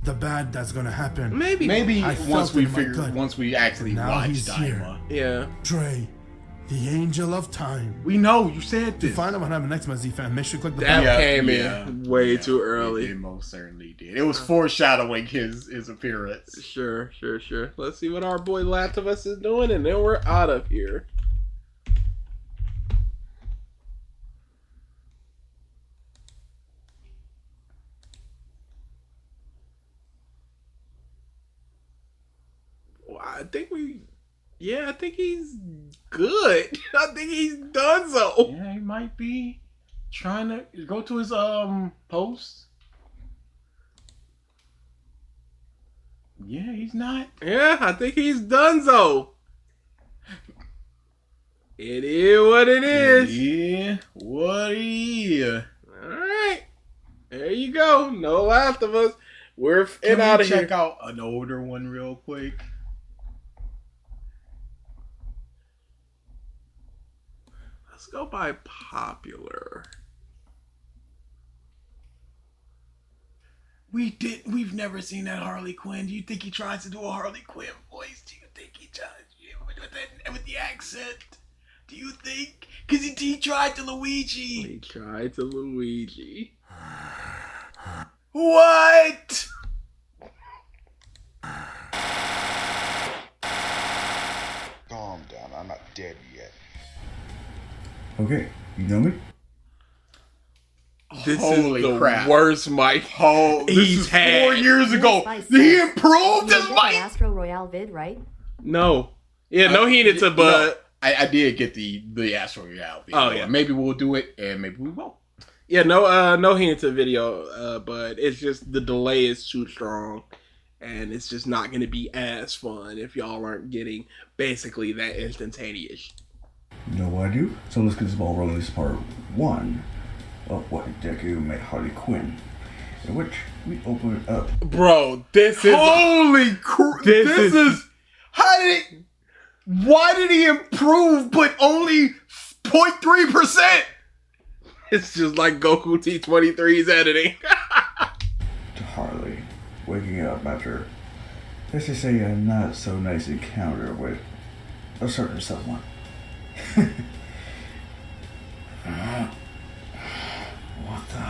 The bad that's gonna happen. Maybe. Maybe I once felt we it in my figure, gut. once we actually Now watch he's here. Daima. Yeah. Dre, the angel of time. We know you said To this. find out what happened next, my Z fan, make sure you click the That bell. came in way too early. It most certainly did. It was foreshadowing his appearance. Sure. Let's see what our boy Last of Us is doing, and then we're out of here. Well, I think he's good. I think he's done so. Yeah, he might be trying to go to his post. Yeah, he's not. Yeah, I think he's done so. It is what it is. Yeah, what is? Alright. There you go. No Last of Us. We're Can out we of here. check out an older one real quick? Let's go by popular. We've never seen that Harley Quinn. Do you think he tries to do a Harley Quinn voice? Do you think he tries with the accent? Do you think? Because he tried to Luigi. He tried to Luigi. What? Calm down, I'm not dead yet. Okay, you know me? This Holy is the crap. worst mic he's had. 4 years ago. Spice He says, improved you his get the mic. Astro Royale vid, right? No. Yeah, no Hinata, but... I did get the Astro Royale video. Oh, yeah. Maybe we'll do it, and maybe we won't. Yeah, no Hinata video, but it's just the delay is too strong. And it's just not going to be as fun if y'all aren't getting basically that instantaneous. You know what I do? So let's get this ball rolling. This is part 1 of what Deku made Harley Quinn, in which we open it up. Bro, this is... Holy crap. This is... How did it... Why did he improve but only 0.3%? It's just like Goku T23's editing. To Harley, waking up after, let's just say, a not so nice encounter with a certain someone. What the?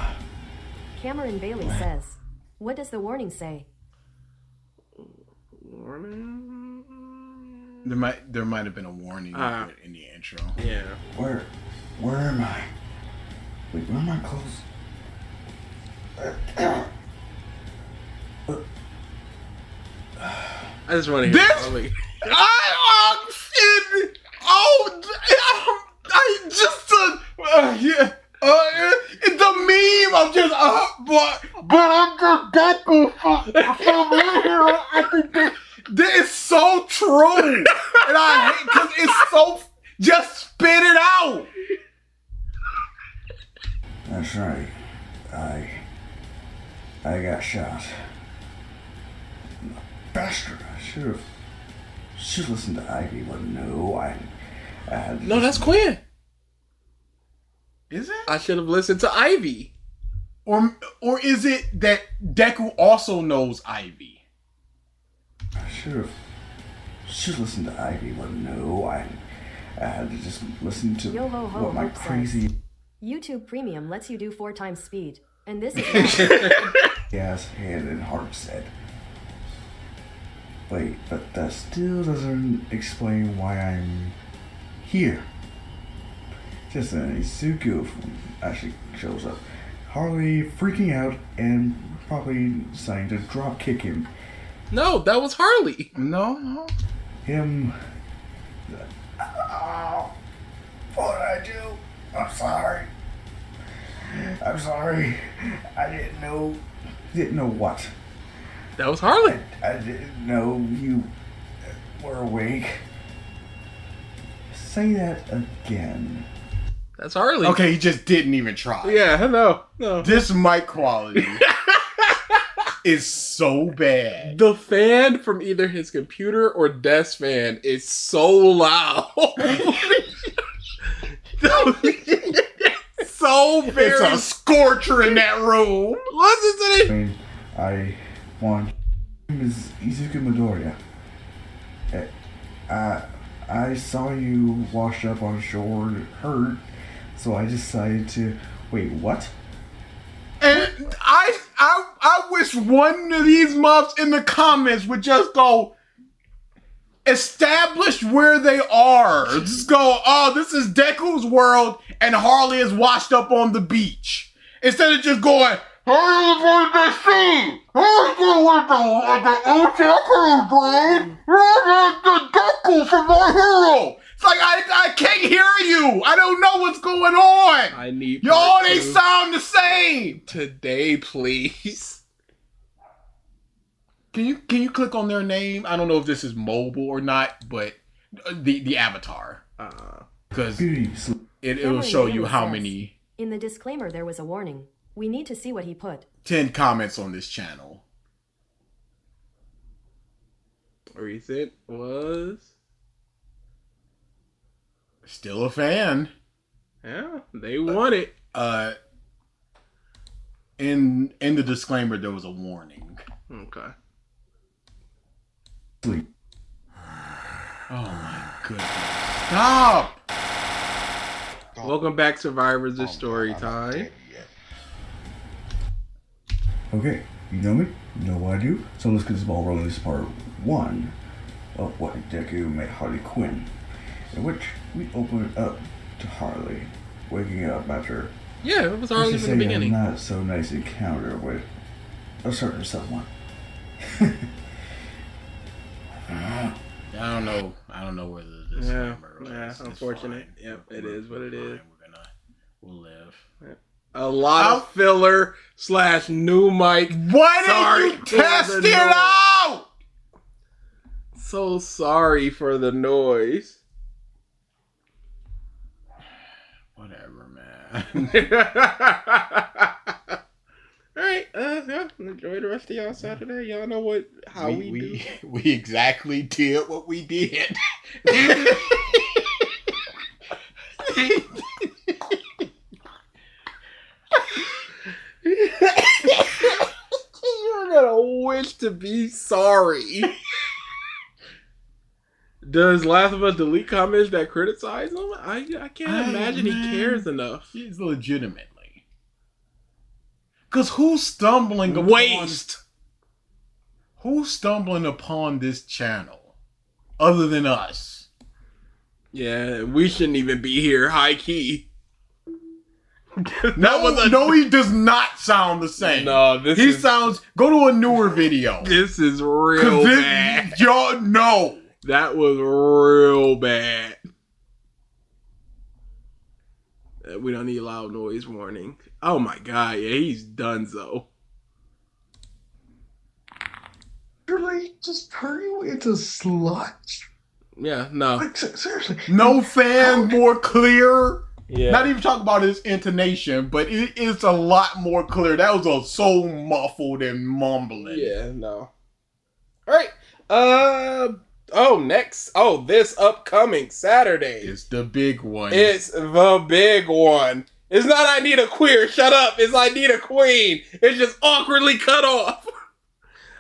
Cameron Bailey says, what does the warning say? There might have been a warning in the intro. Yeah. Where am I? Wait, where am I close? I just want to hear This- Harley. The meme. I'm just but I'm just Deku from here. I think this is so true, and I hate because it's so. Just spit it out. That's right. I got shot. Bastard! I should listen to Ivy, but no, I had to No, that's Quinn. Is it? I should have listened to Ivy. Or is it that Deku also knows Ivy? I should listen to Ivy, but no, I had to just listen to Yo ho ho, what my Hope says, crazy YouTube Premium lets you do 4 times speed. And this is ass hand and heart said. Wait, but that still doesn't explain why I'm here. Just then Izuku actually shows up. Harley freaking out and probably deciding to drop kick him. No, that was Harley. No. Him. I'm sorry. I didn't know. Didn't know what. That was Harley. I didn't know you were awake. Say that again. That's Harley. Okay, he just didn't even try. Yeah, no. This mic quality is so bad. The fan from either his computer or desk fan is so loud. So very. It's a scorcher in that room. Listen to this. I want Ms. Izuku Midoriya. I saw you wash up on shore hurt, so I decided to... Wait, what? And I wish one of these muffs in the comments would just go, establish where they are. Just go, oh, this is Deku's world, and Harley is washed up on the beach. Instead of just going, Harley's on the sea. Harley's with the Otaku blade. The Deku from My Hero. It's like, I can't hear you. I don't know what's going on. I need Y'all, they sound the same. Today, please. Can you click on their name? I don't know if this is mobile or not, but the avatar. Because it'll show you how many. In the disclaimer, there was a warning. We need to see what he put. 10 comments on this channel. Recent was still a fan. Yeah, they want it. In the disclaimer, there was a warning. Okay. Sleep. Oh my goodness! Stop. Welcome back, survivors. It's story time. Okay, you know me, you know what I do, so let's get this ball rolling. This is part 1 of what Deku met Harley Quinn, in which we open it up to Harley waking up after it was Harley from the beginning. A not so nice encounter with a certain someone. I don't know whether this. Yeah, unfortunate. Yep, it is what it is. We'll live. Yep. A lot of filler / new mic. Why didn't you test it out? So sorry for the noise. Whatever, man. All right, enjoy the rest of y'all Saturday. Y'all know how we do. We exactly did what we did. You're gonna wish to be sorry. Does Last of Us delete comments that criticize him? I can't imagine he cares enough. He's legitimately. Because who's stumbling upon this channel other than us? Yeah, we shouldn't even be here, high key. No, he does not sound the same. No, sounds. Go to a newer video. This is real bad. Y'all know. That was real bad. We don't need loud noise warning. Oh my god, yeah, he's donezo. Really, just turn you into sludge. Yeah, no. Like, seriously. No fan more clear. Yeah. Not even talk about his intonation, but it is a lot more clear. That was so muffled and mumbling. Yeah, no. Alright. This upcoming Saturday. It's the big one. It's the big one. It's not I need a queer, shut up. It's I need a queen. It's just awkwardly cut off.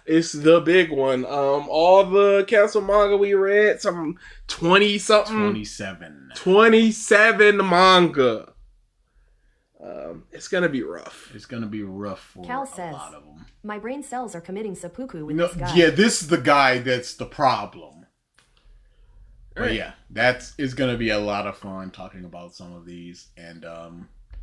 It's the big one. All the cancel manga we read, some 20-something. 27 manga. It's gonna be rough. It's gonna be rough for Cal a says, lot of them. My brain cells are committing seppuku with this guy. Yeah, this is the guy that's the problem. But yeah, it's gonna be a lot of fun talking about some of these, and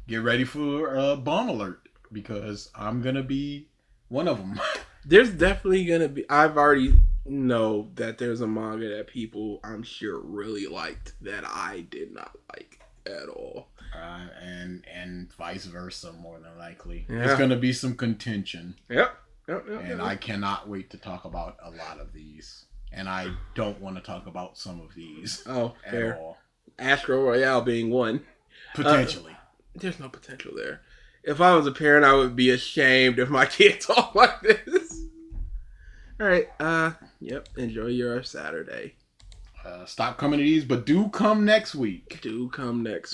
get ready for bomb alert because I'm gonna be one of them. There's definitely gonna be. I've already know that there's a manga that people I'm sure really liked that I did not like at all. And vice versa, more than likely. Yeah. There's going to be some contention. Yep. And I cannot wait to talk about a lot of these. And I don't want to talk about some of these. Oh, fair. At all. Astro Royale being one. Potentially. There's no potential there. If I was a parent, I would be ashamed if my kid talked like this. All right. Yep. Enjoy your Saturday. Stop coming to these, but do come next week. Do come next